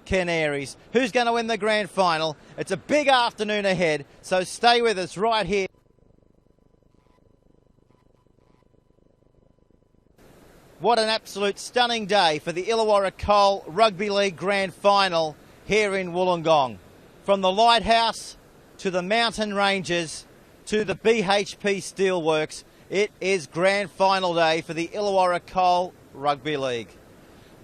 Canaries. Who's going to win the grand final? It's a big afternoon ahead, so stay with us right here. What an absolute stunning day for the Illawarra Coal Rugby League Grand Final here in Wollongong. From the lighthouse to the mountain ranges to the BHP Steelworks, it is grand final day for the Illawarra Coal Rugby League.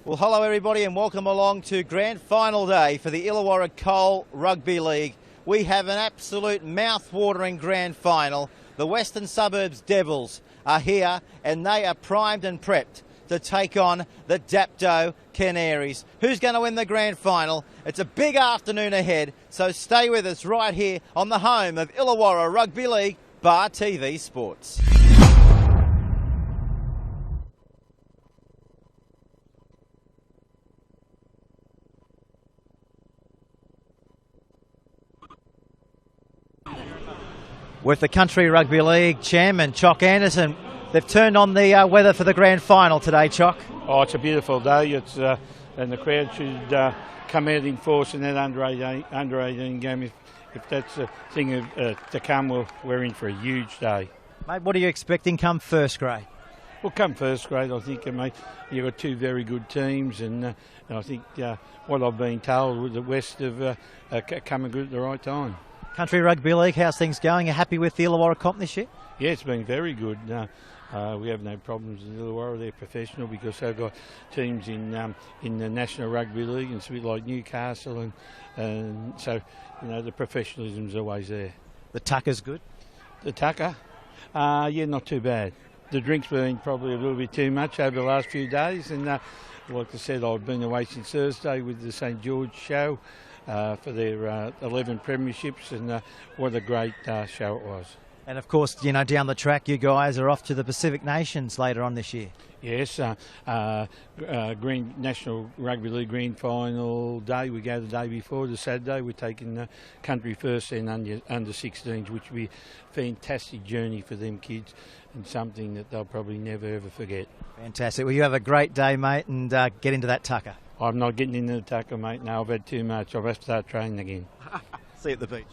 Well, hello everybody and welcome along to grand final day for the Illawarra Coal Rugby League. We have an absolute mouth-watering grand final. The Western Suburbs Devils are here and they are primed and prepped to take on the Dapto Canaries. Who's going to win the grand final? It's a big afternoon ahead, so stay with us right here on the home of Illawarra Rugby League, Bar TV Sports. With the Country Rugby League chairman, Chock Anderson, they've turned on the weather for the grand final today, Chock. Oh, it's a beautiful day. And the crowd should come out in force in that under 18 game. If that's a thing to come, we're in for a huge day. Mate, what are you expecting come first grade? Well, come first grade, I think, mate, you've got two very good teams, and I think what I've been told with the West have come good at the right time. Country Rugby League, how's things going? Are you happy with the Illawarra comp this year? Yeah, it's been very good. We have no problems in Illawarra. They're professional because they've got teams in the National Rugby League, and it's a bit like Newcastle, and so the professionalism's always there. The tucker's good? The tucker? Yeah, not too bad. The drink's been probably a little bit too much over the last few days, and like I said, I've been away since Thursday with the St George show for their 11 premierships, and what a great show it was. And of course, down the track, you guys are off to the Pacific Nations later on this year. Yes, National Rugby League Grand Final day. We go the day before, the Saturday. We're taking the country first and under 16s, which will be a fantastic journey for them kids and something that they'll probably never ever forget. Fantastic. Well, you have a great day, mate, and get into that tucker. I'm not getting into the tucker, mate. No, I've had too much. I'll have to start training again. See you at the beach.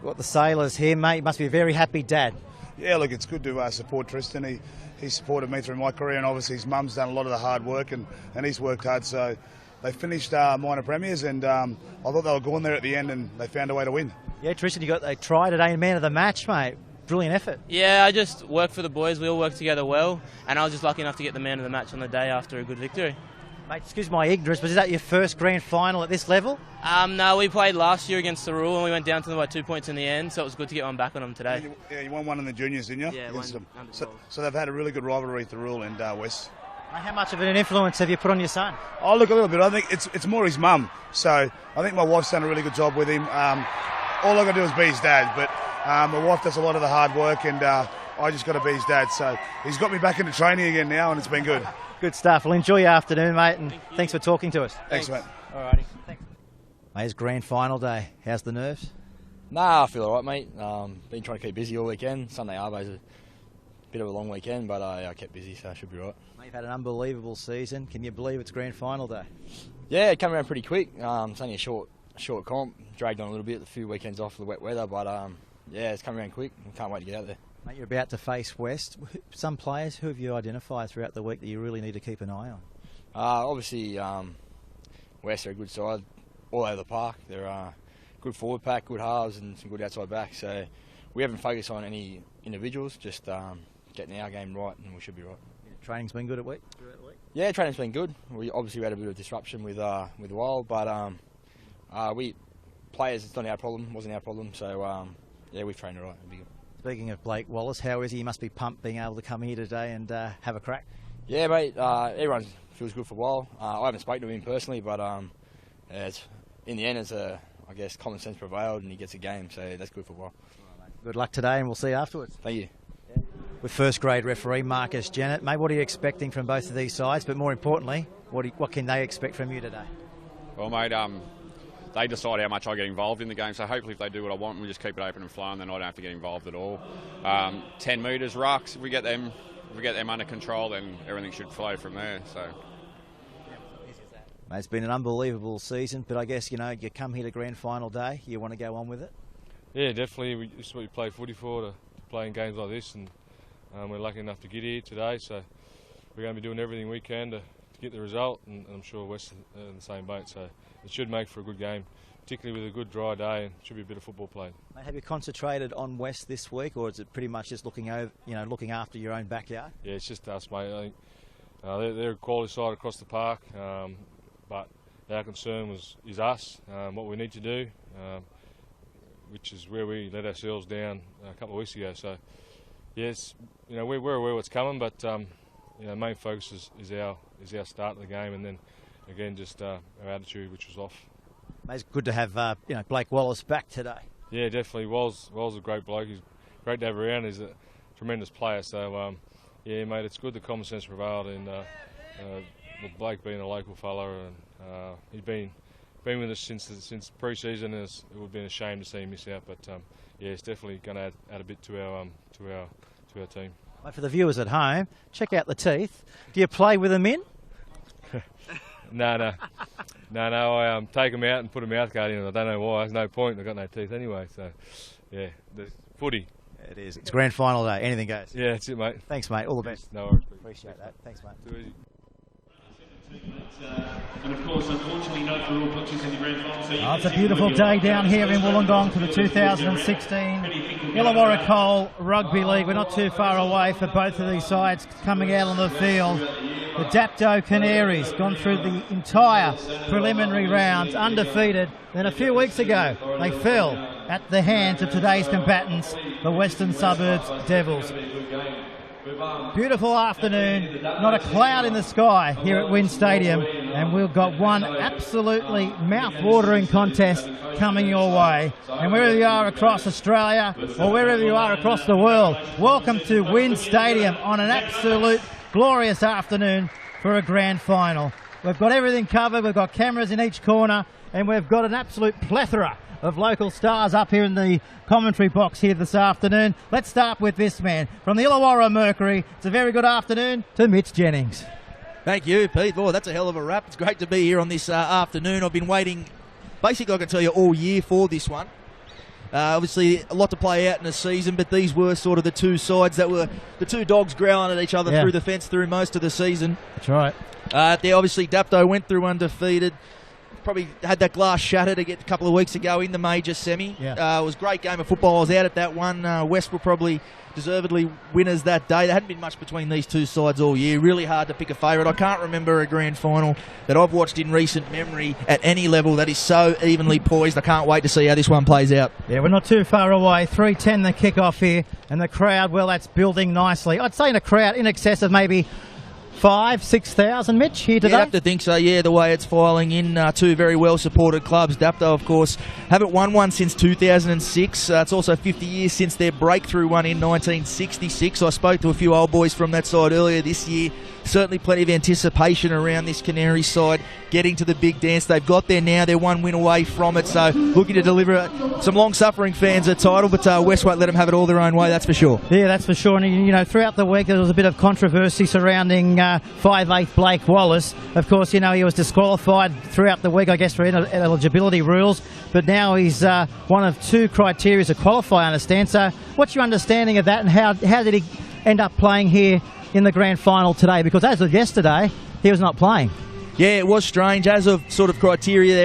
Got the Sailors here, mate. You must be a very happy dad. Yeah, look, it's good to support Tristan. He supported me through my career, and obviously his mum's done a lot of the hard work, and he's worked hard. So they finished minor premiers, and I thought they were going there at the end, and they found a way to win. Yeah, Tristan, you got a try today, man of the match, mate. Brilliant effort. Yeah, I just work for the boys. We all work together well, and I was just lucky enough to get the man of the match on the day after a good victory. Mate, excuse my ignorance, but is that your first grand final at this level? No, we played last year against the Rule and we went down to them by 2 points in the end, so it was good to get one back on them today. Yeah, you won one in the juniors, didn't you? Yeah, against one them. So they've had a really good rivalry with the Rule and West. Mate, how much of an influence have you put on your son? Oh, look, a little bit. I think it's more his mum. So I think my wife's done a really good job with him. All I've got to do is be his dad, but my wife does a lot of the hard work, and I just got to be his dad. So he's got me back into training again now, and it's been good. Good stuff. Well, enjoy your afternoon, mate, and thanks for talking to us. Thanks, mate. All righty. Thanks. Mate, it's grand final day. How's the nerves? Nah, I feel all right, mate. Been trying to keep busy all weekend. Sunday Arbo's a bit of a long weekend, but I kept busy, so I should be right. Mate, you've had an unbelievable season. Can you believe it's grand final day? Yeah, it came around pretty quick. It's only a short comp. Dragged on a little bit, a few weekends off for the wet weather, but yeah, it's come around quick. Can't wait to get out there. Mate, you're about to face West. Some players, who have you identified throughout the week that you really need to keep an eye on? Obviously, West are a good side all over the park. They're a good forward pack, good halves and some good outside backs. So we haven't focused on any individuals, just getting our game right and we should be right. Yeah, training's been good throughout the week? Yeah, training's been good. We obviously had a bit of disruption with Wild, but we players, it's not our problem, wasn't our problem. So yeah, we've trained right. It'll be good. Speaking of Blake Wallace, how is he? He must be pumped being able to come here today and have a crack. Yeah, mate. Everyone feels good for a while. I haven't spoken to him personally, but in the end, I guess common sense prevailed, and he gets a game, so that's good for a while. Right, good luck today, and we'll see you afterwards. Thank you. Yeah. With first grade referee Marcus Jennett, mate, what are you expecting from both of these sides? But more importantly, what can they expect from you today? Well, mate, they decide how much I get involved in the game, so hopefully if they do what I want, we just keep it open and flowing, then I don't have to get involved at all. 10 metres, rucks, if we get them under control, then everything should flow from there. So It's been an unbelievable season, but I guess, you come here to grand final day, you want to go on with it? Yeah, definitely. This is what we play footy for, to play in games like this, and we're lucky enough to get here today, so we're going to be doing everything we can to get the result, and I'm sure West are in the same boat, so it should make for a good game, particularly with a good dry day, and should be a bit of football played. Have you concentrated on West this week, or is it pretty much just looking after your own backyard? Yeah, it's just us, mate. I think they're a quality side across the park, but our concern is us, what we need to do, which is where we let ourselves down a couple of weeks ago. So, yes, we're aware what's coming, but main focus is our start of the game, and then again just our attitude, which was off. It's good to have Blake Wallace back today. Yeah, definitely. Wal's a great bloke. He's great to have around. He's a tremendous player. So yeah, mate, it's good the common sense prevailed, and with Blake being a local fella, and he's been with us since pre-season, and it would have been a shame to see him miss out. But yeah, it's definitely going to add a bit to our team. For the viewers at home, check out the teeth. Do you play with them in? No. I take them out and put a mouth guard in. I don't know why. There's no point. I've got no teeth anyway. So, yeah, the footy. It is. It's grand final day. Anything goes. Yeah, that's it, mate. Thanks, mate. All the best. No worries. Appreciate that. Thanks, mate. Too easy. And of course, unfortunately, no draw punches in the grand final. It's a beautiful day down here in Wollongong for the 2016 Illawarra Coal Rugby League. We're not too far away for both of these sides coming out on the field. The Dapto Canaries gone through the entire preliminary rounds undefeated. Then a few weeks ago, they fell at the hands of today's combatants, the Western Suburbs Devils. Beautiful afternoon, not a cloud in the sky here at WIN Stadium, and we've got one absolutely mouth-watering contest coming your way. And wherever you are across Australia or wherever you are across the world, welcome to WIN Stadium on an absolute glorious afternoon for a grand final. We've got everything covered, we've got cameras in each corner, and we've got an absolute plethora of local stars up here in the commentary box here this afternoon. Let's start with this man from the Illawarra Mercury. It's a very good afternoon to Mitch Jennings. Thank you, Pete. Boy, that's a hell of a wrap. It's great to be here on this afternoon. I've been waiting, basically I can tell you, all year for this one. Obviously a lot to play out in the season, but these were sort of the two sides that were the two dogs growling at each other through the fence through most of the season. That's right. There obviously Dapto went through undefeated. Probably had that glass shattered a couple of weeks ago in the major semi. It was a great game of football. I was out at that one. West were probably deservedly winners that day. There hadn't been much between these two sides all year. Really hard to pick a favourite. I can't remember a grand final that I've watched in recent memory at any level that is so evenly poised. I can't wait to see how this one plays out. Yeah, we're not too far away. 3:10 the kick-off here, and the crowd, well, that's building nicely. I'd say in a crowd in excess of maybe 5,000-6,000, Mitch, here today? You'd have to think so, yeah, the way it's filing in. Two very well-supported clubs. Dapto, of course, haven't won one since 2006. It's also 50 years since their breakthrough one in 1966. I spoke to a few old boys from that side earlier this year. Certainly plenty of anticipation around this Canaries side getting to the big dance. They've got there now. They're one win away from it, so looking to deliver some long-suffering fans a title, but West won't let them have it all their own way, that's for sure. Yeah, that's for sure. And, throughout the week there was a bit of controversy surrounding 5'8" Blake Wallace. Of course, he was disqualified throughout the week, I guess, for eligibility rules, but now he's one of two criteria to qualify, I understand. So what's your understanding of that, and how did he end up playing here in the grand final today? Because as of yesterday, he was not playing. Yeah, it was strange. As of sort of criteria,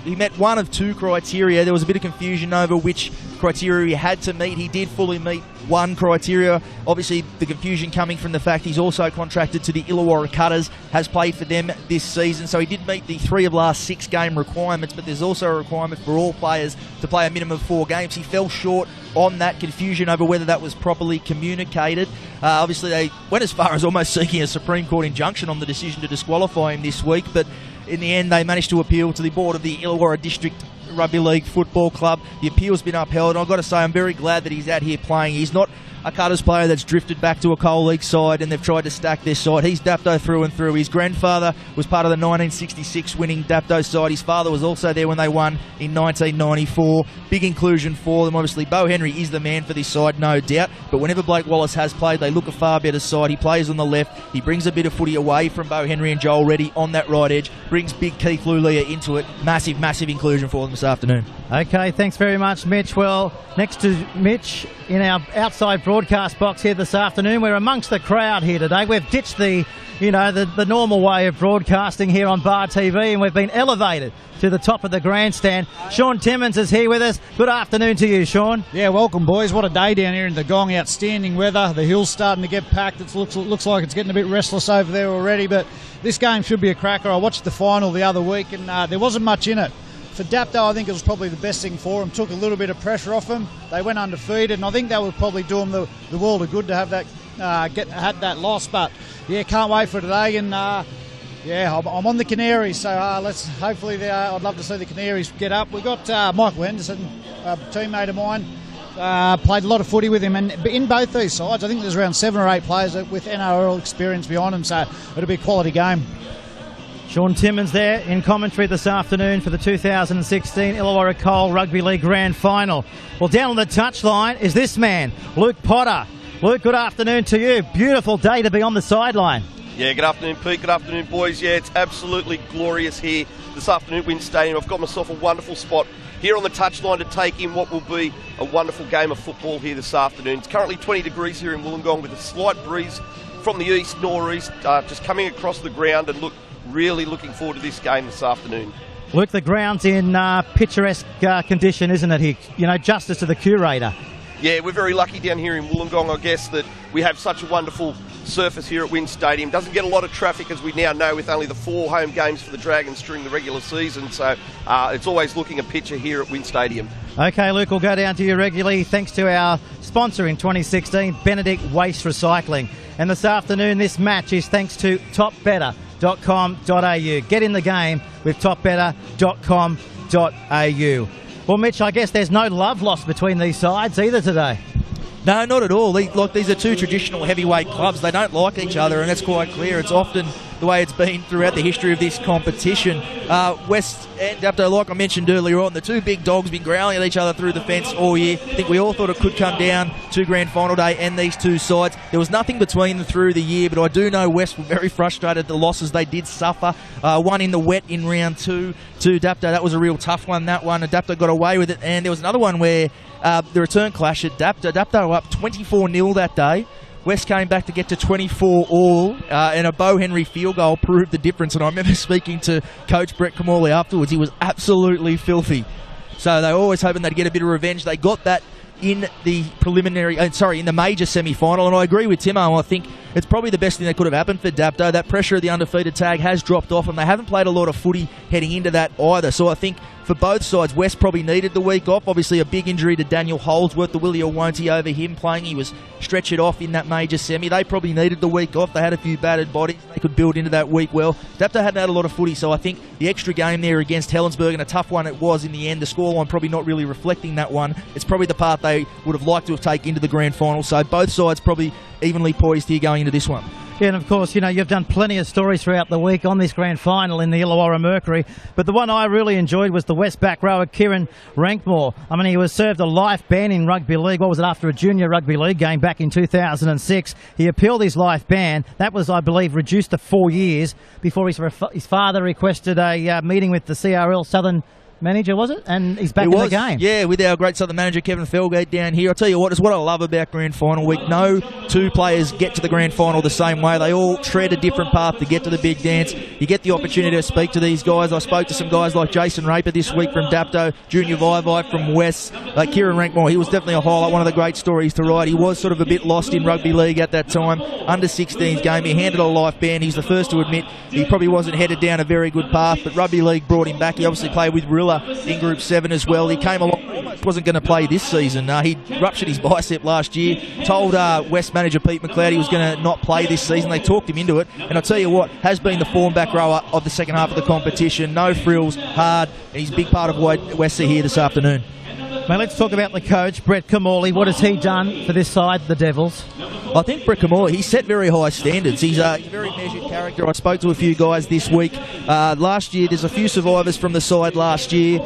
he met one of two criteria. There was a bit of confusion over which criteria he had to meet. He did fully meet one criteria. Obviously, the confusion coming from the fact he's also contracted to the Illawarra Cutters, has played for them this season. So he did meet the 3 of last 6 game requirements, but there's also a requirement for all players to play a minimum of 4 games. He fell short on that. Confusion over whether that was properly communicated. Obviously, they went as far as almost seeking a Supreme Court injunction on the decision to disqualify him this week, but in the end, they managed to appeal to the board of the Illawarra District Rugby League Football Club. The appeal's been upheld. I've got to say, I'm very glad that he's out here playing. He's not a Cutters player that's drifted back to a Coal League side, and they've tried to stack their side. He's Dapto through and through. His grandfather was part of the 1966 winning Dapto side. His father was also there when they won in 1994. Big inclusion for them. Obviously, Bo Henry is the man for this side, no doubt. But whenever Blake Wallace has played, they look a far better side. He plays on the left. He brings a bit of footy away from Bo Henry and Joel Reddy on that right edge. Brings big Keith Lulia into it. Massive, massive inclusion for them this afternoon. Okay, thanks very much, Mitch. Well, next to Mitch in our outside broadcast box here this afternoon, we're amongst the crowd here today. We've ditched the normal way of broadcasting here on Bar TV, and we've been elevated to the top of the grandstand. Sean Timmins is here with us. Good afternoon to you, Sean. Yeah, welcome, boys. What a day down here in the Gong. Outstanding weather. The hill's starting to get packed. It looks like it's getting a bit restless over there already, but this game should be a cracker. I watched the final the other week, and there wasn't much in it. For Dapto, I think it was probably the best thing for them. Took a little bit of pressure off them. They went undefeated, and I think that would probably do them the world of good to have that had that loss. But yeah, can't wait for today. And yeah, I'm on the Canaries, so let's hopefully I'd love to see the Canaries get up. We've got Michael Henderson, a teammate of mine. Played a lot of footy with him, and in both these sides, I think there's around 7 or 8 players with NRL experience behind them, so it'll be a quality game. Sean Timmins there in commentary this afternoon for the 2016 Illawarra Coal Rugby League Grand Final. Well, down on the touchline is this man, Luke Potter. Luke, good afternoon to you. Beautiful day to be on the sideline. Yeah, good afternoon, Pete. Good afternoon, boys. Yeah, it's absolutely glorious here this afternoon at Wynn Stadium. I've got myself a wonderful spot here on the touchline to take in what will be a wonderful game of football here this afternoon. It's currently 20 degrees here in Wollongong with a slight breeze from the east, northeast, just coming across the ground, and really looking forward to this game this afternoon. Luke, the ground's in picturesque condition, isn't it here? You know, justice to the curator. Yeah, we're very lucky down here in Wollongong, I guess, that we have such a wonderful surface here at Wynn Stadium. Doesn't get a lot of traffic, as we now know, with only the 4 home games for the Dragons during the regular season, so it's always looking a picture here at Wynn Stadium. Okay, Luke, we'll go down to you regularly thanks to our sponsor in 2016, Benedict Waste Recycling. And this afternoon, this match is thanks to topbetter.com.au. Get in the game with topbetter.com.au. Well, Mitch, I guess there's no love lost between these sides either today. No, not at all. These are 2 traditional heavyweight clubs. They don't like each other, and it's quite clear. It's often the way it's been throughout the history of this competition. West and Dapto, like I mentioned earlier on, the 2 big dogs been growling at each other through the fence all year. I think we all thought it could come down to grand final day and these 2 sides. There was nothing between them through the year, but I do know West were very frustrated at the losses they did suffer. One in the wet in round 2 to Dapto. That was a real tough one, that one, and Dapto got away with it. And there was another one where the return clash at Dapto. Dapto were up 24-0 that day. West came back to get to 24-all, and a Bo Henry field goal proved the difference. And I remember speaking to Coach Brett Kamali afterwards. He was absolutely filthy. So they were always hoping they'd get a bit of revenge. They got that in the in the major semi-final, and I agree with Timo. I think it's probably the best thing that could have happened for Dapto. That pressure of the undefeated tag has dropped off, and they haven't played a lot of footy heading into that either. So I think for both sides, West probably needed the week off. Obviously, a big injury to Daniel Holdsworth, the Willie or won't he over him playing. He was stretched off in that major semi. They probably needed the week off. They had a few battered bodies. They could build into that week well. Dapto hadn't had a lot of footy, so I think the extra game there against Helensburgh, and a tough one it was in the end, the scoreline probably not really reflecting that one. It's probably the part they would have liked to have taken into the grand final. So both sides probably evenly poised here going into this one. Yeah, and of course, you know, you've done plenty of stories throughout the week on this grand final in the Illawarra Mercury, but the one I really enjoyed was the West back rower, Kieran Rankmore. I mean, he was served a life ban in rugby league. What was it, after a junior rugby league game back in 2006? He appealed his life ban. That was, I believe, reduced to 4 years before his father requested a meeting with the CRL Southern manager, was it? And he's back in the game. Yeah, with our great Southern manager, Kevin Felgate, down here. I'll tell you what, it's what I love about Grand Final Week. No 2 players get to the Grand Final the same way. They all tread a different path to get to the big dance. You get the opportunity to speak to these guys. I spoke to some guys like Jason Raper this week from Dapto, Junior Vivai from West, like Kieran Rankmore. He was definitely a highlight, one of the great stories to write. He was sort of a bit lost in rugby league at that time. Under 16s game, he handed a life ban. He's the first to admit he probably wasn't headed down a very good path, but rugby league brought him back. He obviously played with Rilla in Group 7 as well. He came along, almost wasn't going to play this season. He ruptured his bicep last year, told West manager Pete McLeod he was going to not play this season. They talked him into it, and I'll tell you what, has been the form back rower of the second half of the competition. No frills, hard, and he's a big part of why West are here this afternoon. Now let's talk about the coach, Brett Camorley. What has he done for this side, the Devils? I think Brett Camorley, he set very high standards. He's a very measured character. I spoke to a few guys this week. Last year, there's a few survivors from the side last year.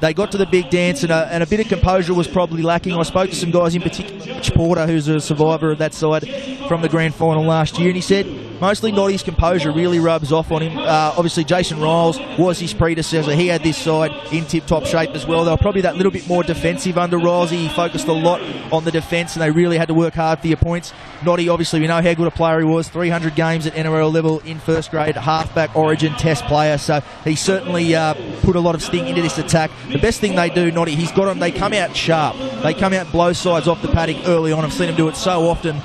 They got to the big dance and a bit of composure was probably lacking. I spoke to some guys, in particular Mitch Porter, who's a survivor of that side from the grand final last year, and he said mostly Noddy's composure really rubs off on him. Obviously, Jason Riles was his predecessor. He had this side in tip-top shape as well. They were probably that little bit more defensive under Riles. He focused a lot on the defence, and they really had to work hard for your points. Noddy, obviously, we know how good a player he was. 300 games at NRL level in first grade, halfback, origin, test player. So he certainly put a lot of sting into this attack. The best thing they do, Noddy, he's got them. They come out sharp. They come out blow sides off the paddock early on. I've seen him do it so often.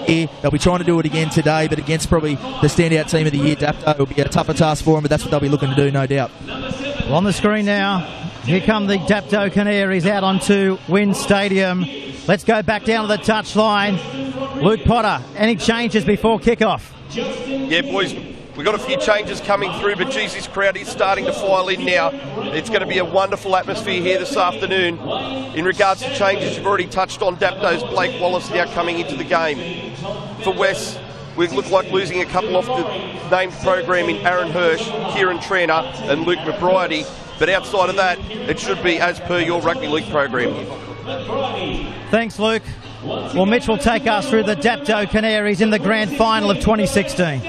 They'll be trying to do it again today, but against probably the standout team of the year, Dapto, will be a tougher task for them, but that's what they'll be looking to do, no doubt. Well, on the screen now, here come the Dapto Canaries out onto Wynn Stadium. Let's go back down to the touchline. Luke Potter, any changes before kickoff? Yeah, boys, we've got a few changes coming through, but geez, this crowd is starting to file in now. It's going to be a wonderful atmosphere here this afternoon. In regards to changes, you've already touched on Dapto's Blake Wallace now coming into the game. For West, we look like losing a couple off the named program in Aaron Hirsch, Kieran Tranter and Luke McBridey. But outside of that, it should be as per your rugby league program. Thanks, Luke. Well, Mitch will take us through the Dapto Canaries in the grand final of 2016.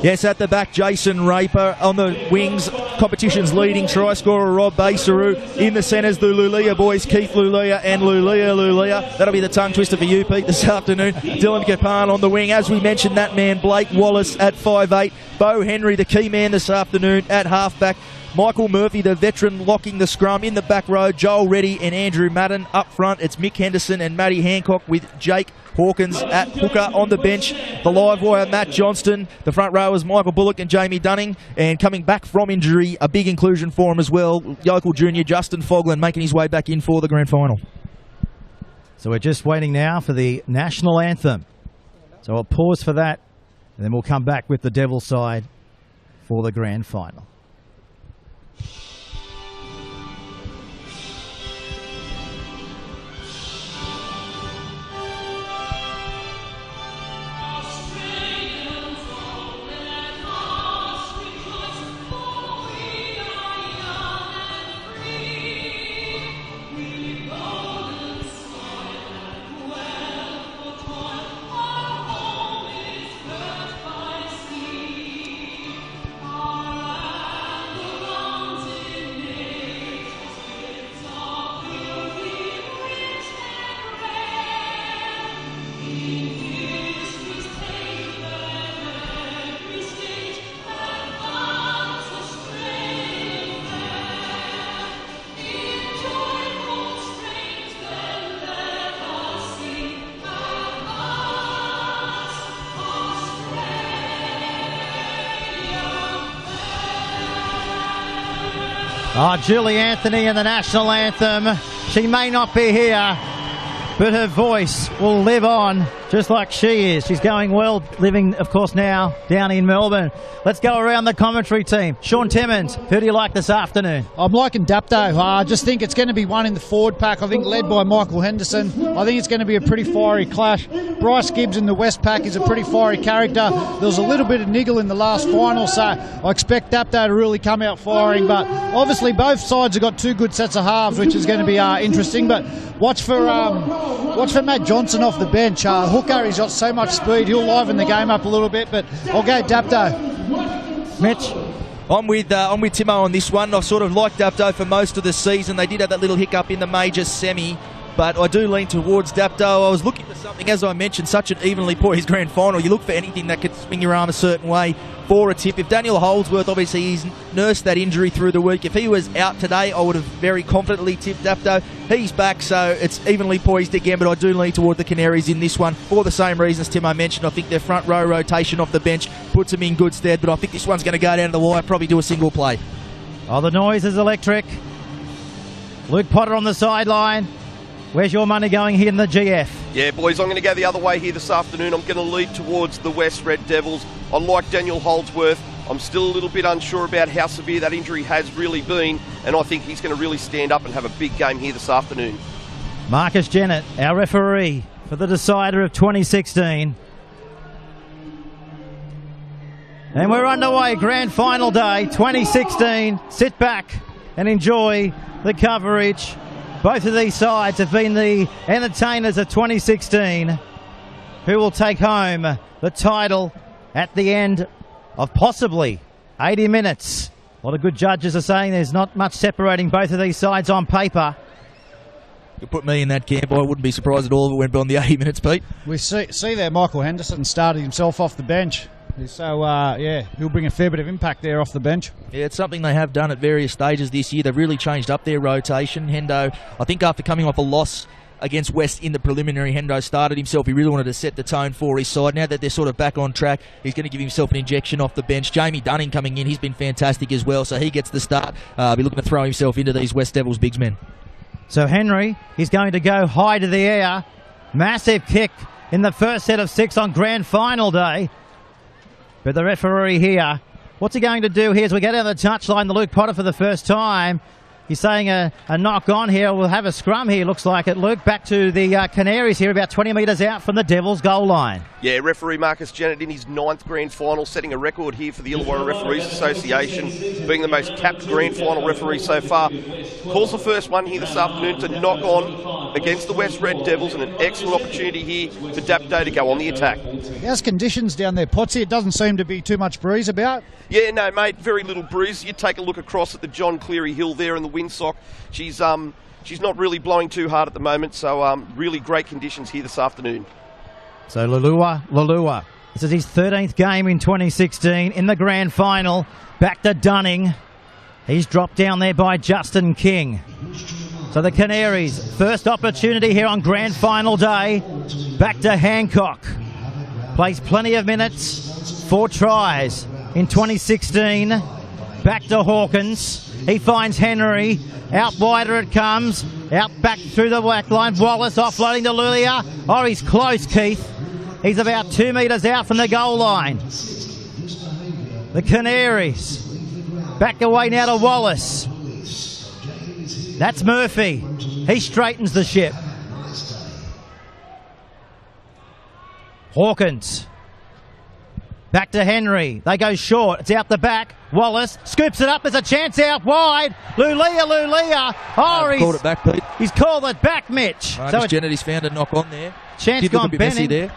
Yes, at the back, Jason Raper. On the wings, competition's leading try scorer, Rob Baseru. In the centres, the Lulia boys, Keith Lulia and Lulia. That'll be the tongue twister for you, Pete, this afternoon. Dylan Capan on the wing. As we mentioned, that man, Blake Wallace at 5'8". Bo Henry, the key man this afternoon at halfback. Michael Murphy, the veteran, locking the scrum. In the back row, Joel Reddy and Andrew Madden. Up front, it's Mick Henderson and Matty Hancock with Jake Hawkins at hooker. On the bench, the live wire, Matt Johnston. The front rowers, Michael Bullock and Jamie Dunning. And coming back from injury, a big inclusion for him as well, Yokel Junior Justin Fogland making his way back in for the grand final. So we're just waiting now for the national anthem. So I'll pause for that, and then we'll come back with the Devil side for the grand final. Oh, Julie Anthony and the national anthem. She may not be here, but her voice will live on just like she is. She's going well, living, of course, now down in Melbourne. Let's go around the commentary team. Sean Timmins, who do you like this afternoon? I'm liking Dapto. I just think it's going to be one in the forward pack. I think led by Michael Henderson. I think it's going to be a pretty fiery clash. Bryce Gibbs in the West pack is a pretty fiery character. There was a little bit of niggle in the last final, so I expect Dapto to really come out firing. But obviously both sides have got two good sets of halves, which is going to be interesting. But watch for Matt Johnson off the bench. Hooker, he's got so much speed. He'll liven the game up a little bit, but I'll go Dapto. Mitch? I'm with Timo on this one. I sort of liked Dapto for most of the season. They did have that little hiccup in the major semi, but I do lean towards Dapto. I was looking for something, as I mentioned, such an evenly poised grand final. You look for anything that could swing your arm a certain way for a tip. If Daniel Holdsworth, obviously he's nursed that injury through the week. If he was out today, I would have very confidently tipped Dapto. He's back, so it's evenly poised again, but I do lean toward the Canaries in this one for the same reasons Timo mentioned. I think their front row rotation off the bench puts them in good stead, but I think this one's going to go down to the wire, probably do a single play. Oh, the noise is electric. Luke Potter on the sideline. Where's your money going here in the GF? Yeah, boys, I'm going to go the other way here this afternoon. I'm going to lead towards the West Red Devils. I like Daniel Holdsworth. I'm still a little bit unsure about how severe that injury has really been, and I think he's going to really stand up and have a big game here this afternoon. Marcus Jennett, our referee for the decider of 2016. And we're underway, grand final day, 2016. Sit back and enjoy the coverage. Both of these sides have been the entertainers of 2016, who will take home the title at the end of possibly 80 minutes. A lot of good judges are saying there's not much separating both of these sides on paper. You put me in that camp, I wouldn't be surprised at all if it went beyond the 80 minutes, Pete. We see there Michael Henderson started himself off the bench. So, yeah, he'll bring a fair bit of impact there off the bench. Yeah, it's something they have done at various stages this year. They've really changed up their rotation. Hendo, I think after coming off a loss against West in the preliminary, Hendo started himself. He really wanted to set the tone for his side. Now that they're sort of back on track, he's going to give himself an injection off the bench. Jamie Dunning coming in, he's been fantastic as well, so he gets the start. Be looking to throw himself into these West Devils bigs men. So Henry, he's going to go high to the air. Massive kick in the first set of 6 on grand final day. But the referee here, what's he going to do here as we get out of the touchline? The Luke Potter for the first time. He's saying a knock on here. We'll have a scrum here, looks like it, Luke. Back to the Canaries here, about 20 metres out from the Devils' goal line. Yeah, referee Marcus Jennett in his 9th grand final, setting a record here for the Illawarra Referees Association, being the most capped grand final referee so far. Calls the first one here this afternoon to knock on against the West Red Devils, and an excellent opportunity here for Dapto to go on the attack. How's conditions down there, Potsy? It doesn't seem to be too much breeze about. Yeah, no, mate, very little breeze. You take a look across at the John Cleary Hill there in the windsock. She's not really blowing too hard at the moment, so really great conditions here this afternoon. So Lalua. This is his 13th game in 2016 in the grand final. Back to Dunning. He's dropped down there by Justin King. So the Canaries, first opportunity here on grand final day. Back to Hancock. Plays plenty of minutes, 4 tries in 2016. Back to Hawkins. He finds Henry. Out wider it comes. Out back through the back line. Wallace offloading to Lulia. Oh, he's close, Keith. He's about 2 metres out from the goal line. The Canaries. Back away now to Wallace. That's Murphy. He straightens the ship. Hawkins. Back to Henry. They go short. It's out the back. Wallace scoops it up. There's a chance out wide. Lulia. Oh, he's called it back, Pete. He's called it back, Mitch. Marcus Jennett, he's found a knock on there. Chance gone Benning there.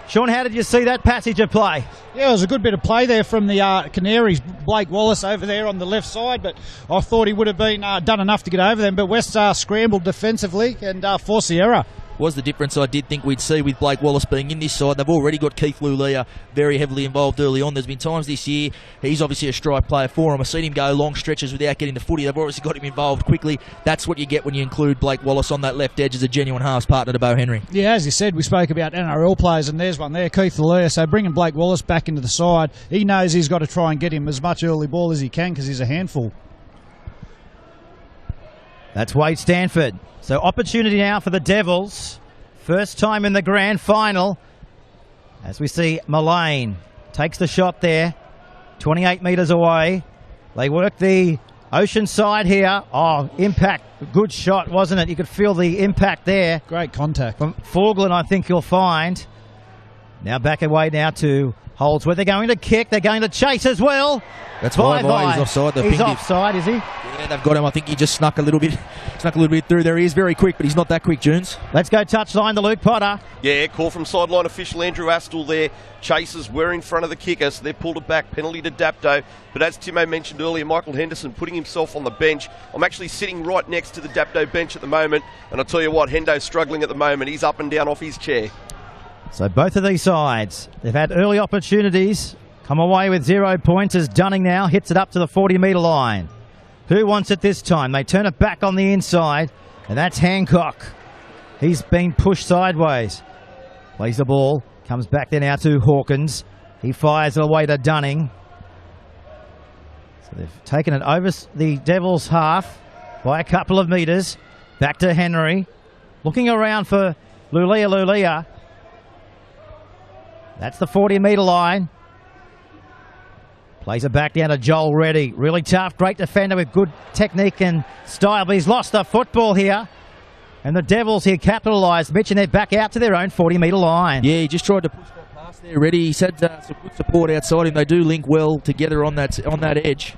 Sean, how did you see that passage of play? Yeah, it was a good bit of play there from the Canaries. Blake Wallace over there on the left side, but I thought he would have been done enough to get over them. But West scrambled defensively and forced the error. Was the difference I did think we'd see with Blake Wallace being in this side. They've already got Keith Lulia very heavily involved early on. There's been times this year, he's obviously a strike player for them. I've seen him go long stretches without getting the footy. They've obviously got him involved quickly. That's what you get when you include Blake Wallace on that left edge as a genuine halves partner to Bo Henry. Yeah, as you said, we spoke about NRL players, and there's one there, Keith Lulia. So bringing Blake Wallace back into the side, he knows he's got to try and get him as much early ball as he can because he's a handful. That's Wade Stanford. So opportunity now for the Devils. First time in the grand final. As we see Mullane takes the shot there. 28 metres away. They work the ocean side here. Oh, impact. Good shot, wasn't it? You could feel the impact there. Great contact. From Forglen, I think you'll find. Now back away now to Holdsworth. They're going to kick. They're going to chase as well. That's why he's offside. He's offside, is he? Yeah, they've got him. I think he just snuck a little bit through there. He is very quick, but he's not that quick, Junes. Let's go touchline to Luke Potter. Yeah, call from sideline official Andrew Astle there. Chasers were in front of the kicker, so they've pulled it back. Penalty to Dapto. But as Timo mentioned earlier, Michael Henderson putting himself on the bench. I'm actually sitting right next to the Dapto bench at the moment, and I'll tell you what, Hendo's struggling at the moment. He's up and down off his chair. So both of these sides, they've had early opportunities. Come away with 0 points as Dunning now hits it up to the 40-metre line. Who wants it this time? They turn it back on the inside, and that's Hancock. He's been pushed sideways. Plays the ball, comes back there now to Hawkins. He fires it away to Dunning. So they've taken it over the Devils' half by a couple of metres. Back to Henry. Looking around for Lulia. That's the 40-metre line. Plays it back down to Joel Reddy. Really tough, great defender with good technique and style, but he's lost the football here. And the Devils here capitalise, Mitch, and they're back out to their own 40-metre line. Yeah, he just tried to push that pass there, Reddy. He's had some good support outside him. They do link well together on that edge.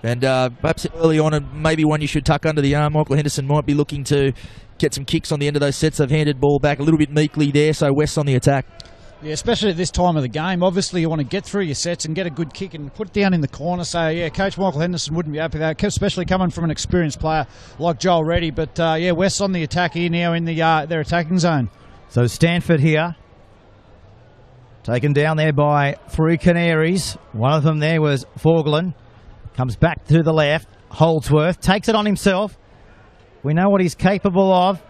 And perhaps early on, and maybe one you should tuck under the arm. Michael Henderson might be looking to get some kicks on the end of those sets. They've handed ball back a little bit meekly there, so West on the attack. Yeah, especially at this time of the game. Obviously, you want to get through your sets and get a good kick and put it down in the corner. So, yeah, Coach Michael Henderson wouldn't be happy with that, especially coming from an experienced player like Joel Reddy. But, yeah, West's on the attack here now in their attacking zone. So Stanford here, taken down there by 3 Canaries. One of them there was Forglin. Comes back to the left. Holdsworth takes it on himself. We know what he's capable of.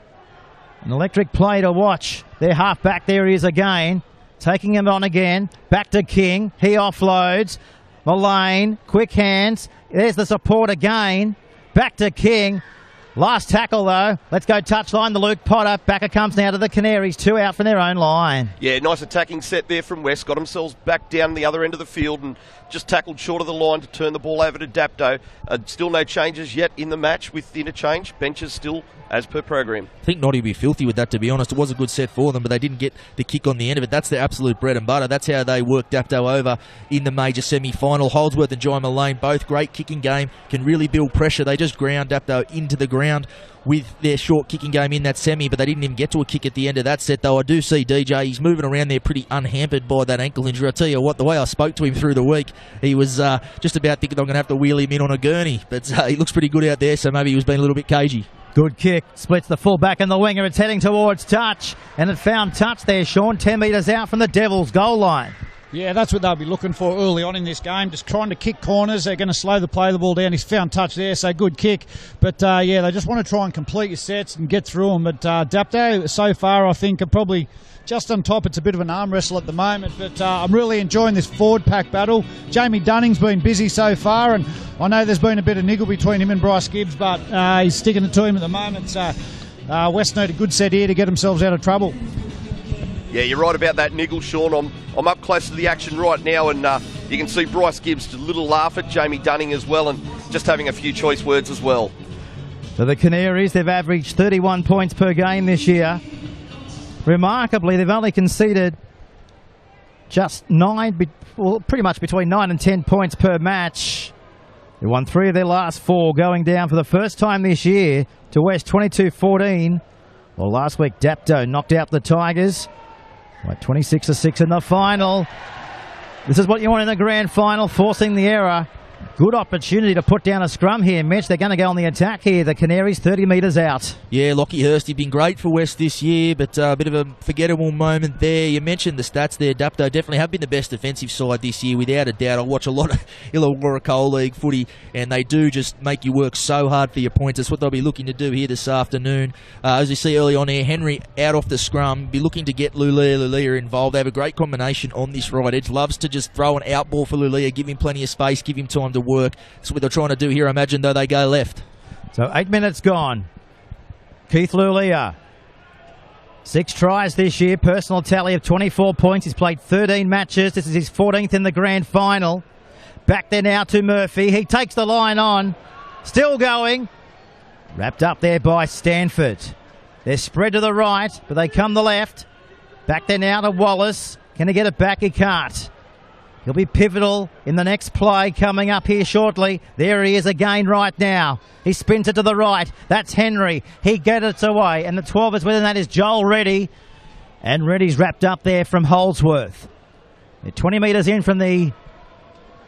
An electric play to watch. Their half back, there he is again. Taking him on again. Back to King. He offloads. Mullane. Quick hands. There's the support again. Back to King. Last tackle, though. Let's go touchline to Luke Potter. Backer comes now to the Canaries. 2 out from their own line. Yeah, nice attacking set there from West. Got themselves back down the other end of the field and just tackled short of the line to turn the ball over to Dapto. Still no changes yet in the match with the interchange. Benches still as per program. I think Nottie would be filthy with that, to be honest. It was a good set for them, but they didn't get the kick on the end of it. That's their absolute bread and butter. That's how they work Dapto over in the major semi-final. Holdsworth and Jai Mullane, both great kicking game, can really build pressure. They just ground Dapto into the ground with their short kicking game in that semi, but they didn't even get to a kick at the end of that set, though. I do see DJ, he's moving around there pretty unhampered by that ankle injury. I tell you what, the way I spoke to him through the week, he was just about thinking I'm going to have to wheel him in on a gurney, but he looks pretty good out there, so maybe he was being a little bit cagey. Good kick, splits the fullback and the winger. It's heading towards touch, and it found touch there, Sean, 10 metres out from the Devils' goal line. Yeah, that's what they'll be looking for early on in this game, just trying to kick corners. They're going to slow the play the ball down. He's found touch there, so good kick. But, yeah, they just want to try and complete your sets and get through them. But Dapto, so far, I think, are probably just on top. It's a bit of an arm wrestle at the moment, but I'm really enjoying this forward pack battle. Jamie Dunning's been busy so far, and I know there's been a bit of niggle between him and Bryce Gibbs, but he's sticking it to him at the moment. So West need a good set here to get themselves out of trouble. Yeah, you're right about that niggle, Sean. I'm up close to the action right now, and you can see Bryce Gibbs a little laugh at Jamie Dunning as well, and just having a few choice words as well. So the Canaries, they've averaged 31 points per game this year. Remarkably, they've only conceded just 9, well, pretty much between 9 and 10 points per match. They won 3 of their last 4, going down for the first time this year to West 22-14. Well, last week, Dapto knocked out the Tigers by 26-6 in the final. This is what you want in the grand final, forcing the error. Good opportunity to put down a scrum here, Mitch. They're going to go on the attack here. The Canaries 30 metres out. Yeah, Lockie Hurst, he's been great for West this year, but a bit of a forgettable moment there. You mentioned the stats there. Dapto definitely have been the best defensive side this year, without a doubt. I watch a lot of Illawarra Coal League footy, and they do just make you work so hard for your points. That's what they'll be looking to do here this afternoon. As you see early on here, Henry out off the scrum, be looking to get Lulia involved. They have a great combination on this right edge. Loves to just throw an out ball for Lulia, give him plenty of space, give him time to work. That's what they're trying to do here, I imagine, though they go left. So 8 minutes gone. Keith Lulia, 6 tries this year, personal tally of 24 points. He's played 13 matches. This is his 14th in the grand final. Back there now to Murphy. He takes the line on. Still going. Wrapped up there by Stanford. They're spread to the right, but they come the left. Back there now to Wallace. Can he get it back? He can't. He'll be pivotal in the next play coming up here shortly. There he is again right now. He spins it to the right. That's Henry. He gets it away. And the 12 is within that is Joel Reddy. And Reddy's wrapped up there from Holdsworth. They're 20 metres in from the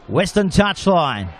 western touchline.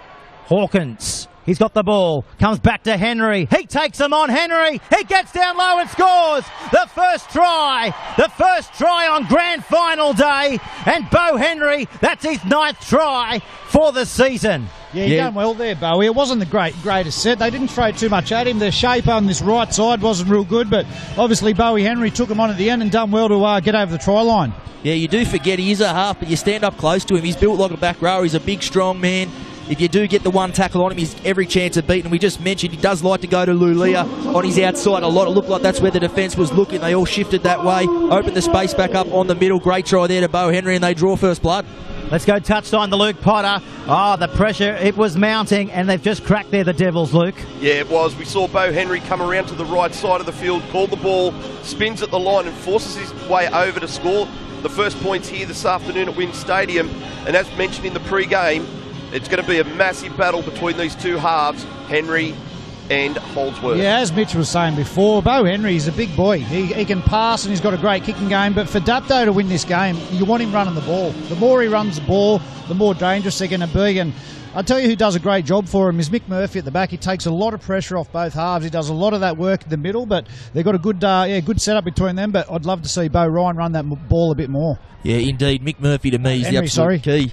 Hawkins. He's got the ball. Comes back to Henry. He takes him on. Henry. He gets down low and scores the first try. The first try on grand final day. And Bo Henry, that's his 9th try for the season. Yeah, he done well there, Bowie. It wasn't the greatest set. They didn't throw too much at him. The shape on this right side wasn't real good, but obviously Bowie Henry took him on at the end and done well to get over the try line. Yeah, you do forget he is a half, but you stand up close to him. He's built like a back rower. He's a big, strong man. If you do get the one tackle on him, he's every chance of beating him. We just mentioned he does like to go to Lulia on his outside a lot. It looked like that's where the defence was looking. They all shifted that way. Opened the space back up on the middle. Great try there to Bo Henry, and they draw first blood. Let's go touchline to Luke Potter. Oh, the pressure, it was mounting, and they've just cracked there, the Devils, Luke. Yeah, it was. We saw Bo Henry come around to the right side of the field, call the ball, spins at the line and forces his way over to score the first points here this afternoon at Wynn Stadium. And as mentioned in the pre-game, it's going to be a massive battle between these two halves, Henry and Holdsworth. Yeah, as Mitch was saying before, Bo Henry is a big boy. He can pass and he's got a great kicking game, but for Dapto to win this game, you want him running the ball. The more he runs the ball, the more dangerous they're going to be. And I'll tell you who does a great job for him is Mick Murphy at the back. He takes a lot of pressure off both halves. He does a lot of that work in the middle, but they've got a good setup between them. But I'd love to see Bo Ryan run that ball a bit more. Yeah, indeed. Mick Murphy to me is the absolute key.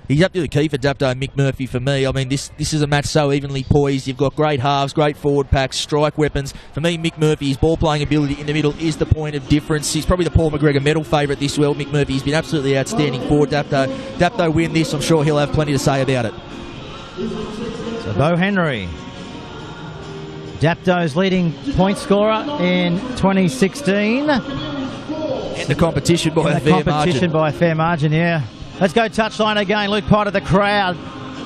He's up to the key for Dapto and Mick Murphy for me. I mean, this is a match so evenly poised. You've got great halves, great forward packs, strike weapons. For me, Mick Murphy's ball-playing ability in the middle is the point of difference. He's probably the Paul McGregor medal favourite this well. Mick Murphy's been absolutely outstanding for Dapto. Dapto win this, I'm sure he'll have plenty to say about it. So Bo Henry, Dapto's leading point scorer in 2016. In the competition by a fair margin. By a fair margin, yeah. Let's go touchline again. Luke Potter, the crowd.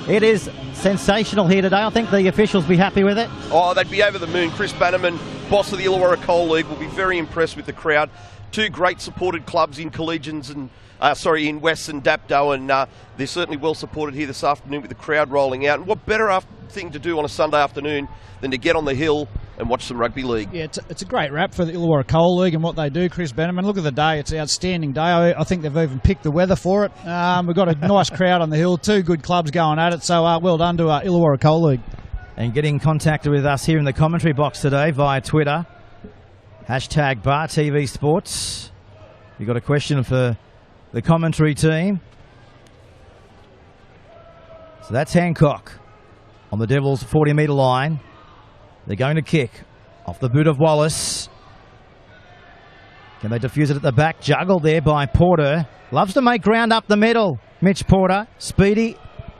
It is sensational here today. I think the officials will be happy with it. Oh, they'd be over the moon. Chris Bannerman, boss of the Illawarra Coal League, will be very impressed with the crowd. Two great supported clubs in Collegians and in West and Dapto, and they're certainly well supported here this afternoon with the crowd rolling out. And what better thing to do on a Sunday afternoon than to get on the hill and watch some rugby league? Yeah, it's a great wrap for the Illawarra Coal League and what they do, Chris Bannerman. Look at the day. It's an outstanding day. I think they've even picked the weather for it. We've got a nice crowd on the hill. Two good clubs going at it. So well done to Illawarra Coal League. And getting in contact with us here in the commentary box today via Twitter. Hashtag Bar TV Sports. You got a question for the commentary team. So that's Hancock on the Devils' 40-metre line. They're going to kick off the boot of Wallace. Can they defuse it at the back? Juggled there by Porter. Loves to make ground up the middle. Mitch Porter, speedy,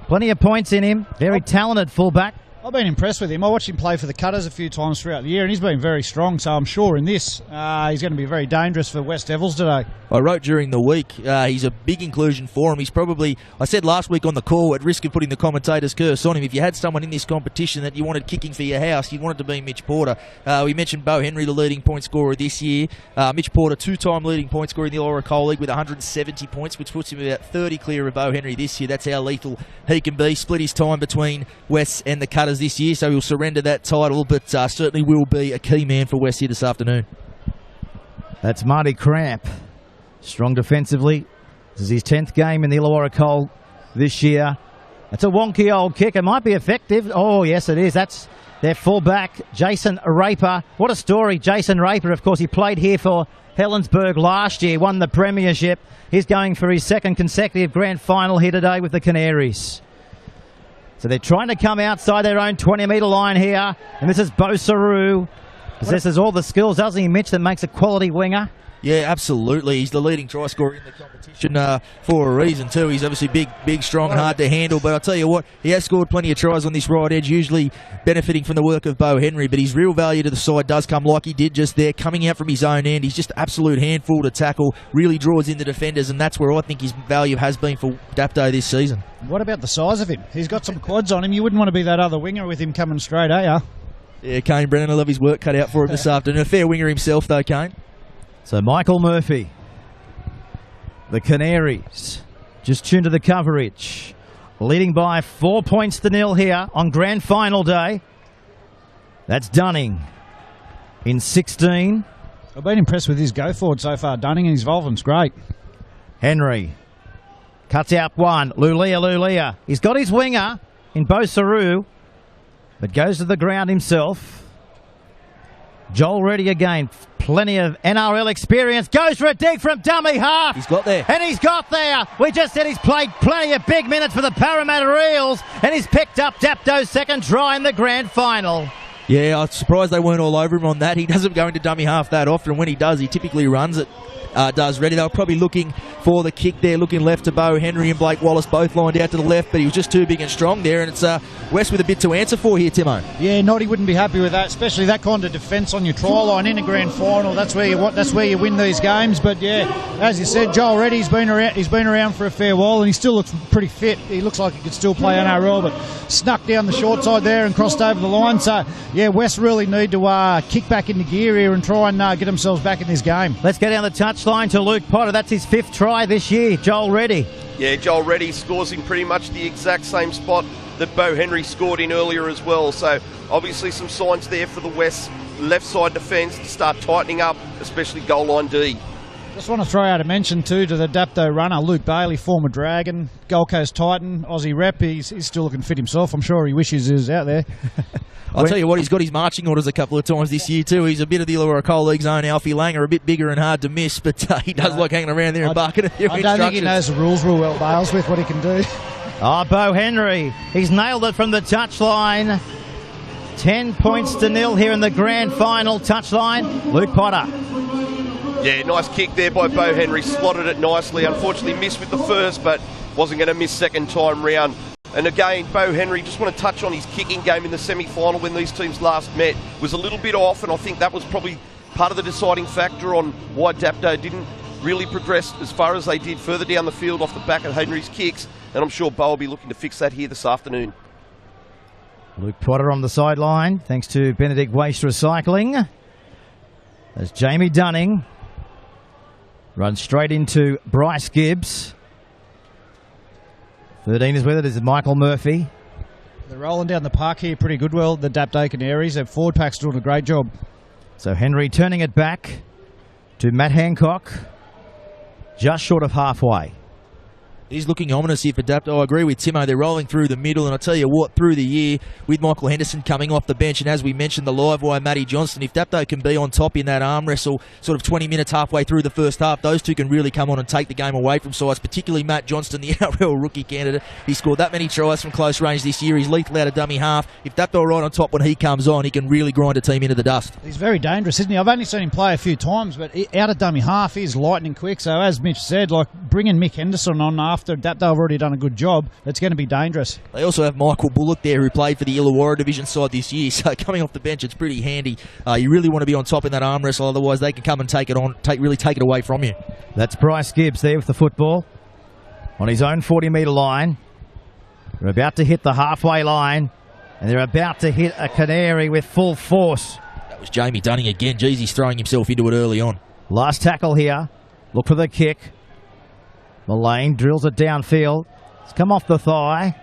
plenty of points in him. Very talented fullback. I've been impressed with him. I watched him play for the Cutters a few times throughout the year, and he's been very strong, so I'm sure in this he's going to be very dangerous for West Devils today. I wrote during the week, he's a big inclusion for him. He's probably, I said last week on the call, at risk of putting the commentator's curse on him, if you had someone in this competition that you wanted kicking for your house, you'd want it to be Mitch Porter. We mentioned Bo Henry, the leading point scorer this year. Mitch Porter, two-time leading point scorer in the Illawarra Coal League with 170 points, which puts him about 30 clear of Bo Henry this year. That's how lethal he can be. Split his time between West and the Cutters this year, so he'll surrender that title, but certainly will be a key man for West here this afternoon. That's Marty Cramp. Strong defensively. This is his 10th game in the Illawarra Coal this year. It's a wonky old kick. It might be effective. Oh, yes, it is. That's their fullback, Jason Raper. What a story. Jason Raper, of course, he played here for Helensburgh last year, won the premiership. He's going for his second consecutive grand final here today with the Canaries. So they're trying to come outside their own 20-metre line here. And this is Bo Saru. Possesses all the skills, doesn't he, Mitch, that makes a quality winger? Yeah, absolutely. He's the leading try scorer in the competition for a reason too. He's obviously big, strong, and hard to handle. But I'll tell you what, he has scored plenty of tries on this right edge, usually benefiting from the work of Bo Henry. But his real value to the side does come like he did just there, coming out from his own end. He's just an absolute handful to tackle, really draws in the defenders, and that's where I think his value has been for Dapto this season. What about the size of him? He's got some quads on him. You wouldn't want to be that other winger with him coming straight, eh? Yeah, Kane Brennan, I love his work cut out for him this afternoon. A fair winger himself though, Kane. So Michael Murphy, the Canaries, just tuned to the coverage, leading by 4 points to nil here on grand final day. That's Dunning in 16. I've been impressed with his go forward so far, Dunning, and his involvement's great. Henry cuts out one. Lulia. He's got his winger in Bo Saru, but goes to the ground himself. Joel Reddy again, plenty of NRL experience, goes for a dig from dummy half. He's got there. And he's got there. We just said he's played plenty of big minutes for the Parramatta Eels, and he's picked up Dapto's second try in the grand final. Yeah, I'm surprised they weren't all over him on that. He doesn't go into dummy half that often. When he does, he typically runs it. does ready. They were probably looking for the kick there, looking left to Bo Henry and Blake Wallace, both lined out to the left, but he was just too big and strong there, and it's West with a bit to answer for here, Timo. Yeah, Noddy wouldn't be happy with that, especially that kind of defence on your try line in a grand final. That's where you win these games. But yeah, as you said, Joel Reddy's been around for a fair while, and he still looks pretty fit. He looks like he could still play NRL, but snuck down the short side there and crossed over the line. So yeah, West really need to kick back into gear here and try and get themselves back in this game. Let's go down the touchline to Luke Potter. That's his 5th try this year. Joel Reddy. Yeah, Joel Reddy scores in pretty much the exact same spot that Bo Henry scored in earlier as well. So obviously some signs there for the West left side defence to start tightening up, especially goal line D. Just want to throw out a mention too to the Dapto runner, Luke Bailey, former Dragon, Gold Coast Titan, Aussie rep. He's still looking fit himself. I'm sure he wishes he was out there. I'll tell you what, he's got his marching orders a couple of times this year too. He's a bit of the Illawarra Coal League's own Alfie Langer, a bit bigger and hard to miss, but he does like hanging around there and barking a few I don't think he knows the rules real well, Bales, with what he can do. Bo Henry, he's nailed it from the touchline. 10 points to 0 here in the grand final. Touchline, Luke Potter. Yeah, nice kick there by Bo Henry, slotted it nicely. Unfortunately missed with the first, but wasn't going to miss second time round. And again, Bo Henry, just want to touch on his kicking game in the semi-final when these teams last met. Was a little bit off, and I think that was probably part of the deciding factor on why Dapto didn't really progress as far as they did further down the field off the back of Henry's kicks. And I'm sure Bo will be looking to fix that here this afternoon. Luke Potter on the sideline, thanks to Benedict Waste Recycling. As Jamie Dunning runs straight into Bryce Gibbs. 13 is with it. This is Michael Murphy. They're rolling down the park here pretty good. Well, the Dapto Canaries, their forward pack's doing a great job. So Henry turning it back to Matt Hancock, just short of halfway. He's looking ominous here for Dapto. I agree with Timo. They're rolling through the middle, and I tell you what, through the year, with Michael Henderson coming off the bench, and as we mentioned, the live wire, Matty Johnston, if Dapto can be on top in that arm wrestle, sort of 20 minutes halfway through the first half, those two can really come on and take the game away from sides, particularly Matt Johnston, the NRL rookie candidate. He scored that many tries from close range this year. He's lethal out of dummy half. If Dapto right on top when he comes on, he can really grind a team into the dust. He's very dangerous, isn't he? I've only seen him play a few times, but out of dummy half, he's lightning quick. So as Mitch said, like bringing Mick Henderson on after Dapto have already done a good job, it's going to be dangerous. They also have Michael Bullock there, who played for the Illawarra division side this year, so coming off the bench, it's pretty handy. You really want to be on top in that arm wrestle, otherwise they can come and take it on, really take it away from you. That's Bryce Gibbs there with the football on his own 40-metre line. They're about to hit the halfway line, and they're about to hit a Canary with full force. That was Jamie Dunning again. Jeez, he's throwing himself into it early on. Last tackle here. Look for the kick. Mullane drills it downfield. It's come off the thigh.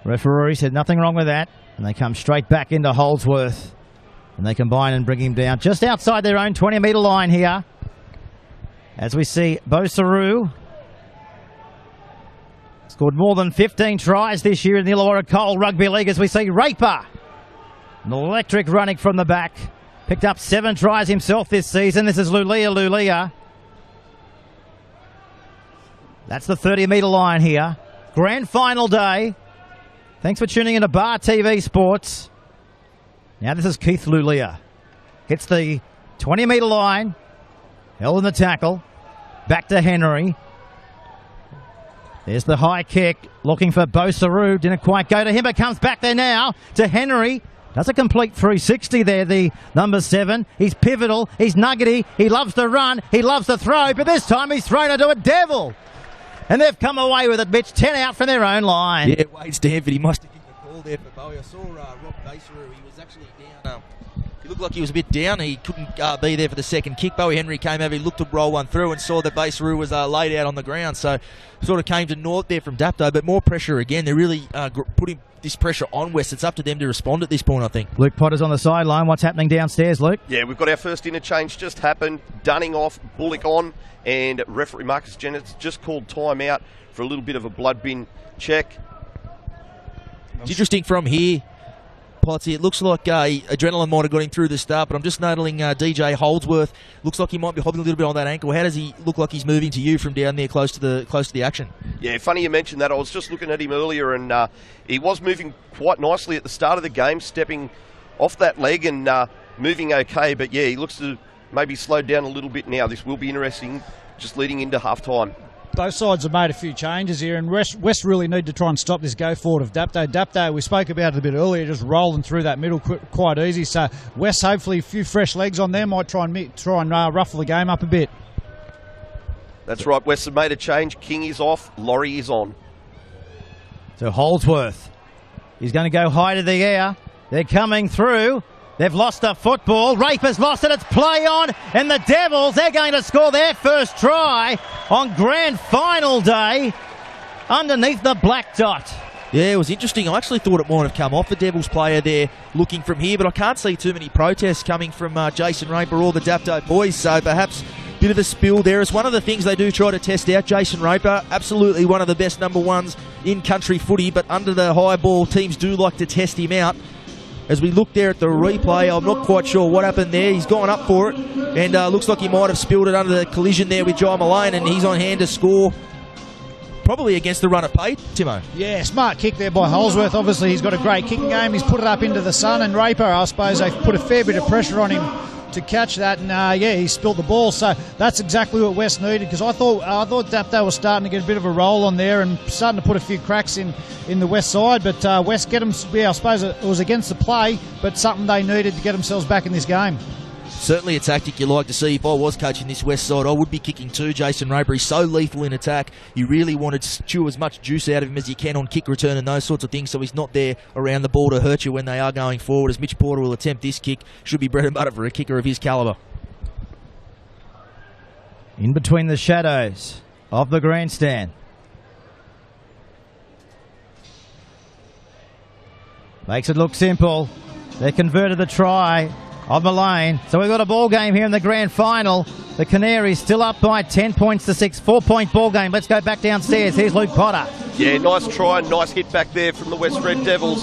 Referee said nothing wrong with that. And they come straight back into Holdsworth. And they combine and bring him down just outside their own 20-metre line here. As we see Bo Saru. Scored more than 15 tries this year in the Illawarra Coal Rugby League, as we see Raper. An electric running from the back. Picked up 7 tries himself this season. This is Lulia. That's the 30-metre line here. Grand final day. Thanks for tuning in to Bar TV Sports. Now this is Keith Lulia. Hits the 20-metre line. Held in the tackle. Back to Henry. There's the high kick. Looking for Bo Saru. Didn't quite go to him, but comes back there now to Henry. Does a complete 360 there, the number 7. He's pivotal. He's nuggety. He loves to run. He loves to throw, but this time he's thrown into a devil. And they've come away with it, Mitch. 10 out from their own line. Yeah, Wade Stanford, he must have kicked the call there for Bowie. I saw Rob Baseru. He was actually down. He looked like he was a bit down. He couldn't be there for the second kick. Bowie Henry came over. He looked to roll one through and saw that Baseru was laid out on the ground. So sort of came to naught there from Dapto, but more pressure again. They're really putting this pressure on West. It's up to them to respond at this point, I think. Luke Potter's on the sideline. What's happening downstairs, Luke? Yeah, we've got our first interchange just happened. Dunning off, Bullock on, and referee Marcus Jennett's just called time out for a little bit of a blood bin check. It's interesting from here, Potsy. It looks like adrenaline might have got him through the start, but I'm just noticing DJ Holdsworth. Looks like he might be hobbling a little bit on that ankle. How does he look like he's moving to you from down there close to the action? Yeah, funny you mentioned that. I was just looking at him earlier, and he was moving quite nicely at the start of the game, stepping off that leg and moving okay. But yeah, he looks to maybe slowed down a little bit now. This will be interesting, just leading into half-time. Both sides have made a few changes here, and West really need to try and stop this go forward of Dapto. Dapto, we spoke about it a bit earlier, just rolling through that middle quite easy. So West, hopefully a few fresh legs on there, might try and ruffle the game up a bit. That's right, West have made a change. King is off, Laurie is on. So Holdsworth, he's going to go high to the air. They're coming through. They've lost a football. Raper's lost it. It's play on. And the Devils, they're going to score their first try on grand final day underneath the black dot. Yeah, it was interesting. I actually thought it might have come off the Devils player there looking from here, but I can't see too many protests coming from Jason Raper or the Dapto boys, so perhaps a bit of a spill there. It's one of the things they do try to test out. Jason Raper, absolutely one of the best number ones in country footy, but under the high ball, teams do like to test him out. As we look there at the replay, I'm not quite sure what happened there. He's gone up for it, and looks like he might have spilled it under the collision there with Jai Mullane, and he's on hand to score. Probably against the run of play, Timo. Yeah, smart kick there by Holdsworth. Obviously, he's got a great kicking game. He's put it up into the sun, and Raper, I suppose, they've put a fair bit of pressure on him to catch that, and yeah, he spilled the ball. So that's exactly what West needed, because I thought Dapto was starting to get a bit of a roll on there and starting to put a few cracks in the West side. But West get them. Yeah, I suppose it was against the play, but something they needed to get themselves back in this game. Certainly a tactic you like to see. If I was coaching this West side, I would be kicking too. Jason Raper, he's so lethal in attack. You really want to chew as much juice out of him as you can on kick return and those sorts of things, so he's not there around the ball to hurt you when they are going forward. As Mitch Porter will attempt this kick, should be bread and butter for a kicker of his calibre. In between the shadows of the grandstand. Makes it look simple. They converted the try of Mullane. So we've got a ball game here in the grand final. The Canaries still up by 10 points to 6. 4-point ball game. Let's go back downstairs. Here's Luke Potter. Yeah, nice try, nice hit back there from the West Red Devils.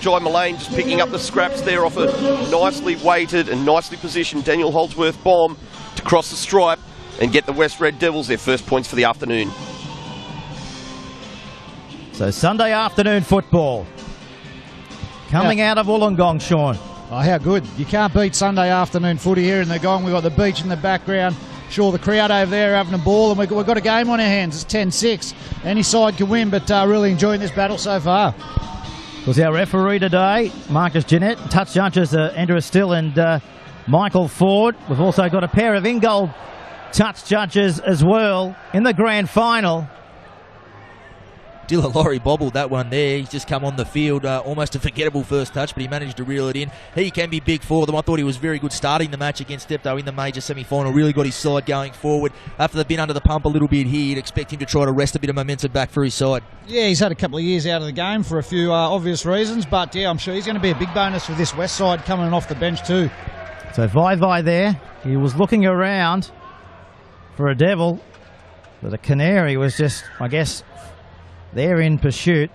Jai Mullane just picking up the scraps there off a nicely weighted and nicely positioned Daniel Holdsworth bomb to cross the stripe and get the West Red Devils their first points for the afternoon. So Sunday afternoon football coming out of Wollongong, Sean. Oh, how good. You can't beat Sunday afternoon footy here in the Gong. We've got the beach in the background. Sure, the crowd over there having a ball, and we've got a game on our hands. It's 10-6. Any side can win, but really enjoying this battle so far. Was our referee today, Marcus Jeanette. Touch judges Andrew Still and Michael Ford. We've also got a pair of in-goal touch judges as well in the grand final. Dylan Laurie bobbled that one there. He's just come on the field. Almost a forgettable first touch, but he managed to reel it in. He can be big for them. I thought he was very good starting the match against Dapto in the major semi-final. Really got his side going forward. After they've been under the pump a little bit here, you'd expect him to try to wrest a bit of momentum back for his side. Yeah, he's had a couple of years out of the game for a few obvious reasons, but yeah, I'm sure he's going to be a big bonus for this West side coming off the bench too. So Vai there, he was looking around for a Devil, but a Canary was just, I guess, they're in pursuit.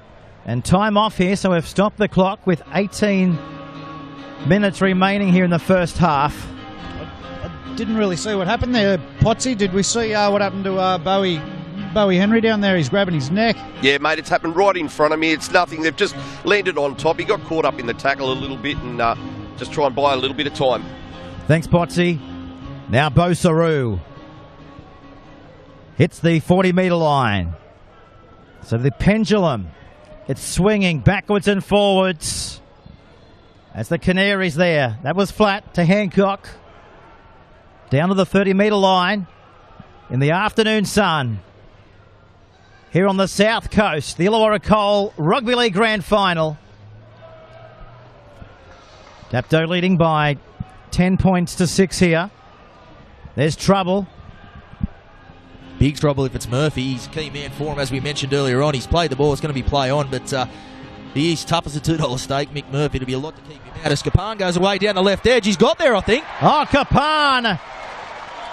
And time off here, so we've stopped the clock with 18 minutes remaining here in the first half. I didn't really see what happened there, Potsy. Did we see what happened to Bowie Henry down there? He's grabbing his neck. Yeah, mate, it's happened right in front of me. It's nothing. They've just landed on top. He got caught up in the tackle a little bit and just try and buy a little bit of time. Thanks, Potsy. Now Bo Saru hits the 40-metre line. So the pendulum, it's swinging backwards and forwards as the Canaries there. That was flat to Hancock. Down to the 30-metre line in the afternoon sun. Here on the south coast, the Illawarra Coal Rugby League Grand Final. Dapto leading by 10 points to 6 here. There's trouble. Big trouble if it's Murphy. He's a key man for him, as we mentioned earlier on. He's played the ball. It's going to be play on, but he is tough as a $2 steak. Mick Murphy, it'll be a lot to keep him out. As Kapan goes away down the left edge. He's got there, I think. Oh, Kapan!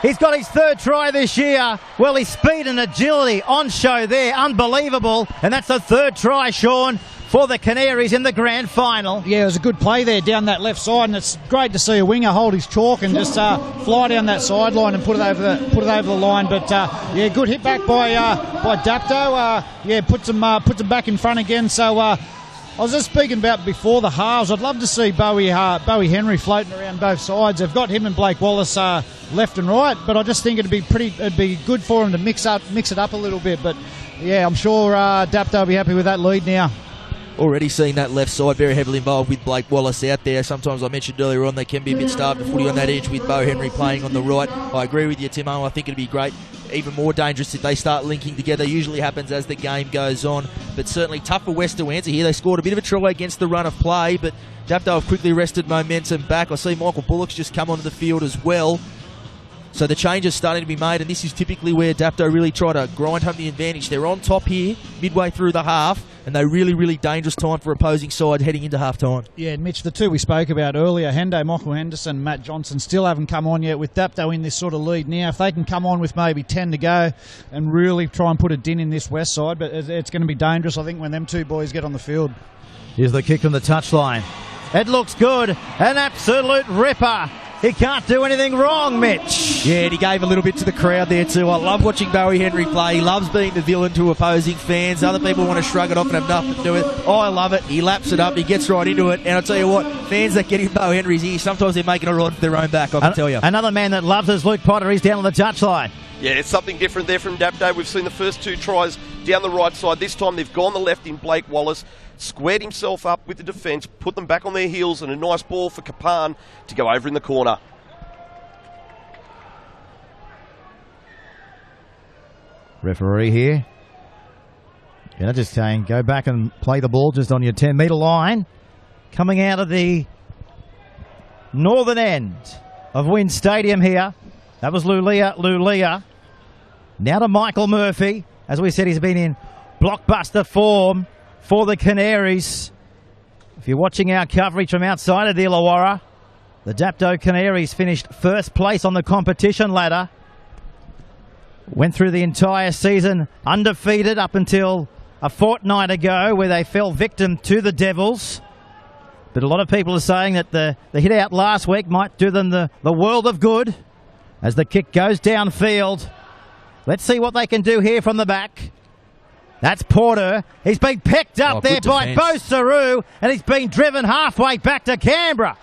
He's got his third try this year. Well, his speed and agility on show there. Unbelievable. And that's the third try, Sean, for the Canaries in the grand final. Yeah, it was a good play there down that left side, and it's great to see a winger hold his chalk and just fly down that sideline and put it over the line. But yeah, good hit back by Dapto. Yeah, puts them back in front again. So I was just speaking about before the halves. I'd love to see Bowie Henry floating around both sides. They've got him and Blake Wallace left and right, but I just think it'd be good for him to mix it up a little bit. But yeah, I'm sure Dapto will be happy with that lead now. Already seeing that left side very heavily involved with Blake Wallace out there. Sometimes I mentioned earlier on they can be a bit starved of footy on that edge with Bo Henry playing on the right. I agree with you, Timo. I think it'd be great. Even more dangerous if they start linking together. Usually happens as the game goes on. But certainly tough for West to answer here. They scored a bit of a try against the run of play, but Dapto have quickly wrested momentum back. I see Michael Bullock's just come onto the field as well. So the change is starting to be made, and this is typically where Dapto really try to grind home the advantage. They're on top here, midway through the half, and they're really dangerous time for opposing side heading into half-time. Yeah, Mitch, the two we spoke about earlier, Michael Henderson, Matt Johnson, still haven't come on yet with Dapto in this sort of lead now. If they can come on with maybe 10 to go and really try and put a din in this west side, but it's going to be dangerous, I think, when them two boys get on the field. Here's the kick from the touchline. It looks good. An absolute ripper. He can't do anything wrong, Mitch. Yeah, and he gave a little bit to the crowd there too. I love watching Bowie Henry play. He loves being the villain to opposing fans. Other people want to shrug it off and have nothing to do with it. Oh, I love it. He laps it up. He gets right into it. And I'll tell you what, fans that get in Bowie Henry's ear, sometimes they're making a rod for their own back, I can tell you. Another man that loves is Luke Potter. He's down on the touchline. Yeah, it's something different there from Dapto. We've seen the first two tries down the right side. This time they've gone the left in Blake Wallace, squared himself up with the defence, put them back on their heels, and a nice ball for Kapan to go over in the corner. Referee here. Yeah, just saying, go back and play the ball just on your 10-metre line. Coming out of the northern end of Wynn Stadium here. That was Lulia. Now to Michael Murphy. As we said, he's been in blockbuster form for the Canaries. If you're watching our coverage from outside of the Illawarra, the Dapto Canaries finished first place on the competition ladder. Went through the entire season undefeated up until a fortnight ago where they fell victim to the Devils. But a lot of people are saying that the hit out last week might do them the world of good as the kick goes downfield. Let's see what they can do here from the back. That's Porter. He's been picked up there by Bo Saru, and he's been driven halfway back to Canberra.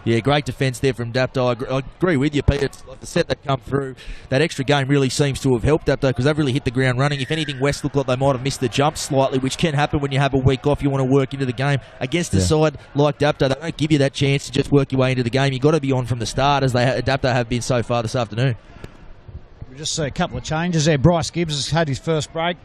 Yeah, great defence there from Dapto. I agree with you, Peter. It's like the set that come through. That extra game really seems to have helped Dapto because they've really hit the ground running. If anything, West looked like they might have missed the jump slightly, which can happen when you have a week off. You want to work into the game. Against a side like Dapto, they don't give you that chance to just work your way into the game. You've got to be on from the start, as Dapto have been so far this afternoon. We just see a couple of changes there. Bryce Gibbs has had his first break.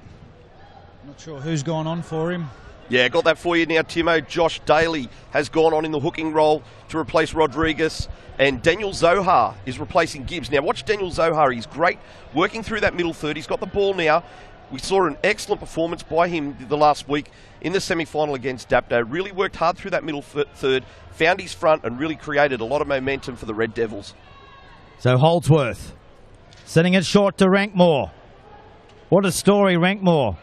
Not sure who's gone on for him. Yeah, got that for you now, Timo. Josh Daly has gone on in the hooking role to replace Rodriguez, and Daniel Zohar is replacing Gibbs. Now, watch Daniel Zohar. He's great working through that middle third. He's got the ball now. We saw an excellent performance by him the last week in the semi-final against Dapto. Really worked hard through that middle third, found his front, and really created a lot of momentum for the Red Devils. So Holdsworth sending it short to Rankmore. What a story, Rankmore.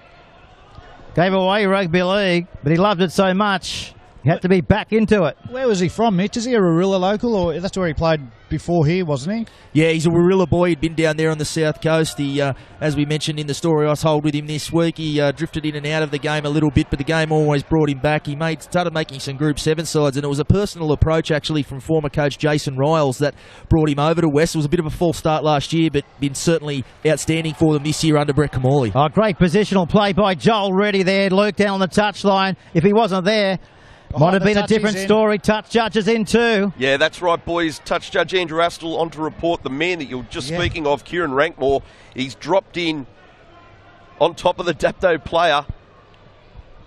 Gave away rugby league, but he loved it so much, he had to be back into it. Where was he from, Mitch? Is he a Warilla local, or that's where he played before here, wasn't he? Yeah, he's a Warilla boy. He'd been down there on the south coast. He, as we mentioned in the story I told with him this week, he drifted in and out of the game a little bit, but the game always brought him back. He started making some Group 7 sides, and it was a personal approach actually from former coach Jason Riles that brought him over to West. It was a bit of a false start last year, but been certainly outstanding for them this year under Brett Kamali. Oh, great positional play by Joel Reddy there. Luke down on the touchline. If he wasn't there, might have been a different story. Touch judges in too. Yeah, that's right, boys. Touch judge Andrew Astle on to report the man that you're just speaking of, Kieran Rankmore. He's dropped in on top of the Dapto player.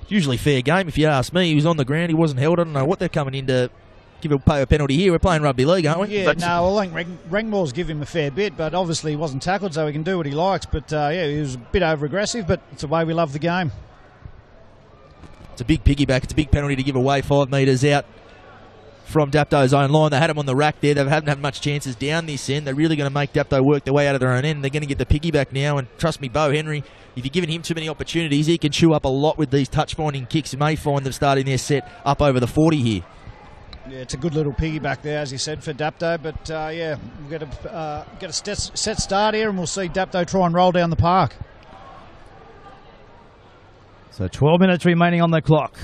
Usually fair game, if you ask me. He was on the ground. He wasn't held. I don't know what they're coming in to pay a penalty here. We're playing rugby league, aren't we? Yeah, I think Rankmore's give him a fair bit, but obviously he wasn't tackled, so he can do what he likes. But yeah, he was a bit over-aggressive, but it's the way we love the game. It's a big piggyback. It's a big penalty to give away 5 metres out from Dapto's own line. They had him on the rack there. They haven't had much chances down this end. They're really going to make Dapto work their way out of their own end. They're going to get the piggyback now. And trust me, Bo Henry, if you're giving him too many opportunities, he can chew up a lot with these touch-finding kicks. You may find them starting their set up over the 40 here. Yeah, it's a good little piggyback there, as you said, for Dapto. But yeah, we'll get a set start here, and we'll see Dapto try and roll down the park. So 12 minutes remaining on the clock.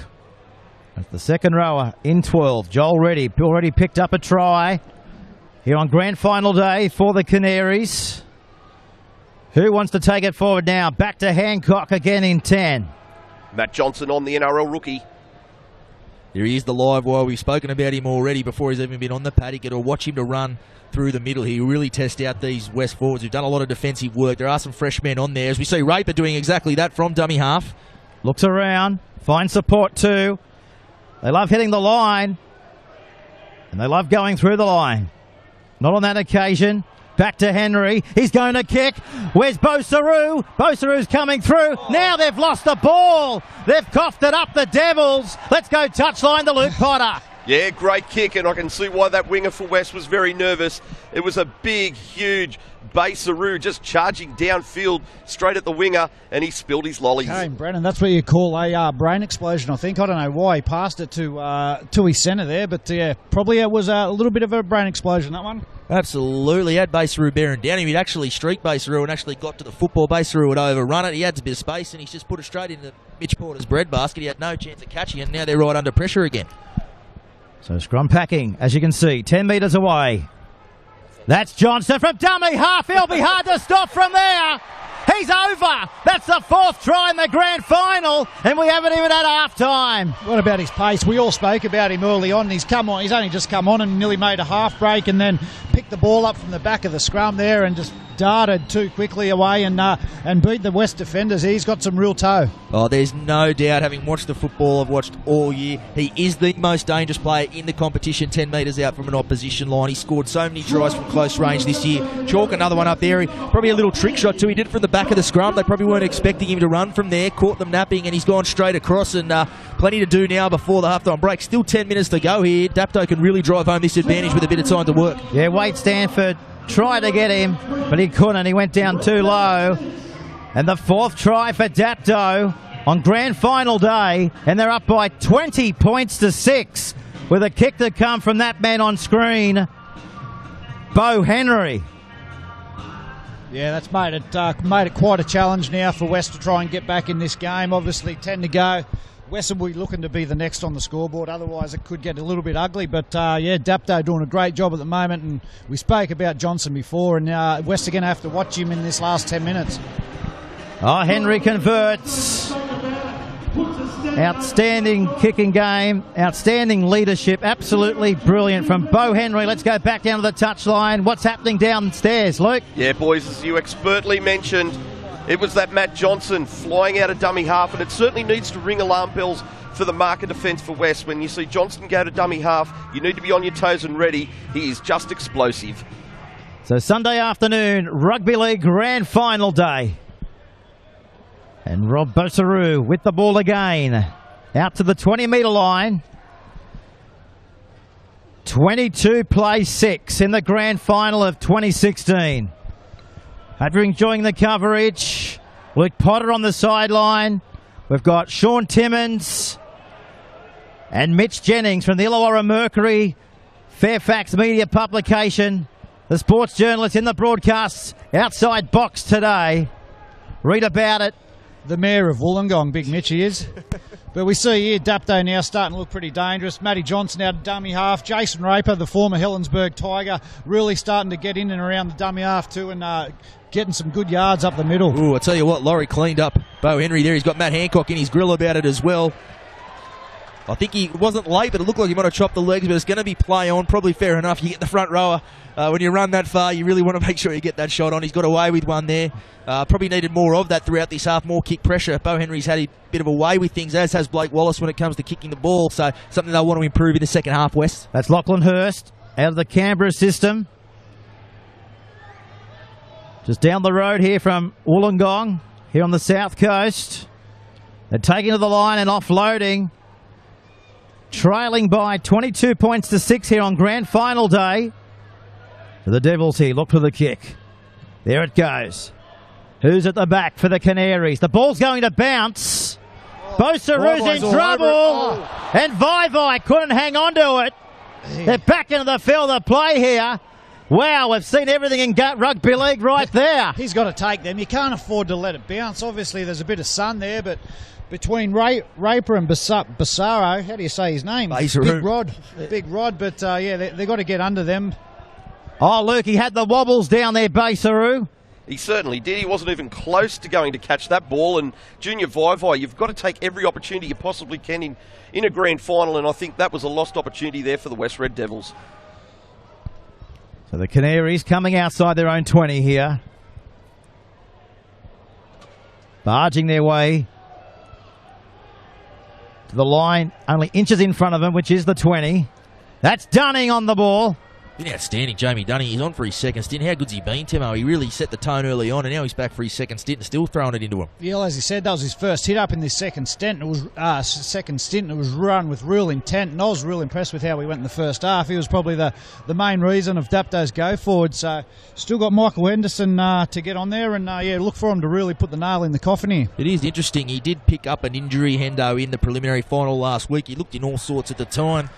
That's the second rower in 12. Joel Reddy already picked up a try here on grand final day for the Canaries. Who wants to take it forward now? Back to Hancock again in 10. Matt Johnson on the NRL rookie. There he is, the live wire. We've spoken about him already before he's even been on the paddock. It'll watch him to run through the middle. He really test out these West forwards who've done a lot of defensive work. There are some fresh men on there. As we see Raper doing exactly that from dummy half. Looks around, finds support too. They love hitting the line, and they love going through the line. Not on that occasion. Back to Henry. He's going to kick. Where's Bosaru? Bosaru's coming through. Now they've lost the ball. They've coughed it up, the Devils. Let's go touchline to Luke Potter. Yeah, great kick, and I can see why that winger for West was very nervous. It was a big, huge Bosaru just charging downfield straight at the winger, and he spilled his lollies. Okay, Brennan, that's what you call a brain explosion, I think. I don't know why he passed it to his centre there, but yeah, probably it was a little bit of a brain explosion, that one. Absolutely. Had Bosaru bearing down him. He'd actually streaked Bosaru and actually got to the football. Bosaru would overrun it. He had a bit of space, and he's just put it straight into Mitch Porter's breadbasket. He had no chance of catching it, and now they're right under pressure again. So scrum packing, as you can see, 10 metres away. That's Johnson from dummy half. He'll be hard to stop from there. He's over. That's the fourth try in the grand final, and we haven't even had half time. What about his pace? We all spoke about him early on. He's come on. He's only just come on and nearly made a half break, and then picked the ball up from the back of the scrum there and just darted too quickly away and beat the West defenders. He's got some real toe. Oh, there's no doubt, having watched the football I've watched all year, he is the most dangerous player in the competition, 10 metres out from an opposition line. He scored so many tries from close range this year. Chalk, another one up there. Probably a little trick shot too. He did it from the back of the scrum. They probably weren't expecting him to run from there. Caught them napping, and he's gone straight across, and plenty to do now before the halftime break. Still 10 minutes to go here. Dapto can really drive home this advantage with a bit of time to work. Yeah, Wade Stanford tried to get him, but he couldn't. He went down too low. And the fourth try for Dapto on grand final day, and they're up by 20 points to 6 with a kick to come from that man on screen, Bo Henry. Yeah, that's made it quite a challenge now for West to try and get back in this game. Obviously 10 to go. West will be looking to be the next on the scoreboard, otherwise it could get a little bit ugly. But yeah, Dapto doing a great job at the moment, and we spoke about Johnson before, and West are going to have to watch him in this last 10 minutes. Oh, Henry converts. Outstanding kicking game, outstanding leadership, absolutely brilliant from Bo Henry. Let's go back down to the touchline. What's happening downstairs, Luke? Yeah, boys, as you expertly mentioned, it was that Matt Johnson flying out of dummy half, and it certainly needs to ring alarm bells for the marker defence for West. When you see Johnson go to dummy half, you need to be on your toes and ready. He is just explosive. So Sunday afternoon, Rugby League Grand Final day. And Rob Bosaru with the ball again. Out to the 20-metre line. 22 plays 6 in the Grand Final of 2016. After enjoying the coverage, Luke Potter on the sideline. We've got Sean Timmins and Mitch Jennings from the Illawarra Mercury, Fairfax Media Publication. The sports journalist in the broadcasts outside box today. Read about it. The mayor of Wollongong, Big Mitch he is. But we see here Dapto now starting to look pretty dangerous. Matty Johnson out of dummy half. Jason Raper, the former Helensburgh Tiger, really starting to get in and around the dummy half too, and getting some good yards up the middle. Ooh, I tell you what, Laurie cleaned up Bo Henry there. He's got Matt Hancock in his grill about it as well. I think he wasn't late, but it looked like he might have chopped the legs, but it's going to be play on. Probably fair enough. You get the front rower. When you run that far, you really want to make sure you get that shot on. He's got away with one there. Probably needed more of that throughout this half, more kick pressure. Bo Henry's had a bit of a way with things, as has Blake Wallace when it comes to kicking the ball. So something they'll want to improve in the second half, West. That's Lachlan Hurst out of the Canberra system. Just down the road here from Wollongong, here on the south coast. They're taking to the line and offloading. Trailing by 22 points to 6 here on grand final day. For the Devils here, look for the kick. There it goes. Who's at the back for the Canaries? The ball's going to bounce. Bosaru's in trouble. And Vaivai couldn't hang on to it. They're back into the field of play here. Wow, we've seen everything in rugby league right there. He's got to take them. You can't afford to let it bounce. Obviously, there's a bit of sun there, but between Raper and Bassaro. How do you say his name? Big Rod. But yeah, they've got to get under them. Oh, Luke, he had the wobbles down there, Basaru. He certainly did. He wasn't even close to going to catch that ball. And Junior Vaivai, you've got to take every opportunity you possibly can in a grand final. And I think that was a lost opportunity there for the West Red Devils. So the Canaries coming outside their own 20 here. Barging their way to the line, only inches in front of them, which is the 20. That's Dunning on the ball. Been outstanding, Jamie Dunning. He's on for his second stint. How good's he been, Timo? He really set the tone early on, and now he's back for his second stint and still throwing it into him. Yeah, as he said, that was his first hit up in this second stint. It was it was run with real intent, and I was real impressed with how he went in the first half. He was probably the main reason of Dapto's go forward. So still got Michael Henderson to get on there, and yeah, look for him to really put the nail in the coffin here. It is interesting. He did pick up an injury, Hendo, in the preliminary final last week. He looked in all sorts at the time.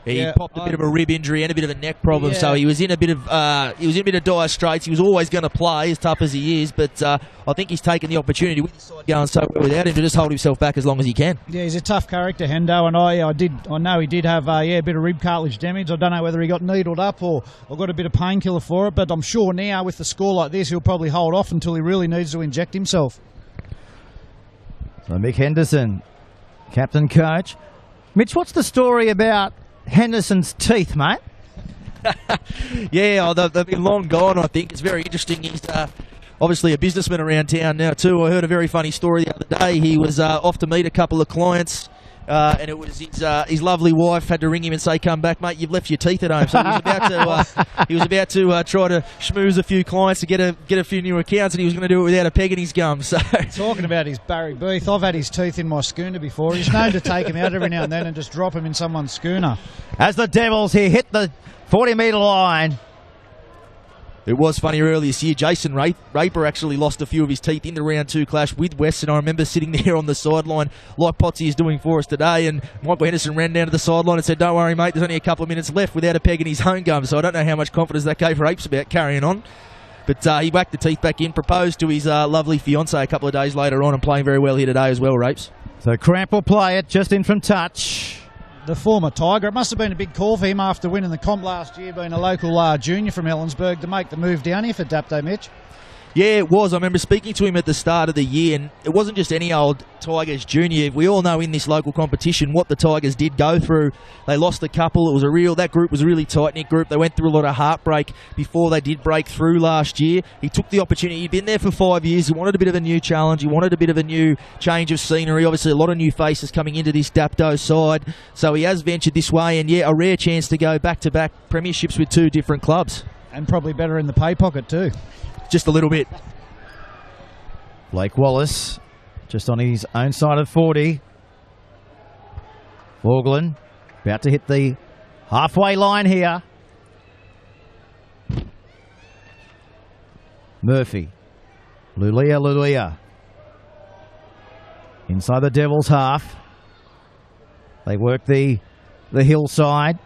He popped a bit of a rib injury and a bit of a neck problem, so he was in a bit of dire straits. He was always going to play, as tough as he is, but I think he's taken the opportunity with his side going so well without him to just hold himself back as long as he can. Yeah, he's a tough character, Hendo, and I know he did have a bit of rib cartilage damage. I don't know whether he got needled up or got a bit of painkiller for it, but I'm sure now with the score like this, he'll probably hold off until he really needs to inject himself. So Mick Henderson, captain coach. Mitch, what's the story about Henderson's teeth, mate? Yeah, they've been long gone, I think. It's very interesting. He's obviously a businessman around town now too. I heard a very funny story the other day. He was off to meet a couple of clients, and it was his lovely wife had to ring him and say, "Come back, mate, you've left your teeth at home." So he was about to try to schmooze a few clients to get a few new accounts, and he was going to do it without a peg in his gum. So talking about his Barry Beath, I've had his teeth in my schooner before. He's known to take him out every now and then and just drop him in someone's schooner. As the Devils here hit the 40-metre line. It was funny earlier this year. Jason Raper actually lost a few of his teeth in the round 2 clash with Western. I remember sitting there on the sideline like Potsy is doing for us today, and Michael Henderson ran down to the sideline and said, "Don't worry, mate, there's only a couple of minutes left," without a peg in his home gum. So I don't know how much confidence that gave Rapes about carrying on. But he whacked the teeth back in, proposed to his lovely fiancée a couple of days later on, and playing very well here today as well, Rapes. So Cramp will play it just in from touch. The former Tiger. It must have been a big call for him after winning the comp last year, being a local junior from Helensburgh, to make the move down here for Dapto, Mitch. Yeah, it was. I remember speaking to him at the start of the year, and it wasn't just any old Tigers junior. We all know in this local competition what the Tigers did go through. They lost a couple. That group was a really tight-knit group. They went through a lot of heartbreak before they did break through last year. He took the opportunity. He'd been there for 5 years. He wanted a bit of a new challenge. He wanted a bit of a new change of scenery. Obviously, a lot of new faces coming into this Dapto side. So he has ventured this way, and yeah, a rare chance to go back-to-back premierships with 2 different clubs. And probably better in the pay pocket too. Just a little bit. Blake Wallace just on his own side of 40. Auglin about to hit the halfway line here. Murphy. Lulia. Inside the Devils' half. They work the hillside.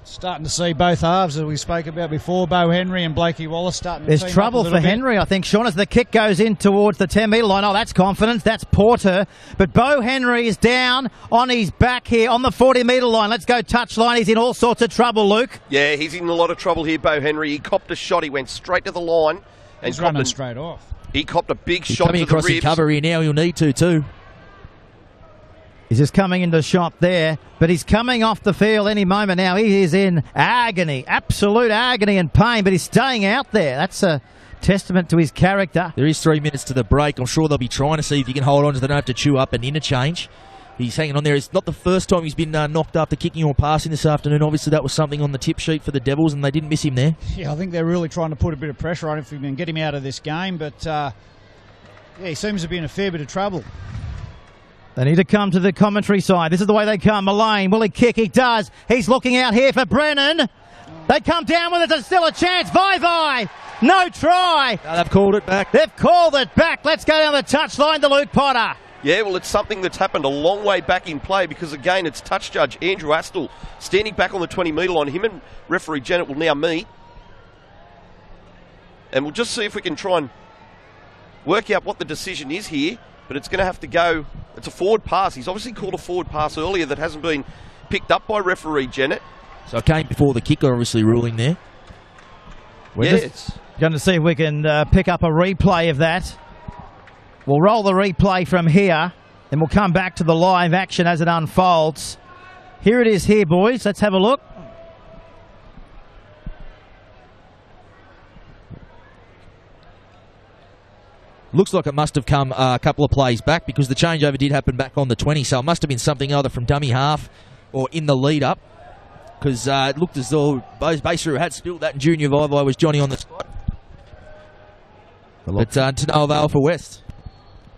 Starting to see both halves, as we spoke about before. Bo Henry and Blakey Wallace starting to There's trouble for Henry, I think, Sean, as the kick goes in towards the 10-metre line. Oh, that's confidence. That's Porter. But Bo Henry is down on his back here on the 40-metre line. Let's go touchline. He's in all sorts of trouble, Luke. Yeah, he's in a lot of trouble here, Bo Henry. He copped a shot. He went straight to the line. And he's running straight off. He copped a big shot to the ribs. Coming across the cover here now. He'll need to, too. He's just coming into shot there, but he's coming off the field any moment now. He is in agony, absolute agony and pain, but he's staying out there. That's a testament to his character. There is 3 minutes to the break. I'm sure they'll be trying to see if he can hold on so they don't have to chew up an interchange. He's hanging on there. It's not the first time he's been knocked after kicking or passing this afternoon. Obviously, that was something on the tip sheet for the Devils, and they didn't miss him there. Yeah, I think they're really trying to put a bit of pressure on him if we can get him out of this game, but yeah, he seems to be in a fair bit of trouble. They need to come to the commentary side. This is the way they come. Mullane, will he kick? He does. He's looking out here for Brennan. They come down with it. There's still a chance. Vaivai. No try. No, they've called it back. They've called it back. Let's go down the touchline to Luke Potter. Yeah, well, it's something that's happened a long way back in play because, again, it's touch judge Andrew Astle standing back on the 20-metre line. Him and referee Janet will now meet. And we'll just see if we can try and work out what the decision is here. but it's going to have to go. It's a forward pass. He's obviously called a forward pass earlier that hasn't been picked up by referee Jennett. So it came before the kicker, obviously, ruling there. We're just going to see if we can pick up a replay of that. We'll roll the replay from here, and we'll come back to the live action as it unfolds. Here it is here, boys. Let's have a look. Looks like it must have come a couple of plays back because the changeover did happen back on the 20, so it must have been something either from dummy half or in the lead-up, because it looked as though Baseru had spilled that and Junior Vivai was Johnny on the spot. But to no avail for West.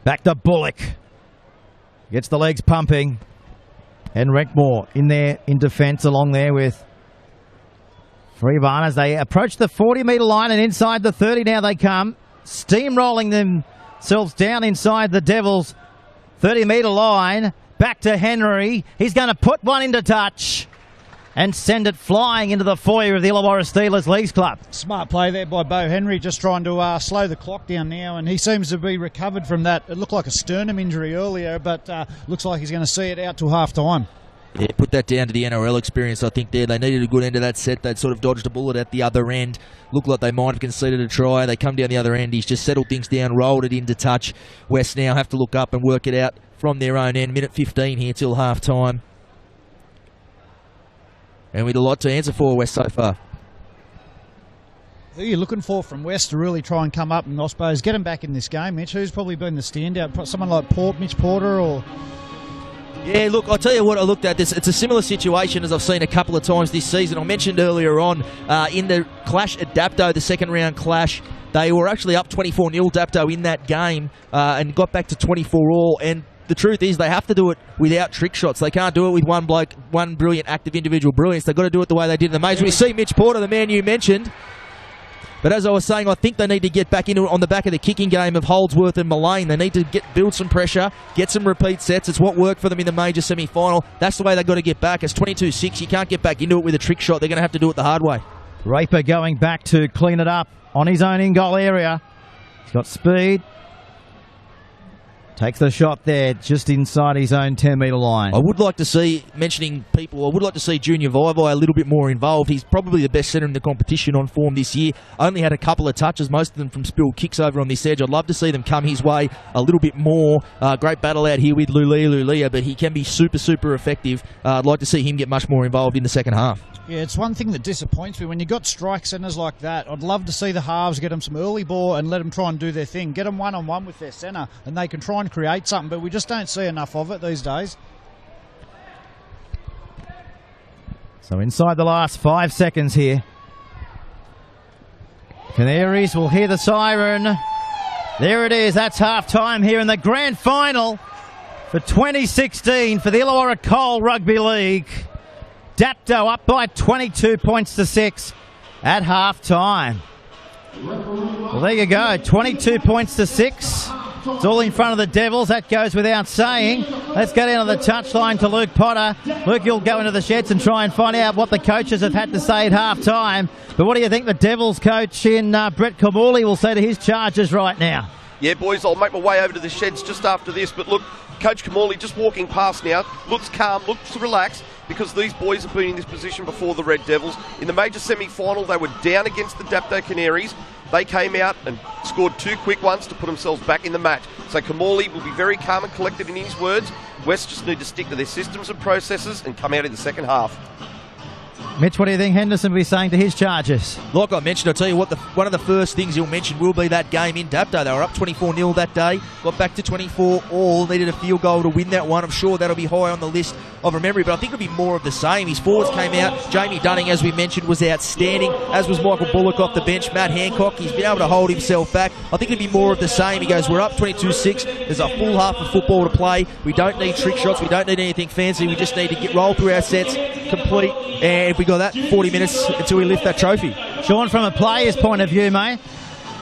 Back to Bullock. Gets the legs pumping. And Reckmore in there in defence along there with Freebarn as they approach the 40-metre line, and inside the 30 now they come. Steamrolling themselves down inside the Devils' 30-metre line. Back to Henry. He's going to put one into touch and send it flying into the foyer of the Illawarra Steelers Leagues Club. Smart play there by Bo Henry, just trying to slow the clock down now, and he seems to be recovered from that. It looked like a sternum injury earlier, but looks like he's going to see it out till half-time. Yeah, put that down to the NRL experience, I think, there. They needed a good end of that set. They'd sort of dodged a bullet at the other end. Looked like they might have conceded a try. They come down the other end. He's just settled things down, rolled it into touch. West now have to look up and work it out from their own end. Minute 15 here till half-time. And with a lot to answer for, West, so far. Who are you looking for from West to really try and come up and, I suppose, get him back in this game, Mitch? Who's probably been the standout? Someone like Mitch Porter or... Yeah, look, I'll tell you what I looked at. It's a similar situation as I've seen a couple of times this season. I mentioned earlier on in the clash at Dapto, the second round clash, they were actually up 24-0 Dapto in that game and got back to 24-all. And the truth is they have to do it without trick shots. They can't do it with one bloke, one brilliant act of individual brilliance. They've got to do it the way they did in the major. We see Mitch Porter, the man you mentioned. But as I was saying, I think they need to get back into it on the back of the kicking game of Holdsworth and Mullane. They need to build some pressure, get some repeat sets. It's what worked for them in the major semi-final. That's the way they've got to get back. It's 22-6. You can't get back into it with a trick shot. They're going to have to do it the hard way. Raper going back to clean it up on his own in-goal area. He's got speed. Takes the shot there just inside his own 10-metre line. I would like to see, mentioning people, I would like to see Junior Vivai a little bit more involved. He's probably the best centre in the competition on form this year. Only had a couple of touches, most of them from spilled kicks over on this edge. I'd love to see them come his way a little bit more. Great battle out here with Lulia, but he can be super, super effective. I'd like to see him get much more involved in the second half. Yeah, it's one thing that disappoints me. When you've got strike centres like that, I'd love to see the halves get them some early ball and let them try and do their thing. Get them one-on-one with their centre and they can try and create something, but we just don't see enough of it these days. So inside the last 5 seconds here. Canaries will hear the siren. There it is. That's half-time here in the grand final for 2016 for the Illawarra Coal Rugby League. Dapto up by 22 points to 6 at half-time. Well, there you go. 22 points to 6. It's all in front of the Devils. That goes without saying. Let's go down to the touchline to Luke Potter. Luke, you'll go into the sheds and try and find out what the coaches have had to say at half-time. But what do you think the Devils coach in Brett Kamali will say to his charges right now? Yeah, boys, I'll make my way over to the sheds just after this. But look, Coach Kamali just walking past now. Looks calm, looks relaxed, because these boys have been in this position before the Red Devils. In the major semi-final, they were down against the Dapto Canaries. They came out and scored 2 quick ones to put themselves back in the match. So Kamali will be very calm and collected in his words. West just need to stick to their systems and processes and come out in the second half. Mitch, what do you think Henderson will be saying to his charges? Like I mentioned, I'll tell you what, one of the first things he'll mention will be that game in Dapto. They were up 24-0 that day, got back to 24-all, needed a field goal to win that one. I'm sure that'll be high on the list of memory, but I think it'll be more of the same. His forwards came out. Jamie Dunning, as we mentioned, was outstanding, as was Michael Bullock off the bench. Matt Hancock, he's been able to hold himself back. I think it'll be more of the same. He goes, we're up 22-6. There's a full half of football to play. We don't need trick shots. We don't need anything fancy. We just need to roll through our sets, complete, and if we got that, 40 minutes until we lift that trophy. Sean, from a player's point of view, mate,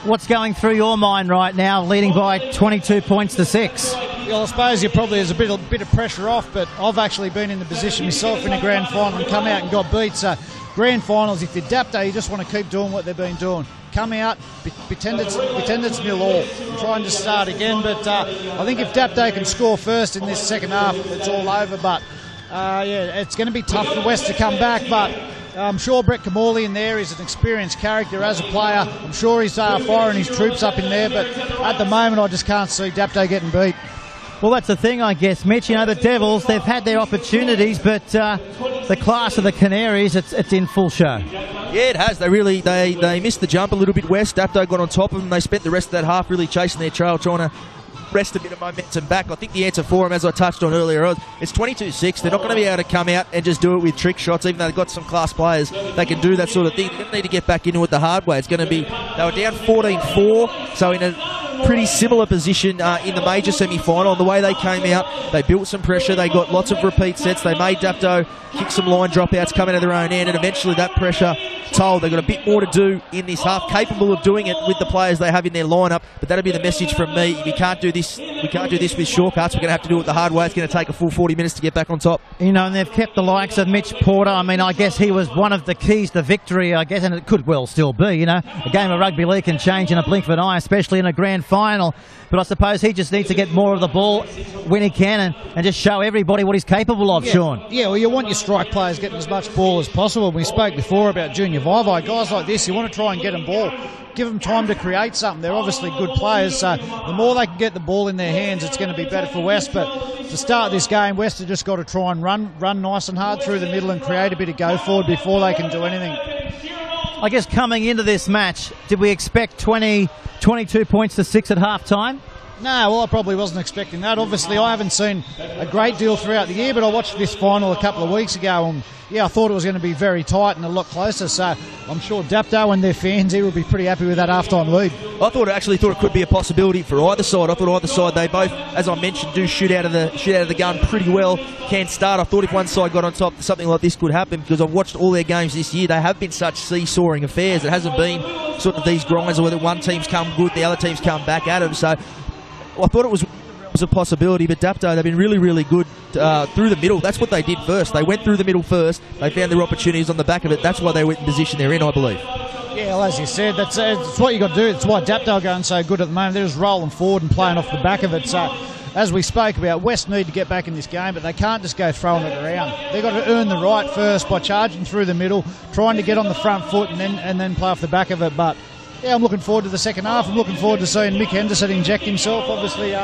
what's going through your mind right now, leading by 22 points to 6? Well, I suppose there's a bit of pressure off, but I've actually been in the position myself in a grand final and come out and got beat. So grand finals, if you're Dapto, you just want to keep doing what they've been doing. Come out, pretend it's 0-0, and try and just start again. But I think if Dapto can score first in this second half, it's all over. But it's going to be tough for West to come back. But I'm sure Brett Kamali in there is an experienced character as a player. I'm sure he's firing his troops up in there. But at the moment, I just can't see Dapto getting beat. Well, that's the thing, I guess, Mitch. You know, the Devils, they've had their opportunities, but the class of the Canaries, it's in full show. Yeah, it has. They missed the jump a little bit, West. Dapto got on top of them. They spent the rest of that half really chasing their trail, trying to wrest a bit of momentum back. I think the answer for them, as I touched on earlier, it's 22-6. They're not going to be able to come out and just do it with trick shots, even though they've got some class players. They can do that sort of thing. They're going to need to get back into it the hard way. It's going to be, they were down 14-4, so in a pretty similar position in the major semi-final. The way they came out, they built some pressure. They got lots of repeat sets. They made Dapto kick some line dropouts, come out of their own end, and eventually that pressure told. They've got a bit more to do in this half, capable of doing it with the players they have in their lineup. But that'll be the message from me. We can't do this with shortcuts. We're going to have to do it the hard way. It's going to take a full 40 minutes to get back on top. You know, and they've kept the likes of Mitch Porter. I mean, I guess he was one of the keys to victory, I guess, and it could well still be. You know, a game of rugby league can change in a blink of an eye, especially in a grand final. But I suppose he just needs to get more of the ball when he can and just show everybody what he's capable of, Sean. Yeah, well, you want your strike players getting as much ball as possible. We spoke before about Junior Vivai. Guys like this, you want to try and get them ball. Give them time to create something. They're obviously good players, so the more they can get the ball in their hands, it's going to be better for West. But to start this game, West have just got to try and run nice and hard through the middle and create a bit of go forward before they can do anything. I guess coming into this match, did we expect 22 points to 6 at half-time? No, well, I probably wasn't expecting that. Obviously, I haven't seen a great deal throughout the year, but I watched this final a couple of weeks ago, and I thought it was going to be very tight and a lot closer. So I'm sure Dapto and their fans here will be pretty happy with that half-time lead. I thought it could be a possibility for either side. I thought either side, they both, as I mentioned, do shoot out of the gun pretty well. Can start. I thought if one side got on top, something like this could happen, because I've watched all their games this year. They have been such seesawing affairs. It hasn't been sort of these grinds where the one team's come good, the other team's come back at them. So I thought it was a possibility, but Dapto, they've been really, really good through the middle. That's what they did first. They went through the middle first. They found their opportunities on the back of it. That's why they went in the position they're in, I believe. Yeah, well, as you said, that's what you got to do. It's why Dapto are going so good at the moment. They're just rolling forward and playing off the back of it. So, as we spoke about, West need to get back in this game, but they can't just go throwing it around. They've got to earn the right first by charging through the middle, trying to get on the front foot and then play off the back of it. But yeah, I'm looking forward to the second half. I'm looking forward to seeing Mick Henderson inject himself. Obviously,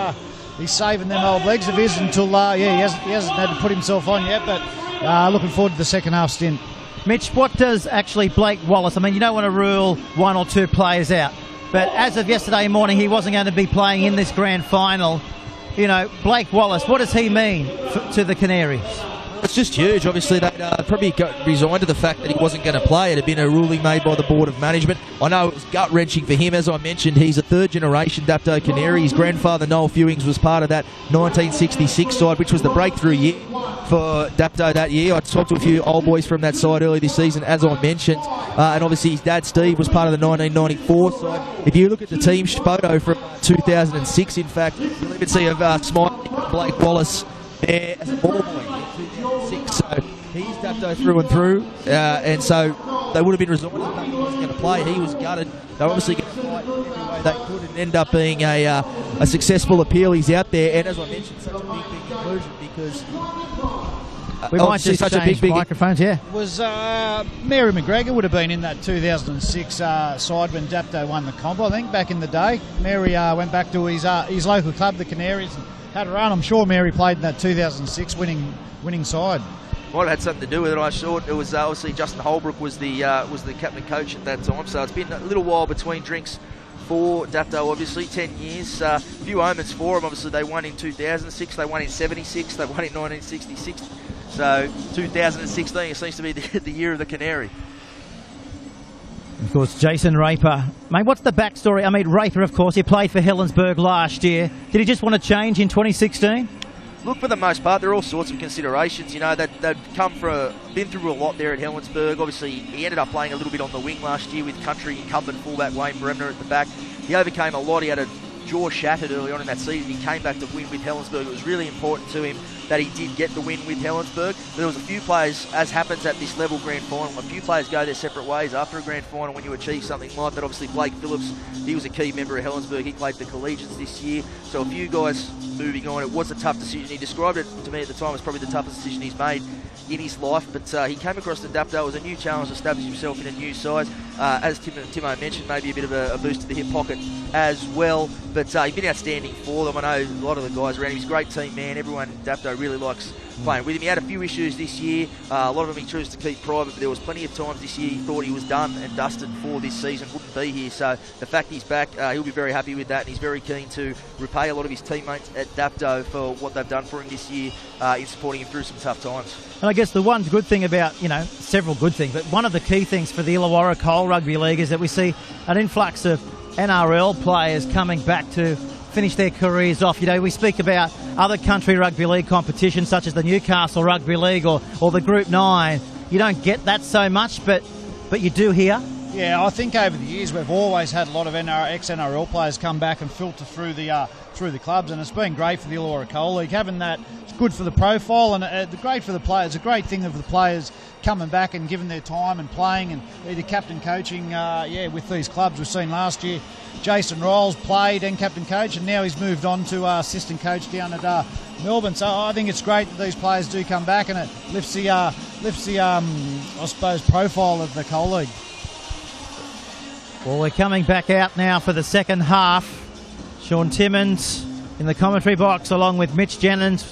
he's saving them old legs of his until he hasn't had to put himself on yet. But looking forward to the second half stint. Mitch, what does actually Blake Wallace, I mean, you don't want to rule one or two players out, but as of yesterday morning, he wasn't going to be playing in this grand final. You know, Blake Wallace, what does he mean to the Canaries? It's just huge. Obviously, they probably got resigned to the fact that he wasn't going to play. It had been a ruling made by the Board of Management. I know it was gut-wrenching for him. As I mentioned, he's a third-generation Dapto Canary. His grandfather, Noel Fewings, was part of that 1966 side, which was the breakthrough year for Dapto that year. I talked to a few old boys from that side earlier this season, as I mentioned. And obviously, his dad, Steve, was part of the 1994 side. If you look at the team photo from 2006, in fact, you'll even see a smiling Blake Wallace there as a ball boy. So he's Dapto through and through, and so they would have been resigned if he wasn't going to play. He was gutted. They were obviously going to fight every way they could and end up being a successful appeal. He's out there, and as I mentioned, such a big inclusion because we might just such change a big microphones. Yeah, was Mary McGregor would have been in that 2006 side when Dapto won the comp. I think back in the day, Mary went back to his local club, the Canaries, and had a run. I'm sure Mary played in that 2006 winning side. Might have had something to do with it. I saw it was obviously Justin Holbrook was the captain coach at that time, so it's been a little while between drinks for Dapto. Obviously 10 years, a few omens for them. Obviously they won in 2006, they won in 76, they won in 1966, so 2016 it seems to be the year of the Canary. Of course, Jason Raper. Mate, what's the backstory? I mean, Raper, of course, he played for Helensburgh last year. Did he just want to change in 2016? Look, for the most part, there are all sorts of considerations. You know, they've been through a lot there at Helensburgh. Obviously, he ended up playing a little bit on the wing last year with country incumbent fullback Wayne Bremner at the back. He overcame a lot. He had a jaw shattered early on in that season. He came back to win with Helensburgh. It was really important to him that he did get the win with Helensburgh. But there was a few players, as happens at this level grand final, a few players go their separate ways after a grand final when you achieve something like that. Obviously, Blake Phillips, he was a key member of Helensburgh. He played the Collegians this year. So a few guys moving on. It was a tough decision. He described it to me at the time as probably the toughest decision he's made in his life, but he came across to Dapto. It was a new challenge to establish himself in a new side. As Timo mentioned, maybe a bit of a boost to the hip pocket as well, but he's been outstanding for them. I know a lot of the guys around him. He's a great team man. Everyone in Dapto really likes playing with him. He had a few issues this year. A lot of them he chose to keep private, but there was plenty of times this year he thought he was done and dusted for this season, wouldn't be here. So the fact he's back, he'll be very happy with that, and he's very keen to repay a lot of his teammates at Dapto for what they've done for him this year in supporting him through some tough times. And I guess the one good thing about, several good things, but one of the key things for the Illawarra Coal Rugby League is that we see an influx of NRL players coming back to finish their careers off. We speak about other country rugby league competitions such as the Newcastle Rugby League or the Group 9. You don't get that so much, but you do here. Yeah, I think over the years we've always had a lot of ex-NRL players come back and filter through the clubs, and it's been great for the Illawarra Coal League. Having that, it's good for the profile and great for the players. It's a great thing of the players coming back and giving their time and playing and either captain coaching with these clubs. We've seen last year Jason Riles played and captain coach, and now he's moved on to assistant coach down at Melbourne. So I think it's great that these players do come back, and it lifts the I suppose profile of the Coal League. Well, we're coming back out now for the second half. Sean Timmins in the commentary box along with Mitch Jennings.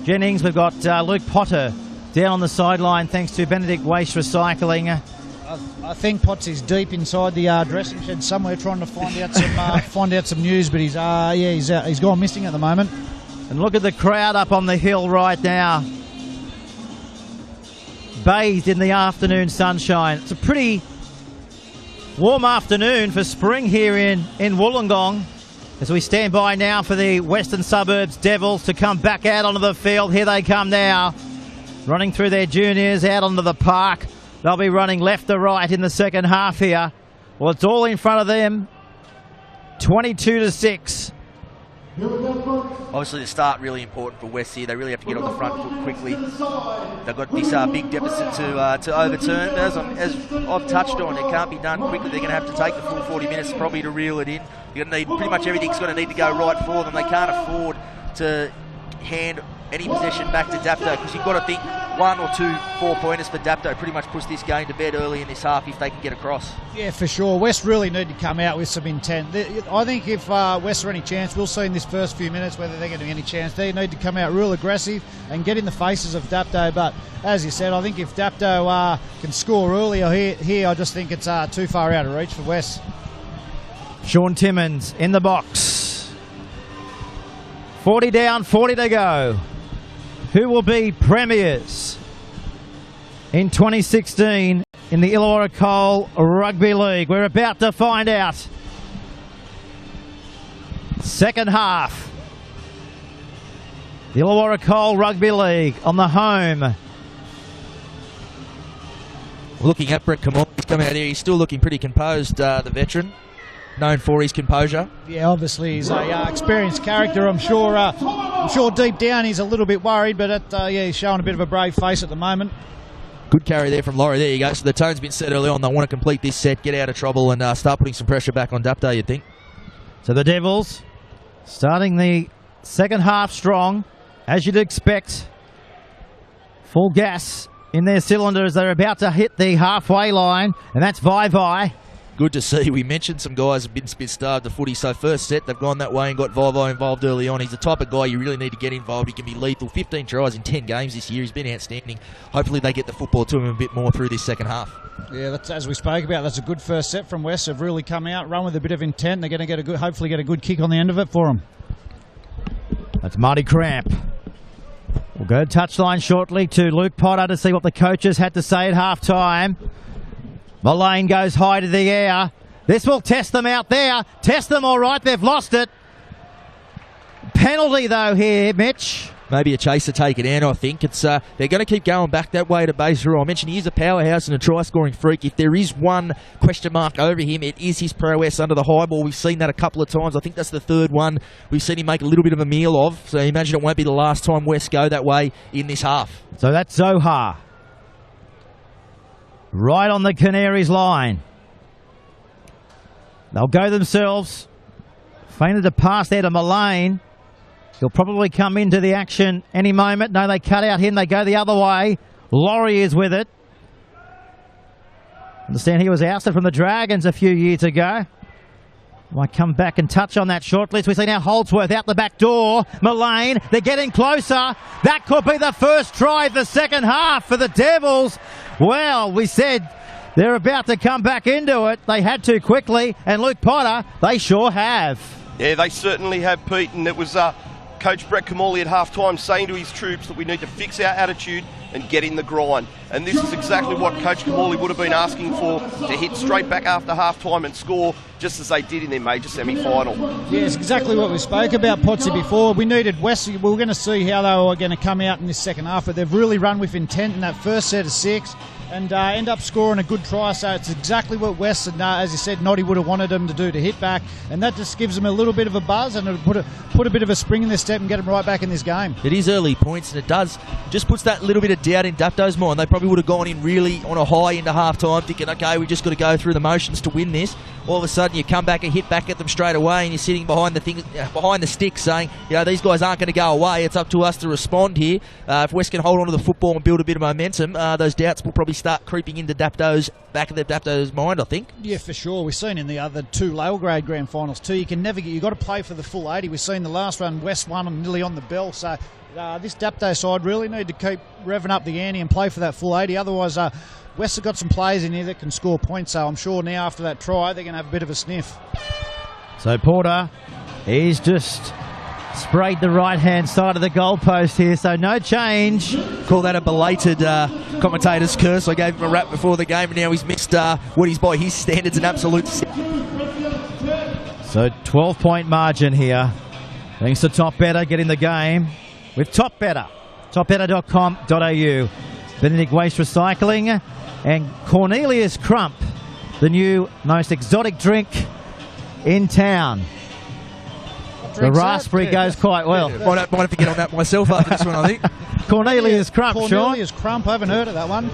We've got Luke Potter down on the sideline thanks to Benedict Waste Recycling. I think Potts is deep inside the dressing shed somewhere trying to find out some news, but he's gone missing at the moment. And look at the crowd up on the hill right now, bathed in the afternoon sunshine. It's a pretty warm afternoon for spring here in Wollongong, as we stand by now for the Western Suburbs Devils to come back out onto the field. Here they come now, running through their juniors out onto the park. They'll be running left to right in the second half here. Well, it's all in front of them, 22-6. Obviously the start really important for West here. They really have to get on the front foot quickly. They've got this big deficit to overturn. As I've touched on, it can't be done quickly. They're going to have to take the full 40 minutes probably to reel it in. You're going to need pretty much everything's going to need to go right for them. They can't afford to hand any possession back to Dapto, because you've got to think 1 or 2 4-pointers for Dapto pretty much push this game to bed early in this half if they can get across. Yeah, for sure. West really need to come out with some intent. I think if West are any chance, we'll see in this first few minutes whether they're going to be any chance. They need to come out real aggressive and get in the faces of Dapto. But as you said, I think if Dapto can score earlier here, I just think it's too far out of reach for West. Sean Timmins in the box. 40 down, 40 to go. Who will be premiers in 2016 in the Illawarra Coal Rugby League? We're about to find out. Second half. The Illawarra Coal Rugby League on the home. Looking at Brett Kamal, he's come out here. He's still looking pretty composed, the veteran, known for his composure. Yeah, obviously he's a experienced character. I'm sure deep down he's a little bit worried, but he's showing a bit of a brave face at the moment. Good carry there from Laurie. There you go. So the tone's been set early on. They want to complete this set, get out of trouble, and start putting some pressure back on Dapto, you'd think. So the Devils starting the second half strong, as you'd expect. Full gas in their cylinders. They're about to hit the halfway line, and that's Vai. Good to see. We mentioned some guys have been a bit starved of footy. So first set, they've gone that way and got Vai involved early on. He's the type of guy you really need to get involved. He can be lethal. 15 tries in 10 games this year. He's been outstanding. Hopefully they get the football to him a bit more through this second half. Yeah, that's, as we spoke about, that's a good first set from West. They've really come out, run with a bit of intent. They're going to hopefully get a good kick on the end of it for them. That's Marty Cramp. We'll go to touchline shortly to Luke Potter to see what the coaches had to say at half-time. Mullane goes high to the air. This will test them out there. Test them all right. They've lost it. Penalty, though, here, Mitch. maybe a chase to take it in. I think it's they're going to keep going back that way to Baser. I mentioned he's a powerhouse and a try-scoring freak. If there is one question mark over him, it is his prowess under the high ball. We've seen that a couple of times. I think that's the third one we've seen him make a little bit of a meal of. So imagine it won't be the last time West go that way in this half. So that's Zohar. Right on the Canaries line. They'll go themselves. Feinted a pass there to Mullane. He'll probably come into the action any moment. No, they cut out him. They go the other way. Laurie is with it. Understand he was ousted from the Dragons a few years ago. Might come back and touch on that shortly. So we see now Holdsworth out the back door. Mullane, they're getting closer. That could be the first try of the second half for the Devils. Well, we said they're about to come back into it. They had to quickly. And Luke Potter, they sure have. Yeah, they certainly have, Pete. And it was Coach Brett Kamali at half-time saying to his troops that we need to fix our attitude and get in the grind. And this is exactly what Coach Kamali would have been asking for, to hit straight back after half-time and score just as they did in their major semi-final. Yeah, it's exactly what we spoke about, Potsy, before. We needed West. We were going to see how they were going to come out in this second half, but they've really run with intent in that first set of 6 and end up scoring a good try. So it's exactly what West, and as you said, Noddy would have wanted them to do, to hit back, and that just gives them a little bit of a buzz and it'll put a bit of a spring in their step and get them right back in this game. It is early points, and it just puts that little bit of doubt in Dapto's mind. They probably would have gone in really on a high into half-time, thinking, okay, we just got to go through the motions to win this. All of a sudden, you come back and hit back at them straight away, and you're sitting behind the stick saying, these guys aren't going to go away. It's up to us to respond here. If West can hold on to the football and build a bit of momentum, those doubts will probably start creeping into Dapto's mind, I think. Yeah, for sure. We've seen in the other 2 lower grade grand finals too. You've got to play for the full 80. We've seen the last run, West won nearly on the bell. So this Dapto side really need to keep revving up the ante and play for that full 80. Otherwise, West have got some players in here that can score points. So I'm sure now after that try, they're going to have a bit of a sniff. So Porter, he's just sprayed the right-hand side of the goalpost here, so no change. Call that a belated commentator's curse. I gave him a rap before the game, and now he's missed what is by his standards an absolute... So 12-point margin here. Thanks to Top Better getting the game with Top Better. topbetter.com.au. Benedict Waste Recycling and Cornelius Crump, the new most exotic drink in town. The raspberry goes quite well. Might have to get on that myself after this one, I think. Cornelius Crump, Cornelius Crump, I haven't heard of that one.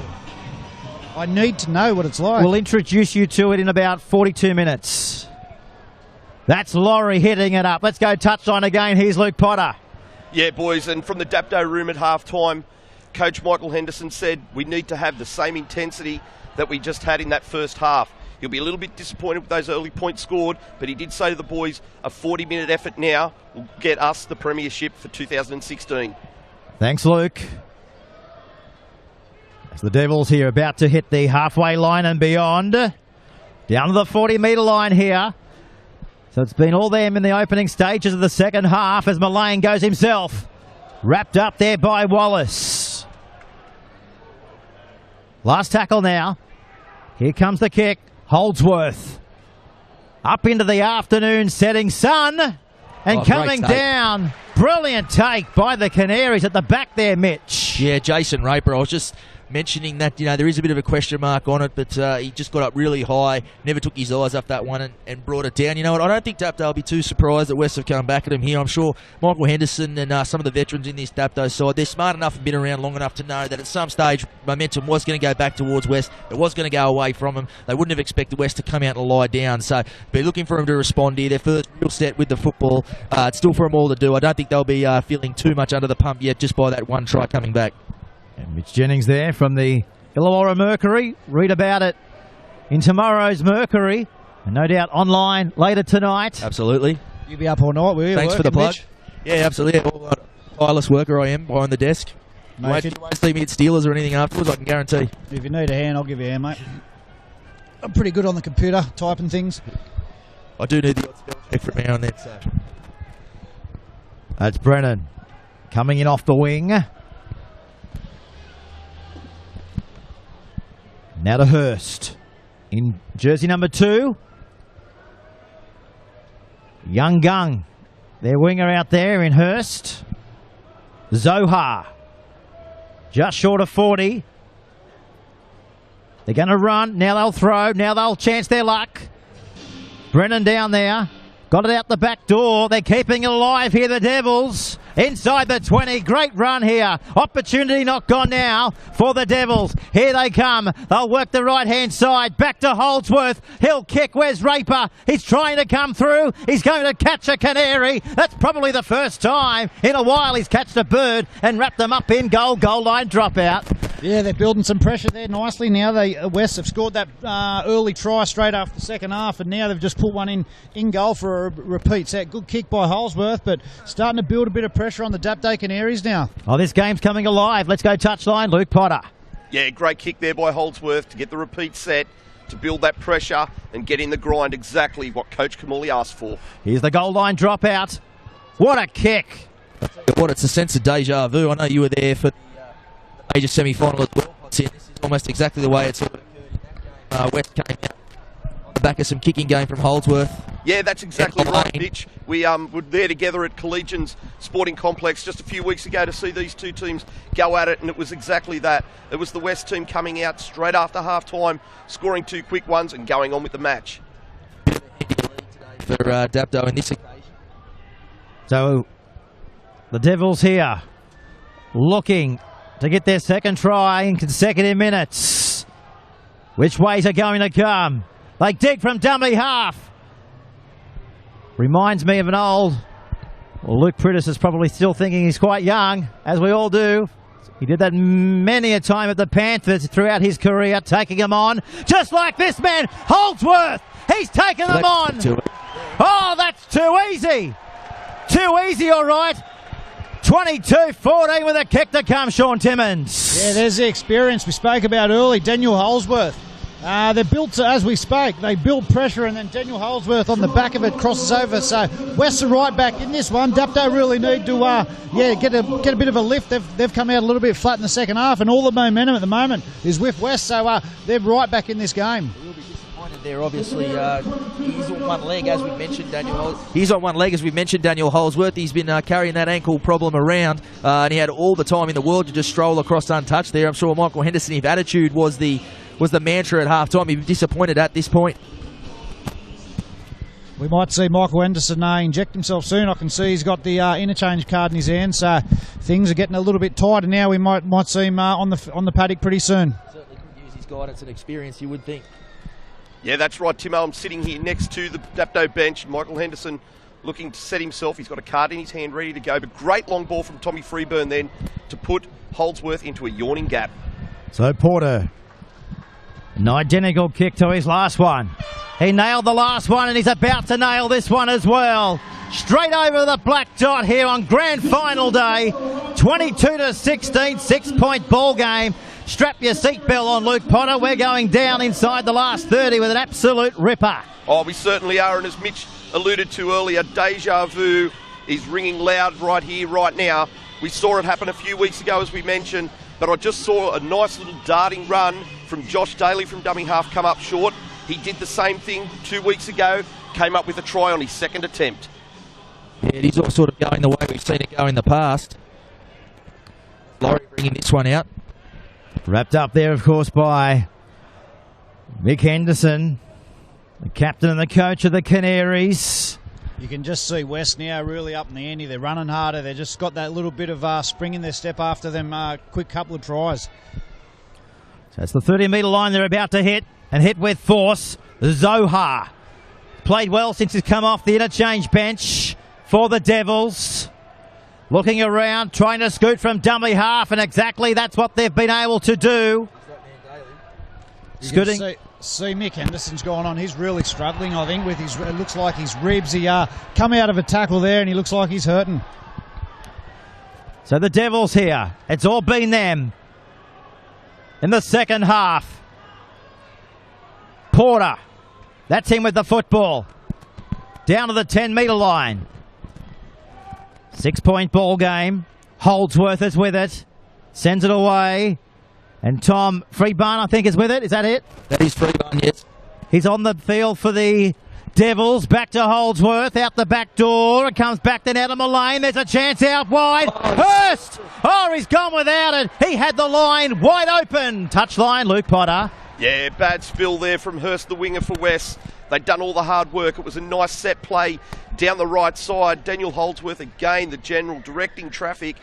I need to know what it's like. We'll introduce you to it in about 42 minutes. That's Laurie hitting it up. Let's go touchline again. Here's Luke Potter. Yeah, boys, and from the Dapto room at half-time, Coach Michael Henderson said we need to have the same intensity that we just had in that first half. He'll be a little bit disappointed with those early points scored, but he did say to the boys, a 40-minute effort now will get us the premiership for 2016. Thanks, Luke. As the Devils here about to hit the halfway line and beyond. Down to the 40-metre line here. So it's been all them in the opening stages of the second half as Mullane goes himself. Wrapped up there by Wallace. Last tackle now. Here comes the kick. Holdsworth. Up into the afternoon setting sun. And coming down. Brilliant take by the Canaries at the back there, Mitch. Yeah, Jason Raper. I was just mentioning that, there is a bit of a question mark on it, but he just got up really high, never took his eyes off that one and brought it down. You know what? I don't think Dapto will be too surprised that West have come back at him here. I'm sure Michael Henderson and some of the veterans in this Dapto side, they're smart enough and been around long enough to know that at some stage momentum was going to go back towards West. It was going to go away from them. They wouldn't have expected West to come out and lie down. So be looking for him to respond here. Their first real set with the football. It's still for them all to do. I don't think they'll be feeling too much under the pump yet just by that one try coming back. And Mitch Jennings there from the Illawarra Mercury. Read about it in tomorrow's Mercury. And no doubt online later tonight. Absolutely. You'll be up all night, will you? Thanks for the plug. Mitch? Yeah, absolutely. Tireless worker I am behind the desk. You won't see me at Steelers or anything afterwards, I can guarantee. If you need a hand, I'll give you a hand, mate. I'm pretty good on the computer, typing things. I do need the odd spell check from now and then. So. That's Brennan coming in off the wing. Now to Hurst in jersey number 2. Young Gung, their winger out there in Hurst. Zohar. Just short of 40. They're going to run. Now they'll throw. Now they'll chance their luck. Brennan down there. Got it out the back door. They're keeping it alive here, the Devils. Inside the 20. Great run here. Opportunity not gone now for the Devils. Here they come. They'll work the right-hand side. Back to Holdsworth. He'll kick. Where's Raper? He's trying to come through. He's going to catch a canary. That's probably the first time in a while he's catched a bird and wrapped them up in goal. Goal line dropout. Yeah, they're building some pressure there nicely now. West have scored that early try straight after the second half, and now they've just put one in goal for a repeat set. Good kick by Holdsworth, but starting to build a bit of pressure on the Dapto Canaries now. Oh, this game's coming alive. Let's go touchline, Luke Potter. Yeah, great kick there by Holdsworth to get the repeat set, to build that pressure and get in the grind, exactly what Coach Kamali asked for. Here's the goal line dropout. What a kick. What, it's a sense of deja vu. I know you were there for the major semi-final as well. This is almost exactly the way it's sort of occurred. West came out on the back of some kicking game from Holdsworth. Yeah, that's exactly right, Mitch. We were there together at Collegians Sporting Complex just a few weeks ago to see these two teams go at it, and it was exactly that. It was the West team coming out straight after half-time, scoring two quick ones and going on with the match. For Dapto in this occasion. So, the Devils here looking to get their second try in consecutive minutes. Which ways are going to come? They dig from dummy half. Reminds me of an old... Well, Luke Prittis is probably still thinking he's quite young, as we all do. He did that many a time at the Panthers throughout his career, taking them on. Just like this man, Holdsworth. He's taken them on. Oh, that's too easy. Too easy, all right. 22-14 with a kick to come, Sean Timmins. Yeah, there's the experience we spoke about early. Daniel Holdsworth. They're built, as we spoke, they build pressure, and then Daniel Holdsworth on the back of it crosses over. So West are right back in this one. Dapto really need to get a bit of a lift. They've come out a little bit flat in the second half, and all the momentum at the moment is with West. So they're right back in this game. There, obviously, he's on one leg, as we mentioned, Daniel Holdsworth. He's been carrying that ankle problem around, and he had all the time in the world to just stroll across untouched there. I'm sure Michael Henderson, if attitude was the mantra at half-time, he'd be disappointed at this point. We might see Michael Henderson inject himself soon. I can see he's got the interchange card in his hand, so things are getting a little bit tighter now. We might see him on the paddock pretty soon. Certainly could use his guidance and experience, you would think. Yeah, that's right, Timo. I'm sitting here next to the Dapto bench. Michael Henderson looking to set himself. He's got a card in his hand ready to go. But great long ball from Tommy Freeburn then to put Holdsworth into a yawning gap. So Porter, an identical kick to his last one. He nailed the last one, and he's about to nail this one as well. Straight over the black dot here on grand final day. 22-16, 6-point ball game. Strap your seatbelt on, Luke Potter. We're going down inside the last 30 with an absolute ripper. Oh, we certainly are, and as Mitch alluded to earlier, deja vu is ringing loud right here, right now. We saw it happen a few weeks ago, as we mentioned, but I just saw a nice little darting run from Josh Daly from dummy half come up short. He did the same thing 2 weeks ago, came up with a try on his second attempt. Yeah, it is all sort of going the way we've seen it go in the past. Laurie bringing this one out. Wrapped up there, of course, by Mick Henderson, the captain and the coach of the Canaries. You can just see West now really up in the ante. They're running harder. They've just got that little bit of spring in their step after them quick couple of tries. So it's the 30-metre line they're about to hit, and hit with force. Zohar played well since he's come off the interchange bench for the Devils. Looking around, trying to scoot from dummy half, and exactly that's what they've been able to do. Scooting. See Mick Henderson's gone on. He's really struggling, I think, with his. It looks like his ribs. He come out of a tackle there, and he looks like he's hurting. So the Devils here. It's all been them in the second half. Porter, that's him with the football. Down to the 10-metre line. 6-point ball game. Holdsworth is with it. Sends it away. And Tom Freeburn, I think, is with it. Is that it? That is Freeburn, yes. He's on the field for the Devils back to Holdsworth, out the back door. It comes back to now to Mullane. There's a chance out wide. Hurst! Oh, he's gone without it. He had the line wide open. Touchline, Luke Potter. Yeah, bad spill there from Hurst, the winger for West. They'd done all the hard work. It was a nice set play down the right side. Daniel Holdsworth again, the general, directing traffic,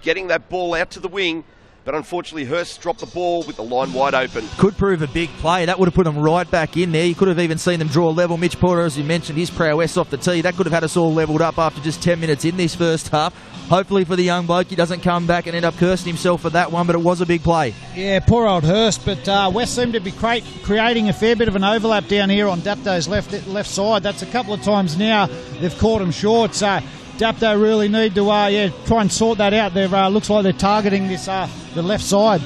getting that ball out to the wing. But unfortunately, Hurst dropped the ball with the line wide open. Could prove a big play. That would have put them right back in there. You could have even seen them draw level. Mitch Porter, as you mentioned, his prowess off the tee. That could have had us all levelled up after just 10 minutes in this first half. Hopefully for the young bloke, he doesn't come back and end up cursing himself for that one, but it was a big play. Yeah, poor old Hurst, but West seemed to be creating a fair bit of an overlap down here on Dapto's left side. That's a couple of times now they've caught him short, so Dapto really need to try and sort that out. They've looks like they're targeting this the left side.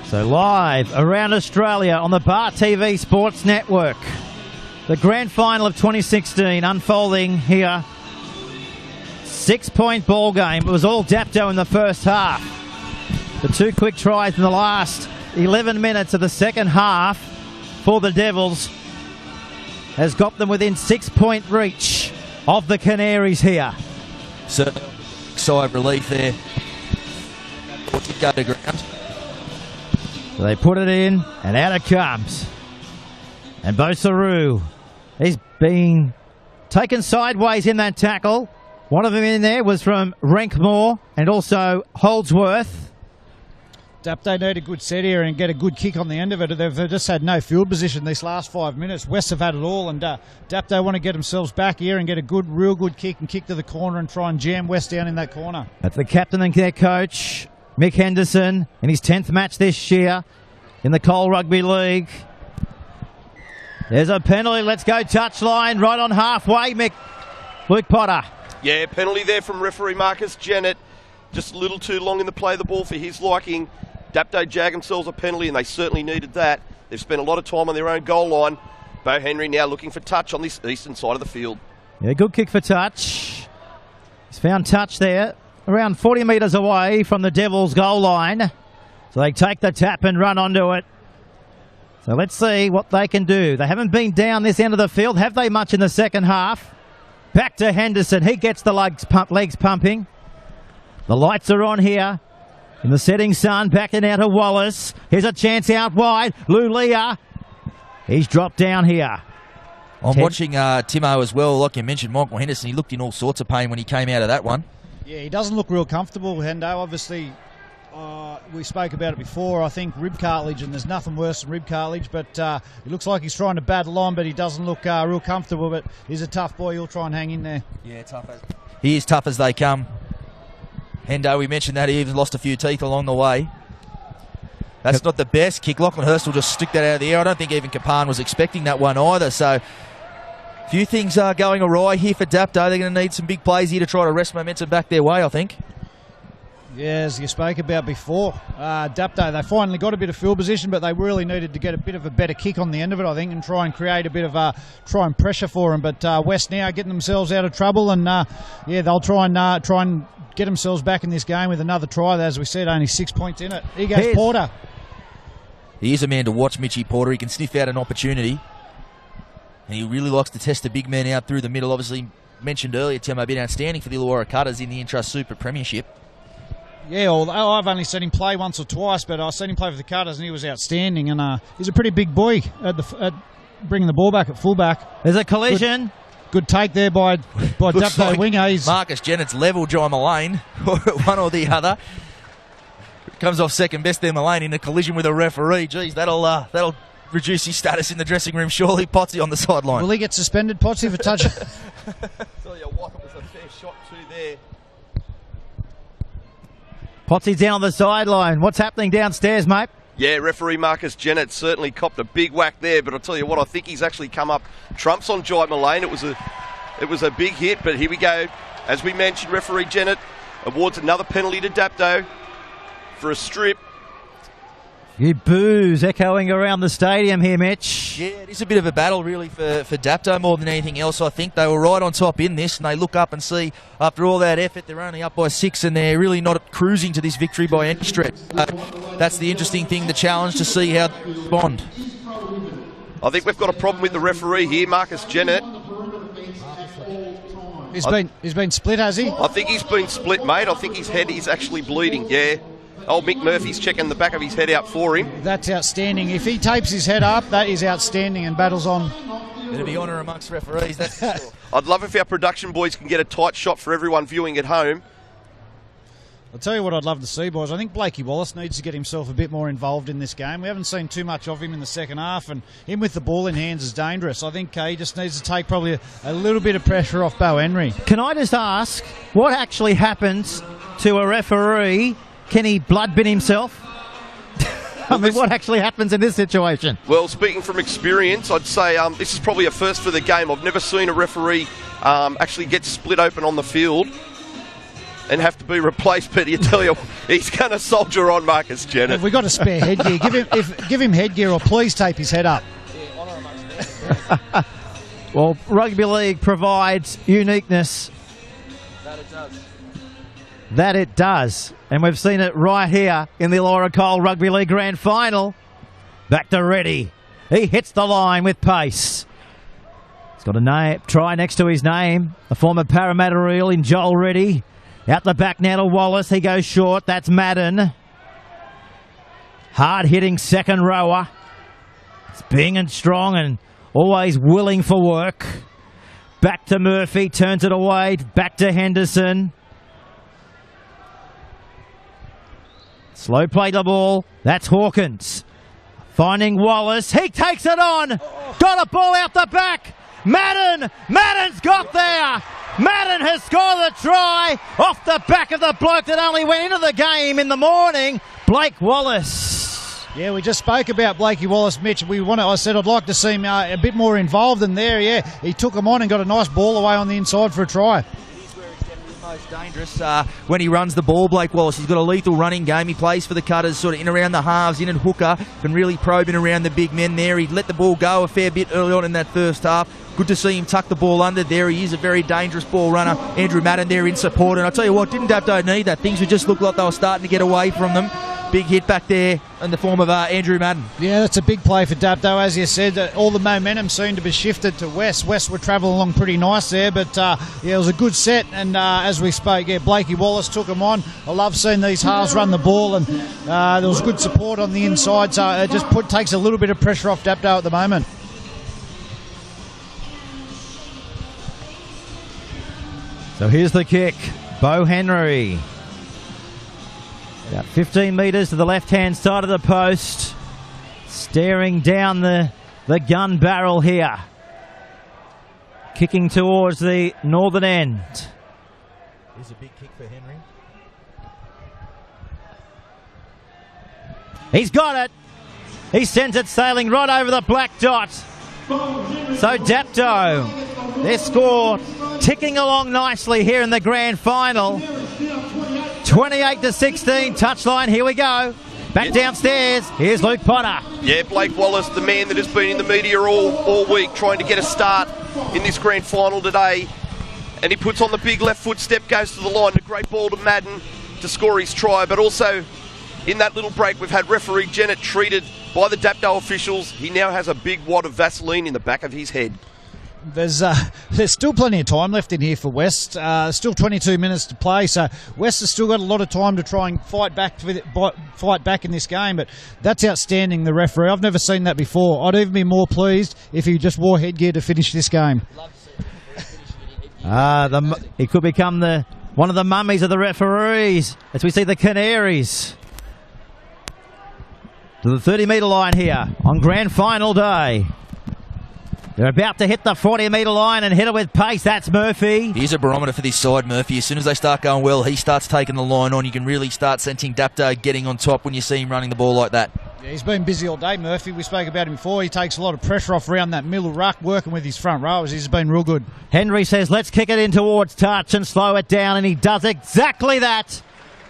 So live around Australia on the Bar TV Sports Network. The grand final of 2016 unfolding here. 6-point ball game. It was all Dapto in the first half. The 2 quick tries in the last 11 minutes of the second half for the Devils has got them within 6-point reach of the Canaries here. So, sigh of relief there. Go to ground. So they put it in, and out it comes. And Bosaru, he's being taken sideways in that tackle. One of them in there was from Renkmore and also Holdsworth. Dapto need a good set here and get a good kick on the end of it. They've just had no field position these last 5 minutes. West have had it all, and Dapto want to get themselves back here and get a real good kick and kick to the corner and try and jam West down in that corner. That's the captain and their coach, Mick Henderson, in his 10th match this year in the Cole Rugby League. There's a penalty. Let's go touchline right on halfway, Mick. Luke Potter. Yeah, penalty there from referee Marcus Jennett. Just a little too long in the play of the ball for his liking. Dapto jag themselves a penalty, and they certainly needed that. They've spent a lot of time on their own goal line. Bo Henry now looking for touch on this eastern side of the field. Yeah, good kick for touch. He's found touch there, around 40 metres away from the Devils' goal line. So they take the tap and run onto it. So let's see what they can do. They haven't been down this end of the field, have they, much in the second half? Back to Henderson. He gets the legs pumping. The lights are on here. In the setting sun, back and out to Wallace. Here's a chance out wide. Lulia. He's dropped down here. I'm watching Timo as well. Like you mentioned, Michael Henderson, he looked in all sorts of pain when he came out of that one. Yeah, he doesn't look real comfortable, Hendo. Obviously, we spoke about it before. I think rib cartilage, and there's nothing worse than rib cartilage, but it looks like he's trying to battle on, but he doesn't look real comfortable, but he's a tough boy. He'll try and hang in there. Yeah, he is tough as they come. Hendo, we mentioned that he even lost a few teeth along the way. That's not the best kick. Lachlan Hurst will just stick that out of the air. I don't think even Kapan was expecting that one either. So a few things are going awry here for Dapto. They're going to need some big plays here to try to wrest momentum back their way, I think. Yeah, as you spoke about before, Dapto, they finally got a bit of field position, but they really needed to get a bit of a better kick on the end of it, I think, and try and create a bit of try and pressure for them. But West now getting themselves out of trouble, and yeah, they'll try and get themselves back in this game with another try. As we said, only 6 points in it. Here goes Porter. He is a man to watch, Mitchy Porter. He can sniff out an opportunity, and he really likes to test the big man out through the middle. Obviously, mentioned earlier, Timo, been outstanding for the Illawarra Cutters in the Intrust Super Premiership. Yeah, although I've only seen him play once or twice, but I've seen him play for the Cutters, and he was outstanding. And he's a pretty big boy at bringing the ball back at fullback. There's a collision. Good take there by Dapto like winger. Marcus Jennett's level John Mullane, one or the other. Comes off second best there, Mullane, in a collision with a referee. Geez, that'll reduce his status in the dressing room. Surely, Potsy on the sideline. Will he get suspended, Potsy, for touch? Tell you what, it was a fair shot too there. Potsy's down on the sideline. What's happening downstairs, mate? Yeah, referee Marcus Jennett certainly copped a big whack there, but I'll tell you what, I think he's actually come up trumps on Jai Mullane. It was a big hit, but here we go. As we mentioned, referee Jennett awards another penalty to Dapto for a strip. You boos echoing around the stadium here, Mitch. Yeah, it is a bit of a battle, really, for Dapto more than anything else. I think they were right on top in this, and they look up and see, after all that effort, they're only up by 6, and they're really not cruising to this victory by any stretch. that's the interesting thing, the challenge to see how they respond. I think we've got a problem with the referee here, Marcus Jennett. He's been split, has he? I think he's been split, mate. I think his head is actually bleeding, yeah. Old Mick Murphy's checking the back of his head out for him. That's outstanding. If he tapes his head up, that is outstanding and battles on. There'll be honour amongst referees, that's for sure. I'd love if our production boys can get a tight shot for everyone viewing at home. I'll tell you what I'd love to see, boys. I think Blakey Wallace needs to get himself a bit more involved in this game. We haven't seen too much of him in the second half, and him with the ball in hands is dangerous. I think he just needs to take probably a little bit of pressure off Bo Henry. Can I just ask, what actually happens to a referee? Can he blood bin himself? I mean, what actually happens in this situation? Well, speaking from experience, I'd say this is probably a first for the game. I've never seen a referee actually get split open on the field and have to be replaced, but you tell you, he's going to soldier on, Marcus Jennett. Have we got a spare headgear? Give him headgear, or please tape his head up. Well, rugby league provides uniqueness. That it does. And we've seen it right here in the Illawarra Cole Rugby League Grand Final. Back to Reddy. He hits the line with pace. He's got a try next to his name. The former Parramatta Eel in Joel Reddy. Out the back now to Wallace. He goes short. That's Madden. Hard-hitting second rower. It's big and strong and always willing for work. Back to Murphy. Turns it away. Back to Henderson. Slow play the ball. That's Hawkins. Finding Wallace. He takes it on. Got a ball out the back. Madden. Madden's got there. Madden has scored the try off the back of the bloke that only went into the game in the morning, Blake Wallace. Yeah, we just spoke about Blakey Wallace, Mitch. I said I'd like to see him a bit more involved in there. Yeah, he took him on and got a nice ball away on the inside for a try. Most dangerous when he runs the ball, Blake Wallace. He's got a lethal running game. He plays for the Cutters, sort of in around the halves, in and hooker, can really probe in around the big men there. He let the ball go a fair bit early on in that first half. Good to see him tuck the ball under there. He is a very dangerous ball runner. Andrew Madden there in support, and I'll tell you what, didn't Dapto need that? Things would just look like they were starting to get away from them. Big hit back there in the form of Andrew Madden. Yeah, that's a big play for Dapto. As you said, all the momentum seemed to be shifted to West. West were travelling along pretty nice there, but yeah, it was a good set. And as we spoke, yeah, Blakey Wallace took him on. I love seeing these halves run the ball, and there was good support on the inside, so it just takes a little bit of pressure off Dapto at the moment. So here's the kick. Bo Henry. About 15 metres to the left-hand side of the post. Staring down the gun barrel here. Kicking towards the northern end. Here's a big kick for Henry. He's got it. He sends it sailing right over the black dot. So Dapto, their score ticking along nicely here in the grand final. 28-16, touchline, here we go. Back downstairs, here's Luke Potter. Yeah, Blake Wallace, the man that has been in the media all week trying to get a start in this grand final today. And he puts on the big left foot step, goes to the line. A great ball to Madden to score his try. But also, in that little break, we've had referee Jennett treated by the Dapto officials. He now has a big wad of Vaseline in the back of his head. There's still plenty of time left in here for West. Still 22 minutes to play, so West has still got a lot of time to try and fight back in this game. But that's outstanding, the referee. I've never seen that before. I'd even be more pleased if he just wore headgear to finish this game. He could become one of the mummies of the referees as we see the Canaries to the 30-metre line here on grand final day. They're about to hit the 40-metre line and hit it with pace. That's Murphy. Here's a barometer for this side, Murphy. As soon as they start going well, he starts taking the line on. You can really start sensing Dapto getting on top when you see him running the ball like that. Yeah, he's been busy all day, Murphy. We spoke about him before. He takes a lot of pressure off around that middle ruck, working with his front rowers. He's been real good. Henry says, let's kick it in towards touch and slow it down, and he does exactly that.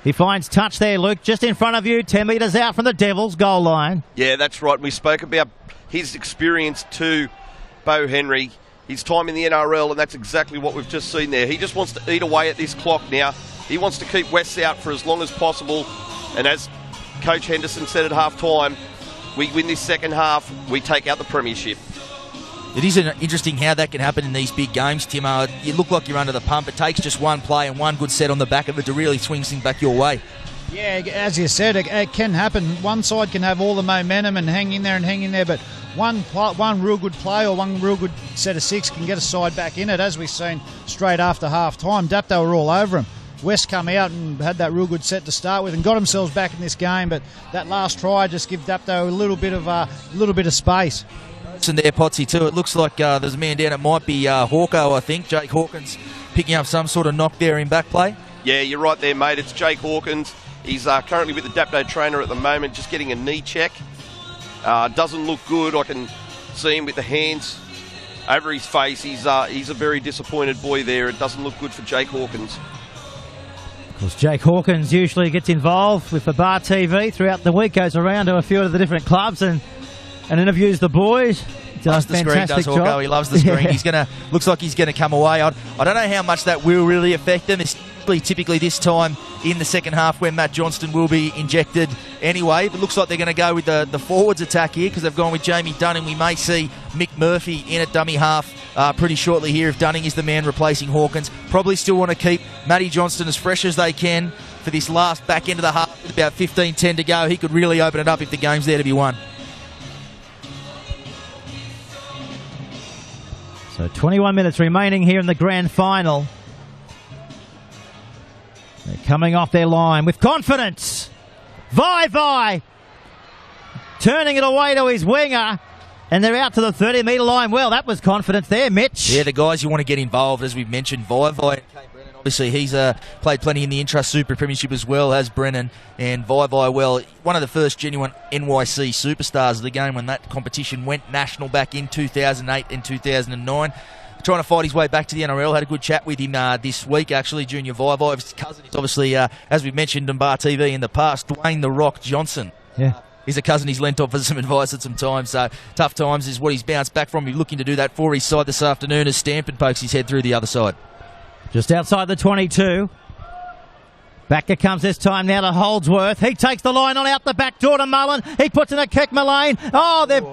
He finds touch there, Luke, just in front of you, 10 metres out from the Devils' goal line. Yeah, that's right. We spoke about his experience too. Bo Henry, his time in the NRL, and that's exactly what we've just seen there. He just wants to eat away at this clock now. He wants to keep West out for as long as possible, and as Coach Henderson said at half-time, we win this second half, we take out the premiership. It is interesting how that can happen in these big games, Timo. You look like you're under the pump. It takes just one play and one good set on the back of it to really swing things back your way. Yeah, as you said, it can happen. One side can have all the momentum and hang in there, but one real good play or one real good set of six can get a side back in it, as we've seen straight after half-time. Dapto were all over him. West come out and had that real good set to start with and got themselves back in this game, but that last try just give Dapto a little bit of space. And there, Potsy, too. It looks like there's a man down. It might be Hawko, I think. Jake Hawkins picking up some sort of knock there in back play. Yeah, you're right there, mate. It's Jake Hawkins. He's currently with the Dapto trainer at the moment, just getting a knee check. Doesn't look good. I can see him with the hands over his face. He's a very disappointed boy there. It doesn't look good for Jake Hawkins. Of course, Jake Hawkins usually gets involved with the Bar TV throughout the week, goes around to a few of the different clubs and interviews the boys. Loves the screen, does Hawko. He loves the screen. Yeah. Looks like he's going to come away. I don't know how much that will really affect them. It's typically this time in the second half when Matt Johnston will be injected anyway. But it looks like they're going to go with the forwards attack here because they've gone with Jamie Dunning. We may see Mick Murphy in at dummy half pretty shortly here if Dunning is the man replacing Hawkins. Probably still want to keep Matty Johnston as fresh as they can for this last back end of the half with about 15-10 to go. He could really open it up if the game's there to be won. So 21 minutes remaining here in the grand final. They're coming off their line with confidence. Vai turning it away to his winger. And they're out to the 30-metre line. Well, that was confidence there, Mitch. Yeah, the guys you want to get involved, as we've mentioned, Vai and Kate Brennan. Obviously, he's played plenty in the Intrust Super Premiership as well, has Brennan. And Vai, well, one of the first genuine NYC superstars of the game when that competition went national back in 2008 and 2009. Trying to fight his way back to the NRL. Had a good chat with him this week, actually. Junior Vai. His cousin is obviously, as we've mentioned on Bar TV in the past, Dwayne The Rock Johnson. Yeah. He's a cousin he's lent off for some advice at some time, so tough times is what he's bounced back from. He's looking to do that for his side this afternoon as Stampin pokes his head through the other side. Just outside the 22. Back it comes this time now to Holdsworth. He takes the line on out the back door to Mullen. He puts in a kick, Mullane. Oh, they've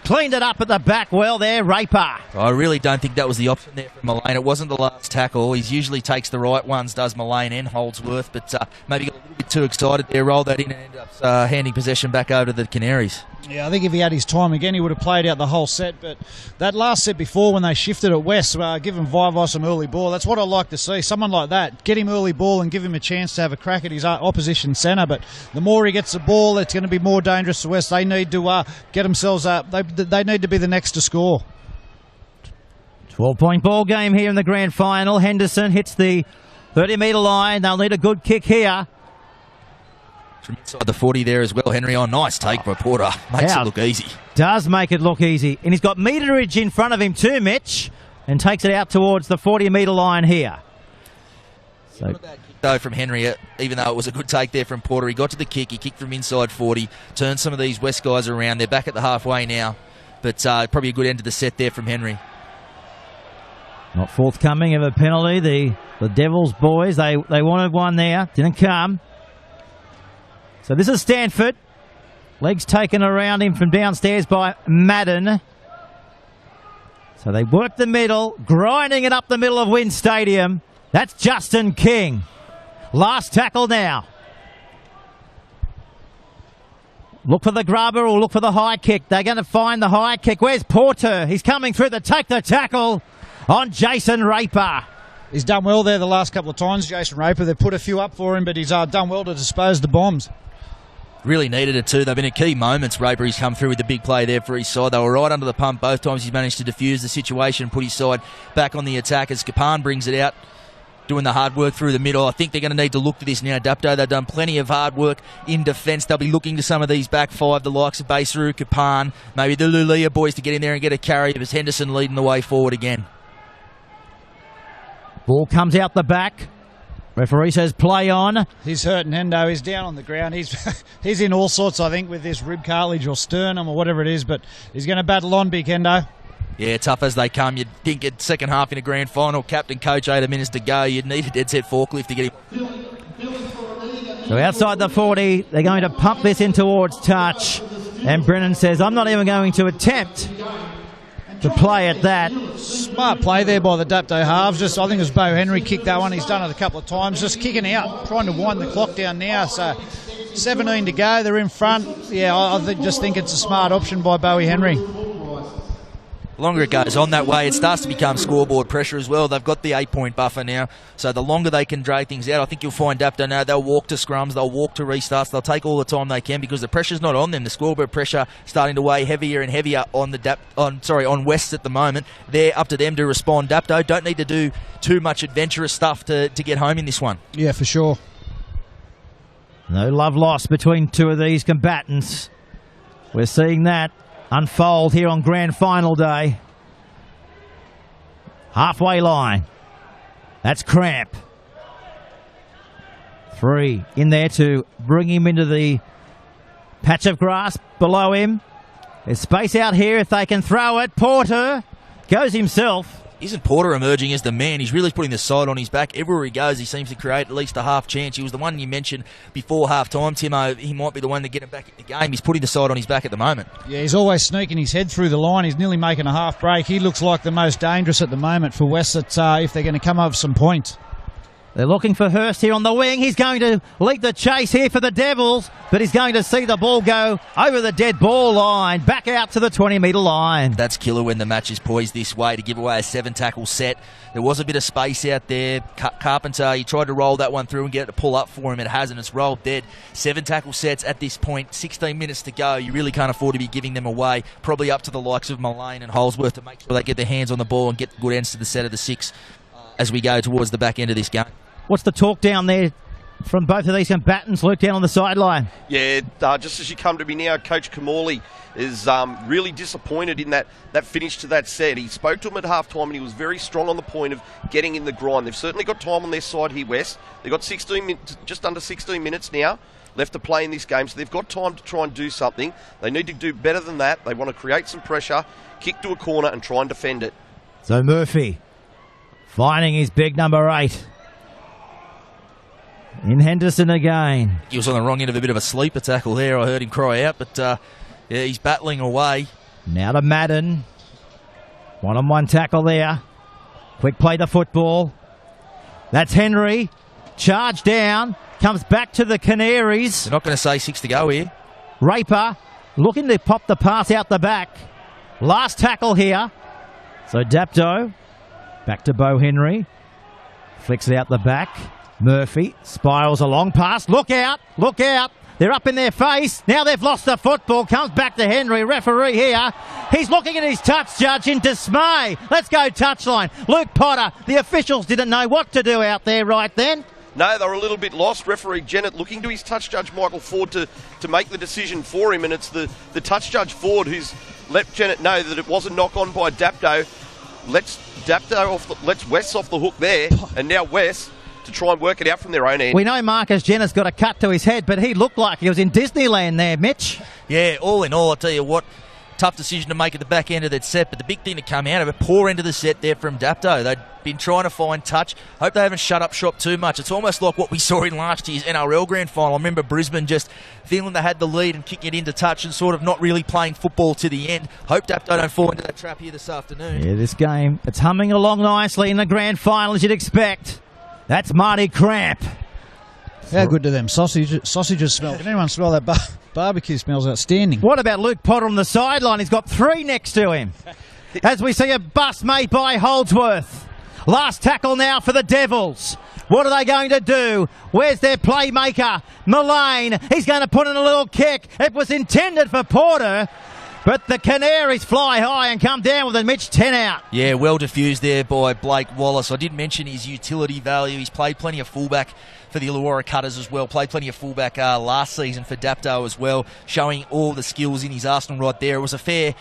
cleaned it up at the back well there, Raper. I really don't think that was the option there for Mullane. It wasn't the last tackle. He usually takes the right ones, does Mullane and Holdsworth, but maybe got a little bit too excited there, rolled that in and ended up handing possession back over to the Canaries. Yeah, I think if he had his time again, he would have played out the whole set. But that last set before, when they shifted at West, giving Vai some early ball, that's what I like to see. Someone like that, get him early ball and give him a chance to have a crack at his opposition centre. But the more he gets the ball, it's going to be more dangerous to West. They need to get themselves up. They need to be the next to score. 12-point ball game here in the grand final. Henderson hits the 30-metre line. They'll need a good kick here. From inside the 40 there as well, Henry. Oh, nice take by Porter. Makes it look easy. Does make it look easy. And he's got meterage in front of him too, Mitch, and takes it out towards the 40-metre line here. So, though, from Henry, even though it was a good take there from Porter, he got to the kick. He kicked from inside 40, turned some of these West guys around. They're back at the halfway now, but probably a good end to the set there from Henry. Not forthcoming of a penalty. The Devils boys, they wanted one there. Didn't come. So this is Stanford. Legs taken around him from downstairs by Madden. So they work the middle, grinding it up the middle of Wynn Stadium. That's Justin King. Last tackle now. Look for the grubber or look for the high kick. They're going to find the high kick. Where's Porter? He's coming through to take the tackle on Jason Raper. He's done well there the last couple of times, Jason Raper. They've put a few up for him, but he's done well to dispose the bombs. Really needed it too. They've been at key moments. Raper, he's come through with the big play there for his side. They were right under the pump both times. He's managed to defuse the situation, put his side back on the attack as Kapan brings it out, doing the hard work through the middle. I think they're going to need to look to this now, Dapto. They've done plenty of hard work in defence. They'll be looking to some of these back five, the likes of Baseru, Kapan, maybe the Lulia boys to get in there and get a carry. It was Henderson leading the way forward again. Ball comes out the back. Referee says play on. He's hurting Hendo. He's down on the ground. He's in all sorts, I think, with this rib cartilage or sternum or whatever it is, but he's going to battle on, big Hendo. Yeah, tough as they come. You'd think at second half in a grand final, captain coach, 8 minutes to go, you'd need a dead set forklift to get him. So outside the 40, they're going to pump this in towards touch. And Brennan says, I'm not even going to attempt to play at that. Smart play there by the Dapto halves. Just, I think it was Bo Henry kicked that one. He's done it a couple of times. Just kicking out, trying to wind the clock down now. So 17 to go. They're in front. Yeah, I just think it's a smart option by Bowie Henry. The longer it goes on that way, it starts to become scoreboard pressure as well. They've got the 8-point buffer now, so the longer they can drag things out, I think you'll find Dapto now, they'll walk to scrums, they'll walk to restarts, they'll take all the time they can because the pressure's not on them. The scoreboard pressure starting to weigh heavier and heavier on on West at the moment. They're up to them to respond. Dapto don't need to do too much adventurous stuff to get home in this one. Yeah, for sure. No love lost between two of these combatants. We're seeing that unfold here on grand final day. Halfway line. That's Cramp. 3 in there to bring him into the patch of grass below him. There's space out here if they can throw it. Porter goes himself. Isn't Porter emerging as the man? He's really putting the side on his back. Everywhere he goes, he seems to create at least a half chance. He was the one you mentioned before half-time, Timo. He might be the one to get him back in the game. He's putting the side on his back at the moment. Yeah, he's always sneaking his head through the line. He's nearly making a half break. He looks like the most dangerous at the moment for West if they're going to come up with some points. They're looking for Hurst here on the wing. He's going to lead the chase here for the Devils, but he's going to see the ball go over the dead ball line, back out to the 20-metre line. That's killer when the match is poised this way to give away a 7-tackle set. There was a bit of space out there. Carpenter, he tried to roll that one through and get it to pull up for him. It hasn't. It's rolled dead. 7-tackle sets at this point. 16 minutes to go. You really can't afford to be giving them away. Probably up to the likes of Mullane and Holsworth to make sure they get their hands on the ball and get good ends to the set of the 6 as we go towards the back end of this game. What's the talk down there from both of these combatants, Luke, down on the sideline? Yeah, just as you come to me now, Coach Kamali is really disappointed in that finish to that set. He spoke to him at half-time and he was very strong on the point of getting in the grind. They've certainly got time on their side here, West. They've got just under 16 minutes now left to play in this game, so they've got time to try and do something. They need to do better than that. They want to create some pressure, kick to a corner and try and defend it. So Murphy finding his big number 8. In Henderson again. He was on the wrong end of a bit of a sleeper tackle there. I heard him cry out, but yeah, he's battling away. Now to Madden. One-on-one tackle there. Quick play the football. That's Henry. Charge down. Comes back to the Canaries. They're not going to say 6 to go here. Raper looking to pop the pass out the back. Last tackle here. So Dapto. Back to Bo Henry. Flicks it out the back. Murphy spirals a long pass. Look out! Look out! They're up in their face. Now they've lost the football. Comes back to Henry. Referee here. He's looking at his touch judge in dismay. Let's go touchline. Luke Potter. The officials didn't know what to do out there right then. No, they were a little bit lost. Referee Jennett looking to his touch judge Michael Ford to make the decision for him, and it's the touch judge Ford who's let Jennett know that it was a knock on by Dapto. Let's West off the hook there, and now West to try and work it out from their own end. We know Marcus Jenner's got a cut to his head, but he looked like he was in Disneyland there, Mitch. Yeah, all in all, I'll tell you what, tough decision to make at the back end of that set, but the big thing to come out of it, poor end of the set there from Dapto. They'd been trying to find touch. Hope they haven't shut up shop too much. It's almost like what we saw in last year's NRL Grand Final. I remember Brisbane just feeling they had the lead and kicking it into touch and sort of not really playing football to the end. Hope Dapto don't fall into that trap here this afternoon. Yeah, this game, it's humming along nicely in the Grand Final as you'd expect. That's Marty Cramp. How good do them sausages smell? Can anyone smell that barbecue? Smells outstanding. What about Luke Potter on the sideline? He's got 3 next to him. As we see a bust made by Holdsworth. Last tackle now for the Devils. What are they going to do? Where's their playmaker? Mullane. He's going to put in a little kick. It was intended for Porter. But the Canaries fly high and come down with a Mitch 10 out. Yeah, well diffused there by Blake Wallace. I did mention his utility value. He's played plenty of fullback for the Illawarra Cutters as well. Played plenty of fullback last season for Dapto as well, showing all the skills in his arsenal right there. It was a fair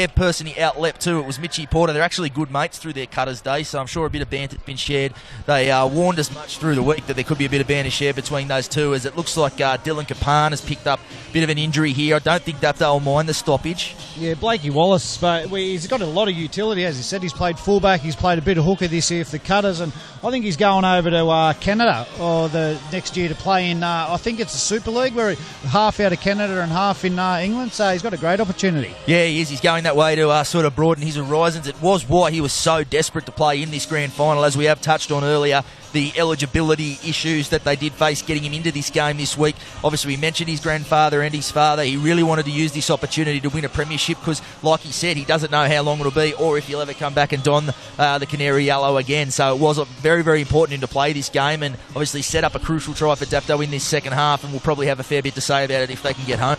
person he outleapt too. It was Mitchie Porter. They're actually good mates through their Cutters days, so I'm sure a bit of banter's been shared. They warned us much through the week that there could be a bit of banter shared between those two, as it looks like Dylan Kapan has picked up a bit of an injury here. I don't think Dapto will mind the stoppage. bench. Yeah, Blakey Wallace, he's got a lot of utility, as he said. He's played fullback, he's played a bit of hooker this year for the Cutters, and I think he's going over to Canada or the next year to play in, I think it's the Super League, where half out of Canada and half in England, so he's got a great opportunity. Yeah, he is. He's going that way to sort of broaden his horizons. It was why he was so desperate to play in this grand final, as we have touched on earlier. The eligibility issues that they did face getting him into this game this week. Obviously, we mentioned his grandfather and his father. He really wanted to use this opportunity to win a premiership because, like he said, he doesn't know how long it'll be or if he'll ever come back and don the Canary yellow again. So it was very, very important to play this game and obviously set up a crucial try for Dapto in this second half, and we'll probably have a fair bit to say about it if they can get home.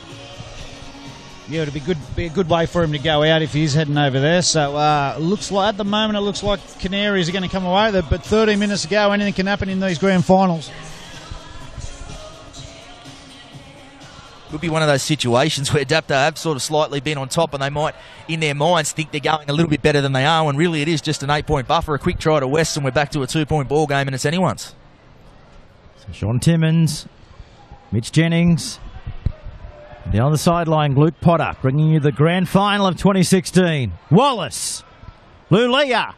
Yeah, it'll be a good way for him to go out if he's heading over there. So looks like at the moment it looks like Canaries are going to come away with it, but 13 minutes to go, anything can happen in these grand finals. Could be one of those situations where Dapto have sort of slightly been on top and they might, in their minds, think they're going a little bit better than they are, when really it is just an 8-point buffer, a quick try to West, and we're back to a 2-point ball game and it's anyone's. So Sean Timmins, Mitch Jennings. Down the sideline, Luke Potter, bringing you the grand final of 2016. Wallace, Lulia,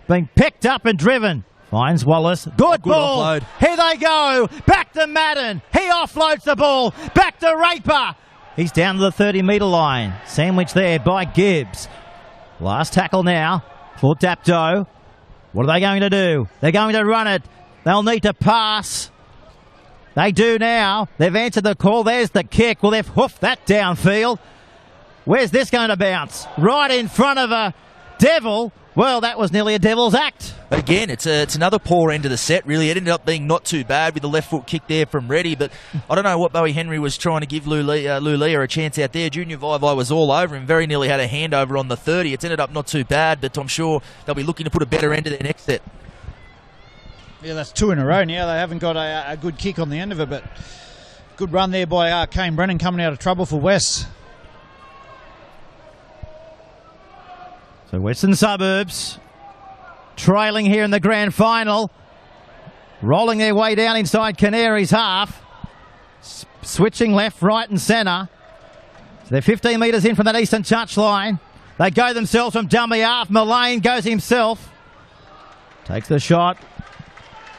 being picked up and driven. Finds Wallace. Good ball. Offload. Here they go. Back to Madden. He offloads the ball. Back to Raper. He's down to the 30-metre line. Sandwiched there by Gibbs. Last tackle now for Dapto. What are they going to do? They're going to run it. They'll need to pass. They do now. They've answered the call. There's the kick. Well, they've hoofed that downfield. Where's this going to bounce? Right in front of a Devil. Well, that was nearly a Devil's act. Again, it's another poor end of the set, really. It ended up being not too bad with the left foot kick there from Reddy, but I don't know what Bowie Henry was trying to give Lulia a chance out there. Junior Vai was all over him, very nearly had a handover on the 30. It's ended up not too bad, but I'm sure they'll be looking to put a better end to their next set. Yeah, that's 2 in a row now. They haven't got a good kick on the end of it, but good run there by Kane Brennan, coming out of trouble for West. So Western Suburbs trailing here in the grand final, rolling their way down inside Canaries half, switching left, right and centre. So they're 15 metres in from that eastern touchline. They go themselves from dummy half. Mullane goes himself, takes the shot.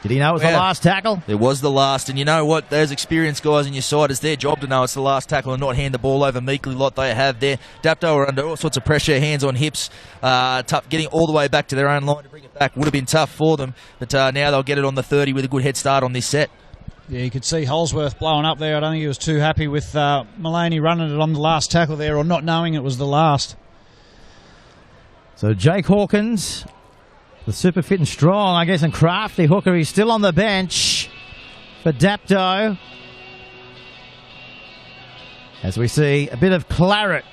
Did he know it was the last tackle? It was the last, and you know what? Those experienced guys on your side, it's their job to know it's the last tackle and not hand the ball over meekly like they have there. Dapto are under all sorts of pressure, hands on hips, tough, getting all the way back to their own line to bring it back. Would have been tough for them, but now they'll get it on the 30 with a good head start on this set. Yeah, you could see Holsworth blowing up there. I don't think he was too happy with Mullane running it on the last tackle there, or not knowing it was the last. So Jake Hawkins, the super fit and strong, I guess, and crafty hooker, he's still on the bench for Dapto. As we see a bit of claret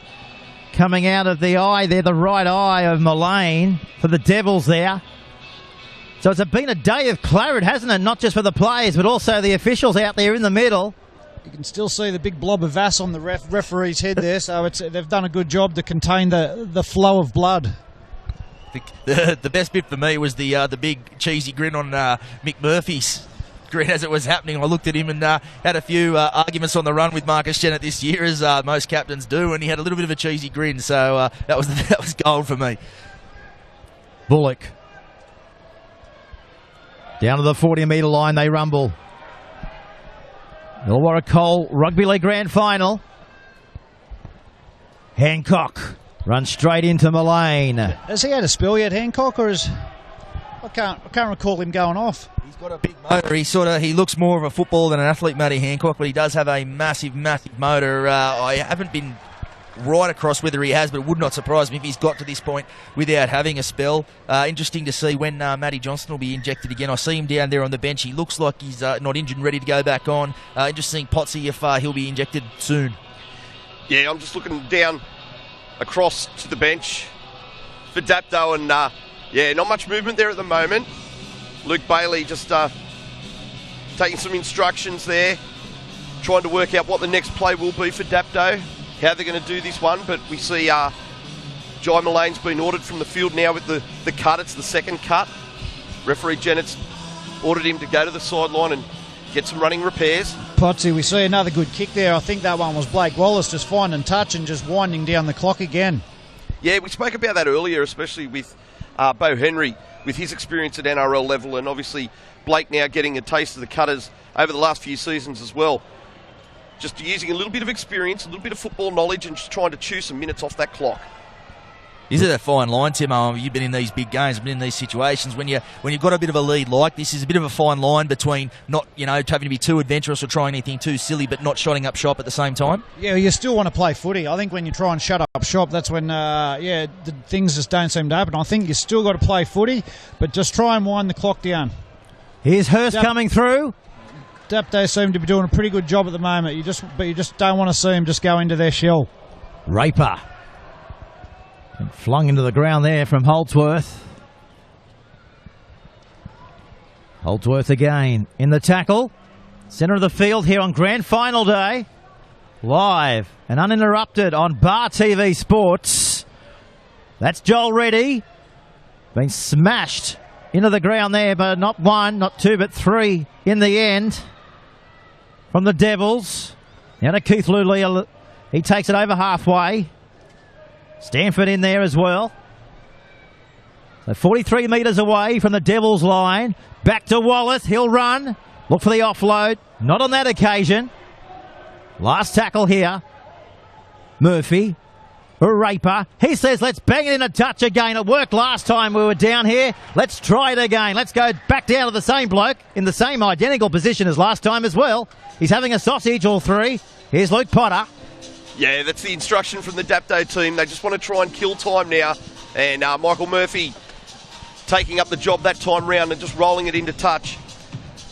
coming out of the eye there, the right eye of Mullane for the Devils there. So it's been a day of claret, hasn't it? Not just for the players, but also the officials out there in the middle. You can still see the big blob of Vass on the referee's head there, so they've done a good job to contain the flow of blood. The best bit for me was the big cheesy grin on Mick Murphy's grin as it was happening. I looked at him and had a few arguments on the run with Marcus Jennett this year, as most captains do, and he had a little bit of a cheesy grin, so that was gold for me. Bullock. Down to the 40-metre line they rumble. Illawarra Cole Rugby League Grand Final. Hancock runs straight into Mullane. Has he had a spell yet, Hancock, or is... I can't recall him going off. He's got a big motor. He looks more of a football than an athlete, Matty Hancock, but he does have a massive, massive motor. I haven't been right across whether he has, but it would not surprise me if he's got to this point without having a spell. Interesting to see when Matty Johnston will be injected again. I see him down there on the bench. He looks like he's not injured and ready to go back on. Interesting, Potsy, if he'll be injected soon. Yeah, I'm just looking down across to the bench for Dapto, and not much movement there at the moment. Luke Bailey just taking some instructions there, trying to work out what the next play will be for Dapto, how they're going to do this one. But we see Jai Mullane's been ordered from the field now with the cut. It's the second cut. Referee Jennett's ordered him to go to the sideline and get some running repairs. Potsy, we see another good kick there. I think that one was Blake Wallace just finding touch and just winding down the clock again. Yeah, we spoke about that earlier, especially with Bo Henry, with his experience at NRL level, and obviously Blake now getting a taste of the Cutters over the last few seasons as well. Just using a little bit of experience, a little bit of football knowledge, and just trying to chew some minutes off that clock. Is it a fine line, Timo? You've been in these big games, been in these situations when you've got a bit of a lead like this. Is a bit of a fine line between not, having to be too adventurous or trying anything too silly, but not shutting up shop at the same time. Yeah, you still want to play footy. I think when you try and shut up shop, that's when the things just don't seem to happen. I think you still got to play footy, but just try and wind the clock down. Here's Hurst coming through. Dapto seem to be doing a pretty good job at the moment. You just don't want to see them just go into their shell. Raper. And flung into the ground there from Holdsworth. Holdsworth again in the tackle. Centre of the field here on Grand Final Day. Live and uninterrupted on Bar TV Sports. That's Joel Reddy. Been smashed into the ground there, but not one, not two, but three in the end. From the Devils. Now to Keith Lulea. He takes it over halfway. Stanford in there as well. So 43 metres away from the Devils line. Back to Wallace. He'll run. Look for the offload. Not on that occasion. Last tackle here. Murphy. Raper. He says, let's bang it in a touch again. It worked last time we were down here. Let's try it again. Let's go back down to the same bloke in the same identical position as last time as well. He's having a sausage, all three. Here's Luke Potter. Yeah, that's the instruction from the Dapto team. They just want to try and kill time now. And Michael Murphy taking up the job that time round and just rolling it into touch.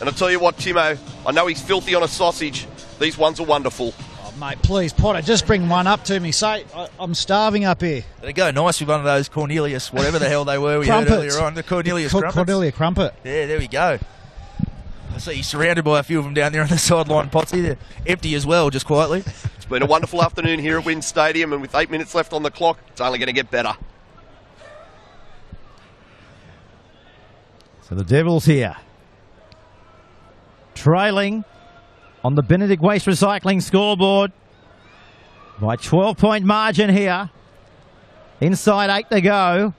And I'll tell you what, Timo, I know he's filthy on a sausage. These ones are wonderful. Oh, mate, please, Potter, just bring one up to me. Say, I'm starving up here. They go nice with one of those Cornelius, whatever the hell they were we heard earlier on. The Cornelius crumpets. Cornelia Crumpet. Yeah, there we go. I see he's surrounded by a few of them down there on the sideline, Potsy. They're empty as well, just quietly. It's been a wonderful afternoon here at Wynn Stadium, and with 8 minutes left on the clock, it's only going to get better. So the Devils here. Trailing on the Benedict Waste Recycling scoreboard by 12-point margin here. Inside 8 to go.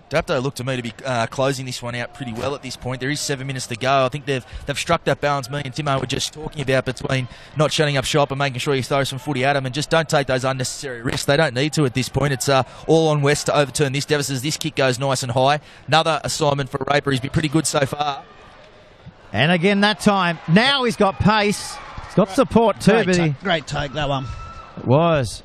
Dapto looked to me to be closing this one out pretty well at this point. There is 7 minutes to go. I think they've struck that balance me and Timo were just talking about between not shutting up shop and making sure you throw some footy at them and just don't take those unnecessary risks. They don't need to at this point. It's all on West to overturn this deficit as this kick goes nice and high. Another assignment for Raper. He's been pretty good so far. And again that time. Now he's got pace. He's got support too. Great take, that one. It was.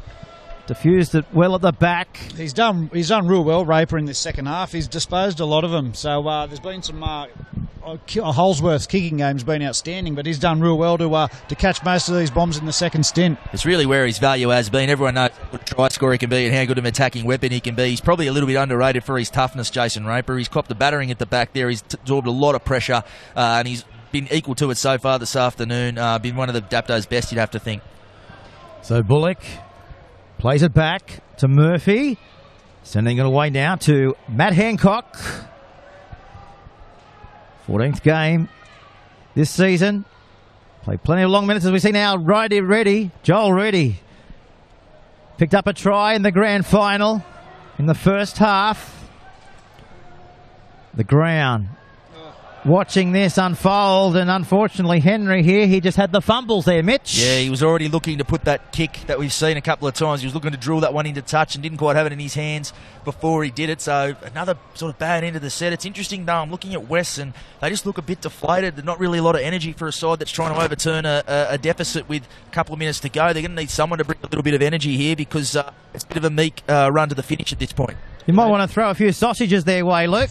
Diffused it well at the back. He's done real well, Raper, in this second half. He's disposed a lot of them. So there's been some Holsworth's kicking game's been outstanding, but he's done real well to catch most of these bombs in the second stint. It's really where his value has been. Everyone knows what a try scorer he can be and how good an attacking weapon he can be. He's probably a little bit underrated for his toughness, Jason Raper. He's copped a battering at the back there. He's absorbed a lot of pressure and he's been equal to it so far this afternoon. Been one of the Dapto's best, you'd have to think. So Bullock plays it back to Murphy. Sending it away now to Matt Hancock. 14th game this season. Played plenty of long minutes as we see now. Joel Reddy picked up a try in the grand final in the first half. The ground. Watching this unfold, and unfortunately Henry here, he just had the fumbles there, Mitch. Yeah, he was already looking to put that kick that we've seen a couple of times. He was looking to drill that one into touch and didn't quite have it in his hands before he did it. So another sort of bad end of the set. It's interesting though, I'm looking at West and they just look a bit deflated. There's not really a lot of energy for a side that's trying to overturn a deficit with a couple of minutes to go. They're going to need someone to bring a little bit of energy here because it's a bit of a meek run to the finish at this point. You might want to throw a few sausages their way, Luke.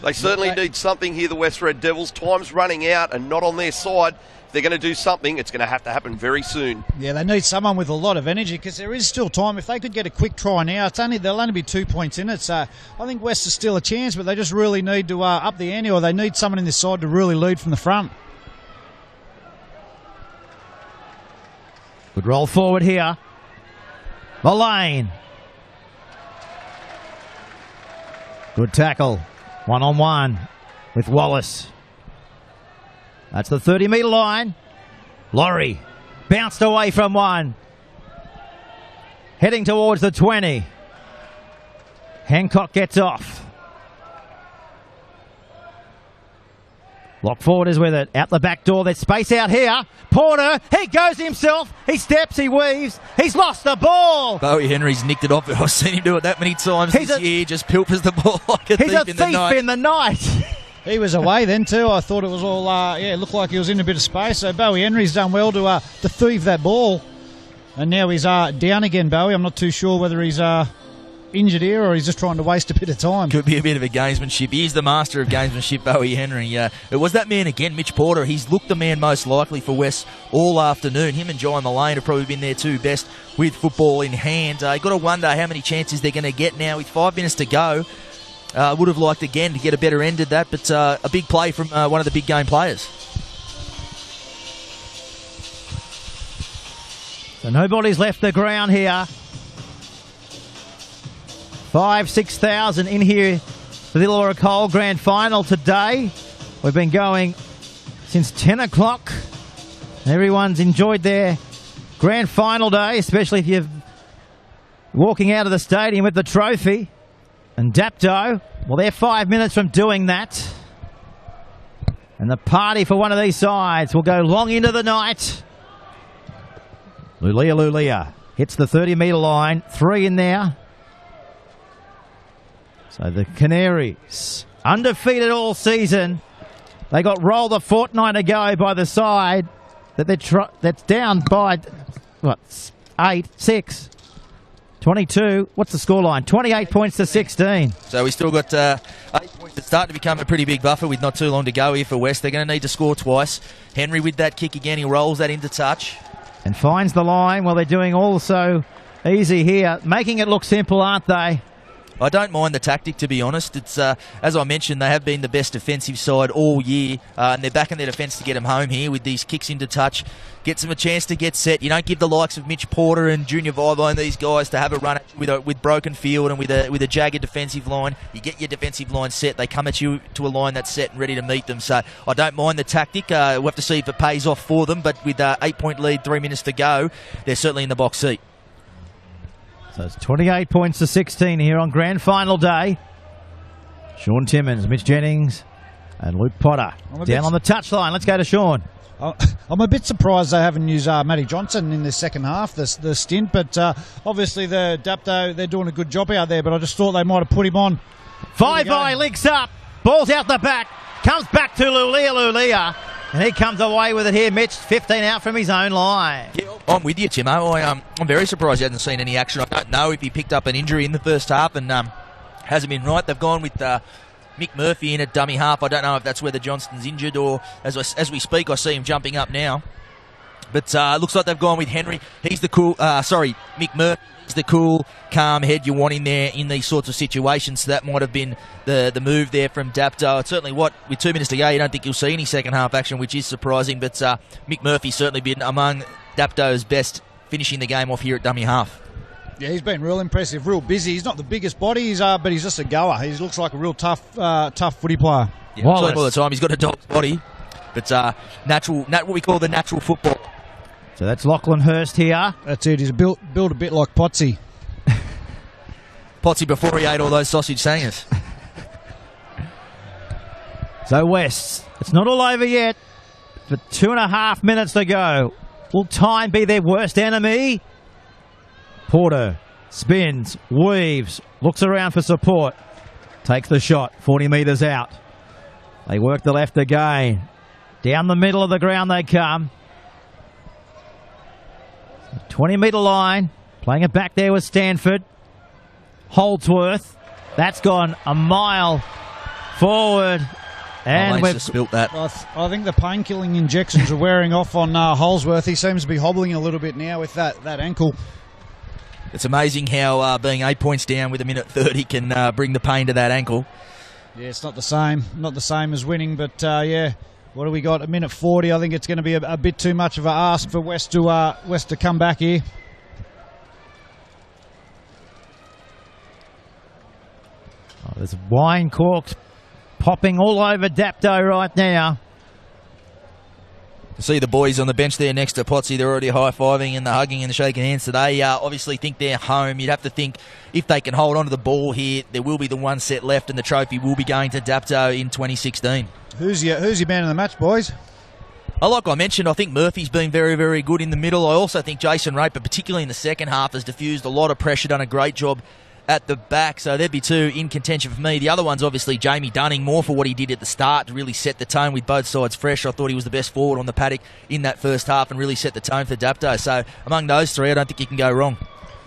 They certainly need something here, the West Red Devils. Time's running out and not on their side. If they're going to do something, it's going to have to happen very soon. Yeah, they need someone with a lot of energy because there is still time. If they could get a quick try now, they'll only be 2 points in it. So I think West is still a chance, but they just really need to up the ante, or they need someone in this side to really lead from the front. Good roll forward here. Mullane. Good tackle. 1-on-1 with Wallace. That's the 30-metre line. Laurie bounced away from one. Heading towards the 20. Hancock gets off. Lockford is with it. Out the back door. There's space out here. Porter. He goes himself. He steps. He weaves. He's lost the ball. Bowie Henry's nicked it off. I've seen him do it that many times this year. Just pilfers the ball like a thief in the night. He's a thief in the night. He was away then too. I thought it was all, it looked like he was in a bit of space. So Bowie Henry's done well to thieve that ball. And now he's down again, Bowie. I'm not too sure whether he's injured here or he's just trying to waste a bit of time. Could be a bit of a gamesmanship. He's the master of gamesmanship, Bowie Henry. It was that man again, Mitch Porter. He's looked the man most likely for West all afternoon. Him and John Mullane have probably been their two best with football in hand. You've got to wonder how many chances they're going to get now with 5 minutes to go. Would have liked again to get a better end at that, but a big play from one of the big game players. So nobody's left the ground here. 6,000 in here for the Illawarra Coal Grand Final today. We've been going since 10 o'clock. Everyone's enjoyed their Grand Final day, especially if you're walking out of the stadium with the trophy. And Dapto, well, they're 5 minutes from doing that. And the party for one of these sides will go long into the night. Lulia hits the 30-metre line. 3 in there. So the Canaries, undefeated all season. They got rolled a fortnight ago by the side that's down by, 8-6. 22. What's the scoreline? 28 points to 16. So we still got 8 points that start to become a pretty big buffer with not too long to go here for West. They're going to need to score twice. Henry with that kick again. He rolls that into touch. And finds the line. Well, they're doing all so easy here. Making it look simple, aren't they? I don't mind the tactic, to be honest. It's as I mentioned, they have been the best defensive side all year, and they're backing their defence to get them home here with these kicks into touch. Gets them a chance to get set. You don't give the likes of Mitch Porter and Junior Vibo and these guys to have a run at with broken field and with a jagged defensive line. You get your defensive line set. They come at you to a line that's set and ready to meet them. So I don't mind the tactic. We'll have to see if it pays off for them. But with 8-point lead, 3 minutes to go, they're certainly in the box seat. So it's 28 points to 16 here on Grand Final day. Sean Timmins, Mitch Jennings and Luke Potter down on the touchline. Let's go to Sean. I'm a bit surprised they haven't used Matty Johnson in the second half, the stint, but obviously the Dapto, they're doing a good job out there, but I just thought they might have put him on. Five-eye links up, ball's out the back, comes back to Lulia, and he comes away with it here, Mitch, 15 out from his own line. Yeah, I'm with you, Timo. I'm very surprised he hasn't seen any action. I don't know if he picked up an injury in the first half and hasn't been right. They've gone with Mick Murphy in at dummy half. I don't know if that's whether Johnston's injured or as we speak, I see him jumping up now. But looks like they've gone with Henry. He's the cool, Mick Murphy. He's the cool, calm head you want in there in these sorts of situations. So that might have been the move there from Dapto. It's certainly with 2 minutes to go, you don't think you'll see any second half action, which is surprising. But Mick Murphy's certainly been among Dapto's best, finishing the game off here at dummy half. Yeah, he's been real impressive, real busy. He's not the biggest body, but he's just a goer. He looks like a real tough footy player. Yeah, all the time. He's got a dog's body, but what we call the natural football. So that's Lachlan Hurst here. That's it. He's built a bit like Potsy. Potsy before he ate all those sausage sangers. So West, it's not all over yet. For 2.5 minutes to go. Will time be their worst enemy? Porter spins, weaves, looks around for support. Takes the shot, 40 metres out. They work the left again. Down the middle of the ground they come. 20-metre line. Playing it back there with Stanford. Holdsworth. That's gone a mile forward. And we've spilt that. I think the pain-killing injections are wearing off on Holdsworth. He seems to be hobbling a little bit now with that ankle. It's amazing how being 8 points down with 1:30 can bring the pain to that ankle. Yeah, it's not the same as winning, but yeah. What do we got? 1:40. I think it's going to be a bit too much of an ask for West to come back here. Oh, there's wine corks popping all over Dapto right now. To see the boys on the bench there next to Potsy, they're already high-fiving and the hugging and the shaking hands today. Obviously think they're home. You'd have to think if they can hold on to the ball here, there will be the one set left and the trophy will be going to Dapto in 2016. Who's your man of the match, boys? Like I mentioned, I think Murphy's been very, very good in the middle. I also think Jason Raper, particularly in the second half, has diffused a lot of pressure, done a great job at the back, so there'd be two in contention for me. The other one's obviously Jamie Dunning, more for what he did at the start to really set the tone with both sides fresh. I thought he was the best forward on the paddock in that first half and really set the tone for Dapto. So among those three, I don't think you can go wrong.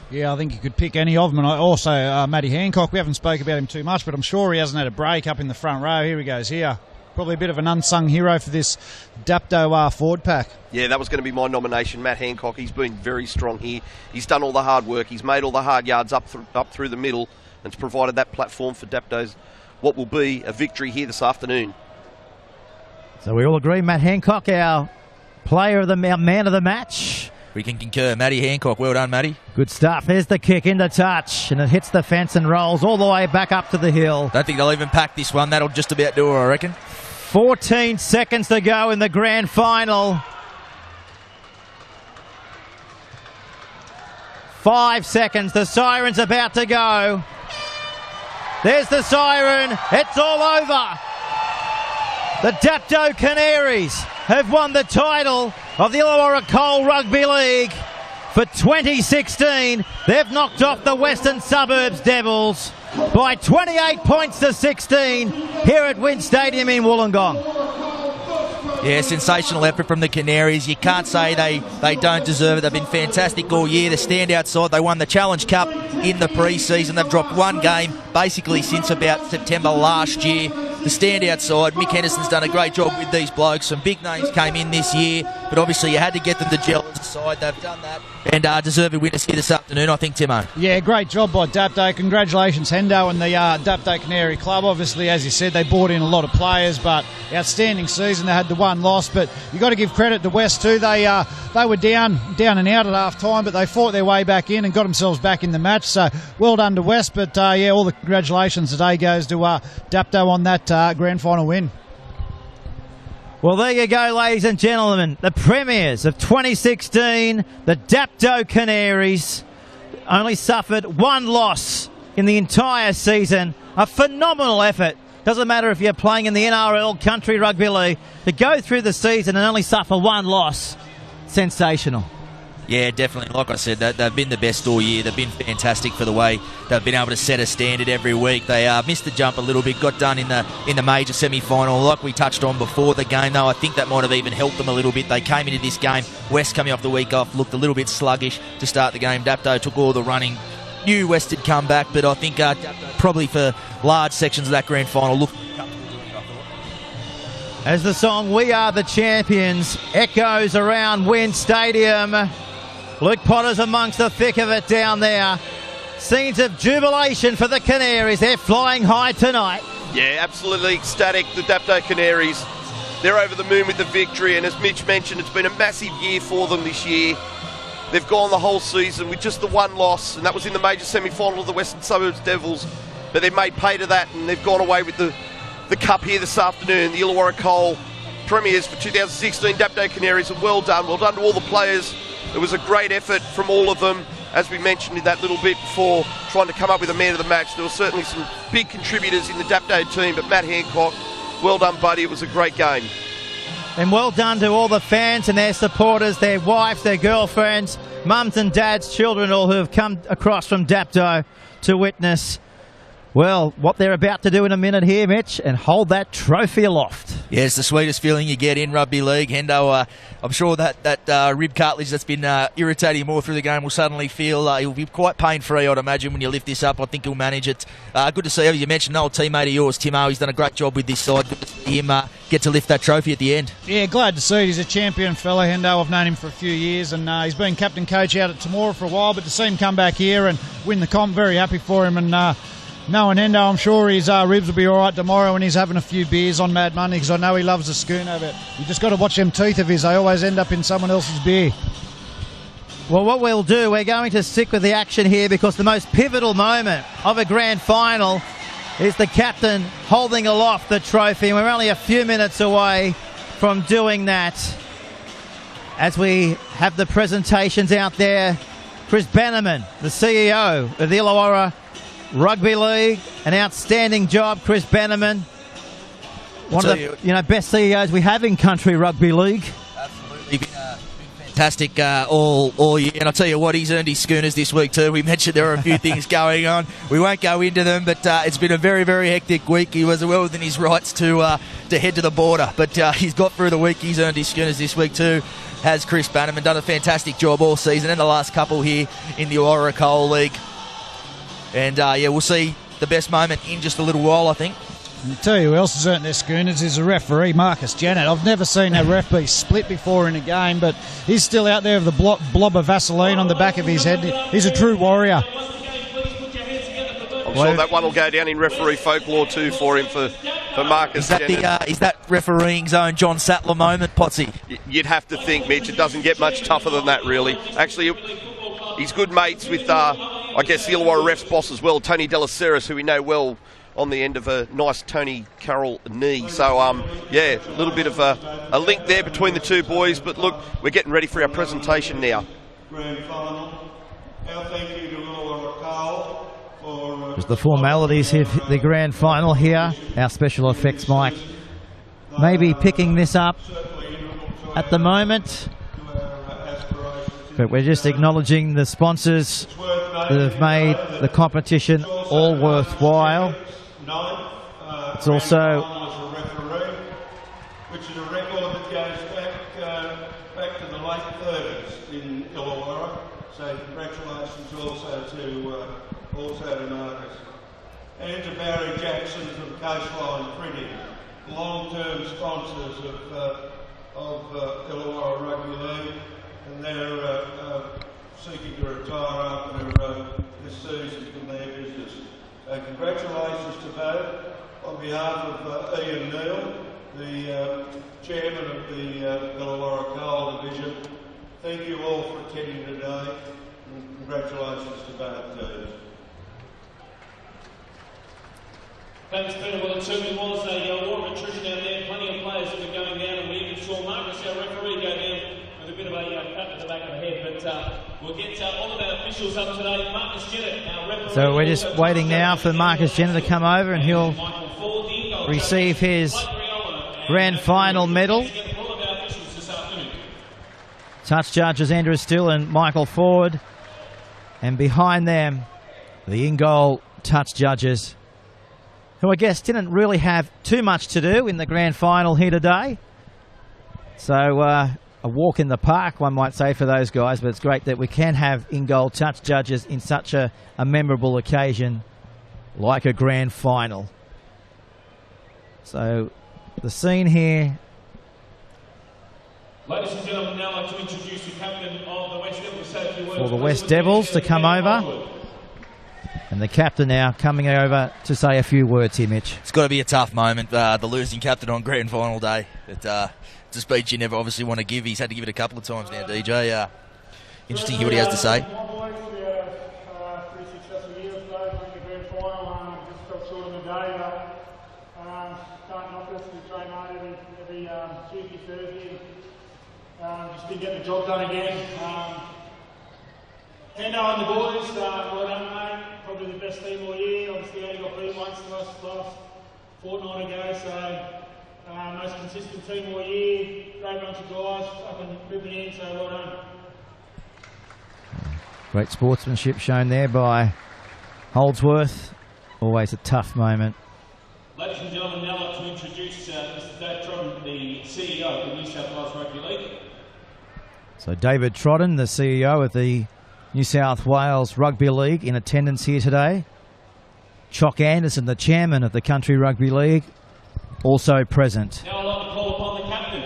Yeah, I think you could pick any of them. And also Matty Hancock, we haven't spoke about him too much, but I'm sure he hasn't had a break up in the front row. Here he goes here. Probably a bit of an unsung hero for this Dapto forward pack. Yeah, that was going to be my nomination, Matt Hancock. He's been very strong here. He's done all the hard work. He's made all the hard yards up through the middle and it's provided that platform for Dapto's what will be a victory here this afternoon. So we all agree Matt Hancock, our man of the match. We can concur. Matty Hancock, well done, Matty. Good stuff. Here's the kick into touch, and it hits the fence and rolls all the way back up to the hill. Don't think they'll even pack this one. That'll just about do it, I reckon. 14 seconds to go in the grand final. 5 seconds. The siren's about to go. There's the siren. It's all over. The Dapto Canaries have won the title of the Illawarra Coal Rugby League for 2016. They've knocked off the Western Suburbs Devils by 28 points to 16 here at Wynn Stadium in Wollongong. Yeah, sensational effort from the Canaries. You can't say they don't deserve it. They've been fantastic all year. The standout side, they won the Challenge Cup in the pre-season. They've dropped one game basically since about September last year. The standout side, Mick Henderson's done a great job with these blokes. Some big names came in this year, but obviously you had to get them to gel as a side. They've done that and deserving winners here this afternoon, I think, Timo. Yeah, great job by Dapto. Congratulations, Hendo and the Dapto Canary Club. Obviously, as you said, they brought in a lot of players, but outstanding season. They had the one loss, but you've got to give credit to West too. They were down and out at half time, but they fought their way back in and got themselves back in the match. So well done to West, but yeah, all the congratulations today goes to Dapto on that grand final win. Well, there you go, ladies and gentlemen. The premiers of 2016, the Dapto Canaries, only suffered one loss in the entire season. A phenomenal effort. Doesn't matter if you're playing in the NRL, Country Rugby League. To go through the season and only suffer one loss, sensational. Yeah, definitely. Like I said, they've been the best all year. They've been fantastic for the way they've been able to set a standard every week. They missed the jump a little bit, got done in the major semi-final. Like we touched on before the game, though, I think that might have even helped them a little bit. They came into this game, West coming off the week off, looked a little bit sluggish to start the game. Dapto took all the running. Knew West had come back, but I think Dapto probably for large sections of that grand final looked as the song We Are the Champions echoes around Wynn Stadium. Luke Potter's amongst the thick of it down there. Scenes of jubilation for the Canaries. They're flying high tonight. Yeah, absolutely ecstatic. The Dapto Canaries, they're over the moon with the victory. And as Mitch mentioned, it's been a massive year for them this year. They've gone the whole season with just the one loss, and that was in the major semi-final of the Western Suburbs Devils. But they've made pay to that, and they've gone away with the cup here this afternoon. The Illawarra Coal premiers for 2016 Dapto Canaries, and well done. Well done to all the players. It was a great effort from all of them. As we mentioned in that little bit before, trying to come up with a man of the match. There were certainly some big contributors in the Dapto team, but Matt Hancock, well done, buddy. It was a great game. And well done to all the fans and their supporters, their wives, their girlfriends, mums and dads, children, all who have come across from Dapto to witness, well, what they're about to do in a minute here, Mitch, and hold that trophy aloft. Yeah, it's the sweetest feeling you get in rugby league. Hendo, I'm sure that rib cartilage that's been irritating more through the game will suddenly feel, he'll be quite pain-free, I'd imagine, when you lift this up. I think he'll manage it. Good to see you. You mentioned an old teammate of yours, Timo. He's done a great job with this side. Good to see him get to lift that trophy at the end. Yeah, glad to see it. He's a champion fella, Hendo. I've known him for a few years, and he's been captain coach out at Temora for a while, but to see him come back here and win the comp, very happy for him. And knowing Hendo, I'm sure his ribs will be all right tomorrow when he's having a few beers on Mad Monday, because I know he loves the schooner, but you just got to watch them teeth of his. They always end up in someone else's beer. Well, what we'll do, we're going to stick with the action here, because the most pivotal moment of a grand final is the captain holding aloft the trophy, and we're only a few minutes away from doing that. as we have the presentations out there, Chris Bannerman, the CEO of the Illawarra Rugby League. An outstanding job, Chris Bannerman. One of the best CEOs we have in country rugby league. Absolutely. Fantastic all year. And I'll tell you what, he's earned his schooners this week too. We mentioned there are a few things going on. We won't go into them, but it's been a very, very hectic week. He was well within his rights to head to the border, but he's got through the week. He's earned his schooners this week too. Has Chris Bannerman done a fantastic job all season and the last couple here in the Illawarra Coal League. And we'll see the best moment in just a little while, I think. I'll tell you who else has earned their schooners is a referee, Marcus Janet. I've never seen a ref be split before in a game, but he's still out there with the blob of Vaseline on the back of his head. He's a true warrior. I'm sure that one will go down in referee folklore too for him, for Marcus Janet. Is that refereeing's own John Sattler moment, Potsy? You'd have to think, Mitch. It doesn't get much tougher than that, really. Actually, he's good mates with, I guess, the Illawarra ref's boss as well, Tony Delaceres, who we know well, on the end of a nice Tony Carroll knee. So, a little bit of a link there between the two boys. But look, we're getting ready for our presentation now. Grand final. Our thank you to Illawarra Coal for... Just the formalities of the grand final here. Our special effects Mike maybe picking this up at the moment. But we're just acknowledging the sponsors that have made the competition all worthwhile. It's also which is a record that goes back to the late 30s in Illawarra. So congratulations also to Marcus and to Barry Jackson from Coastline Printing, long-term sponsors of Illawarra Rugby League, and they're seeking to retire after this season from their business. Congratulations to both. On behalf of Ian Neal, the chairman of the Illawarra Coal Division, thank you all for attending today, and congratulations to both teams. Thanks, Peter. Well, it certainly was a war of attrition out there. Plenty of players that were going down, and we even saw Marcus, our referee, go down with a bit of a pat to the back of the head. But we'll get all of our officials up today. Marcus Jennett, our referee. So we're just waiting now for Marcus Jennett to come over, and he'll receive his grand final medal. Touch judges Andrew Still and Michael Ford, and behind them the in-goal touch judges, who I guess didn't really have too much to do in the grand final here today. So a walk in the park, one might say, for those guys, but it's great that we can have in-goal touch judges in such a memorable occasion like a grand final. So the scene here. Ladies and gentlemen, now I'd like to introduce the captain of the West Devils. For the West Devils to come over. And the captain now coming over to say a few words here, Mitch. It's got to be a tough moment, the losing captain on grand final day. It's a speech you never obviously want to give. He's had to give it a couple of times now, DJ. Interesting to hear what he has to say. Just didn't get the job done again. Hendo and the boys, well done, mate. Probably the best team all year. Obviously, only got beat once last fortnight ago, so most consistent team all year. Great bunch of guys, fucking ripping in, so well done. Great sportsmanship shown there by Holdsworth. Always a tough moment. Ladies and gentlemen, now I'd like to introduce Mr. Dapto, the CEO of the New South Wales Rugby League. So David Trodden, the CEO of the New South Wales Rugby League, in attendance here today. Chock Anderson, the chairman of the Country Rugby League, also present. Now I'd like to call upon the captain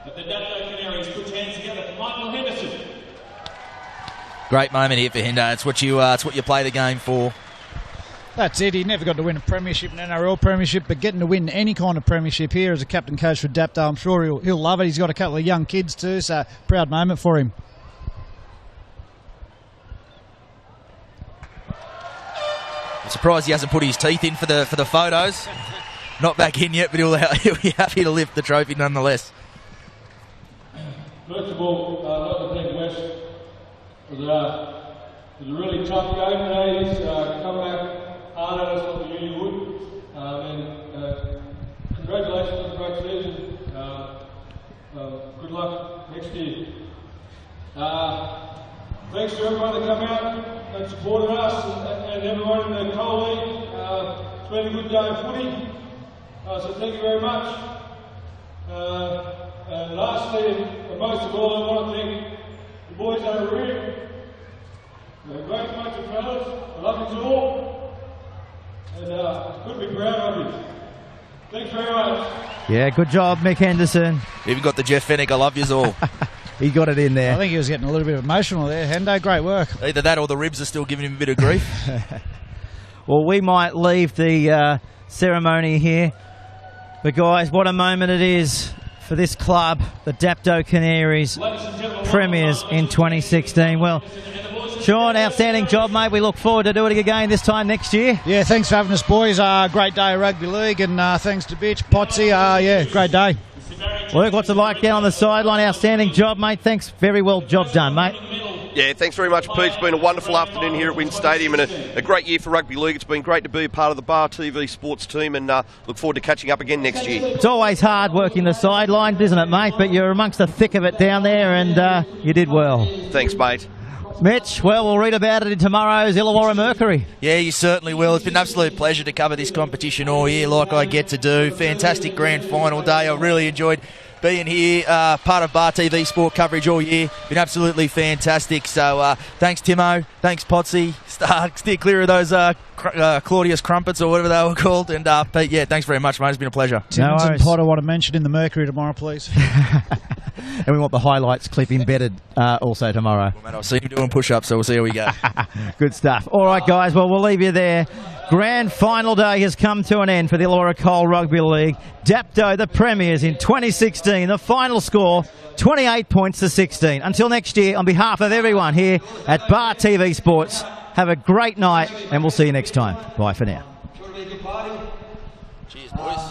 of the Dapto Canaries. Put your hands together for Michael Henderson. Great moment here for Hendo. It's what you play the game for. That's it. He never got to win a premiership, an NRL premiership, but getting to win any kind of premiership here as a captain coach for Dapto, I'm sure he'll love it. He's got a couple of young kids too, so proud moment for him. I'm surprised he hasn't put his teeth in for the photos. Not back in yet, but he'll be happy to lift the trophy nonetheless. First of all, I'd like to thank West. It was a really tough game today. He's come back hard at us like we usually would. Congratulations on a great season. Good luck next year. Thanks to everyone that come out and supported us and everyone in the Coal League. It's been a good day of footy. So thank you very much. And lastly, and most of all, I want to thank the boys over here. They're a great bunch of fellas. I love you all. And couldn't be proud of you. Thanks very much. Yeah, good job, Mick Henderson. Even got the Jeff Fennick. I love yous all. He got it in there. I think he was getting a little bit emotional there. Hendo, great work. Either that or the ribs are still giving him a bit of grief. Well, we might leave the ceremony here. But guys, what a moment it is for this club, the Dapto Canaries, premiers in 2016. Well, Sean, outstanding job, mate. We look forward to doing it again this time next year. Yeah, thanks for having us, boys. Great day of rugby league, and thanks to Bitch, Potsy. Yeah, great day. Luke, what's it like down on the sideline? Outstanding job, mate. Thanks. Very well job done, mate. Yeah, thanks very much, Pete. It's been a wonderful afternoon here at Wynn Stadium and a great year for rugby league. It's been great to be a part of the Bar TV sports team and look forward to catching up again next year. It's always hard working the sideline, isn't it, mate? But you're amongst the thick of it down there and you did well. Thanks, mate. Mitch, well, we'll read about it in tomorrow's Illawarra Mercury. Yeah, you certainly will. It's been an absolute pleasure to cover this competition all year like I get to do. Fantastic grand final day. I really enjoyed being here, part of Bar TV sport coverage all year. Been absolutely fantastic. So thanks, Timo. Thanks, Potsy. Steer clear of those Claudius crumpets or whatever they were called. And Pete, yeah, thanks very much, mate. It's been a pleasure. Timmins and Potter want to mention in the Mercury tomorrow, please. And we want the highlights clip embedded also tomorrow. Well, mate, I'll see him doing push-ups, so we'll see how we go. Good stuff. All right, guys, well, we'll leave you there. Grand final day has come to an end for the Illawarra Coal Rugby League. Dapto, the premiers in 2016. The final score, 28 points to 16. Until next year, on behalf of everyone here at Bar TV Sports, have a great night, and we'll see you next time. Bye for now. Cheers, boys.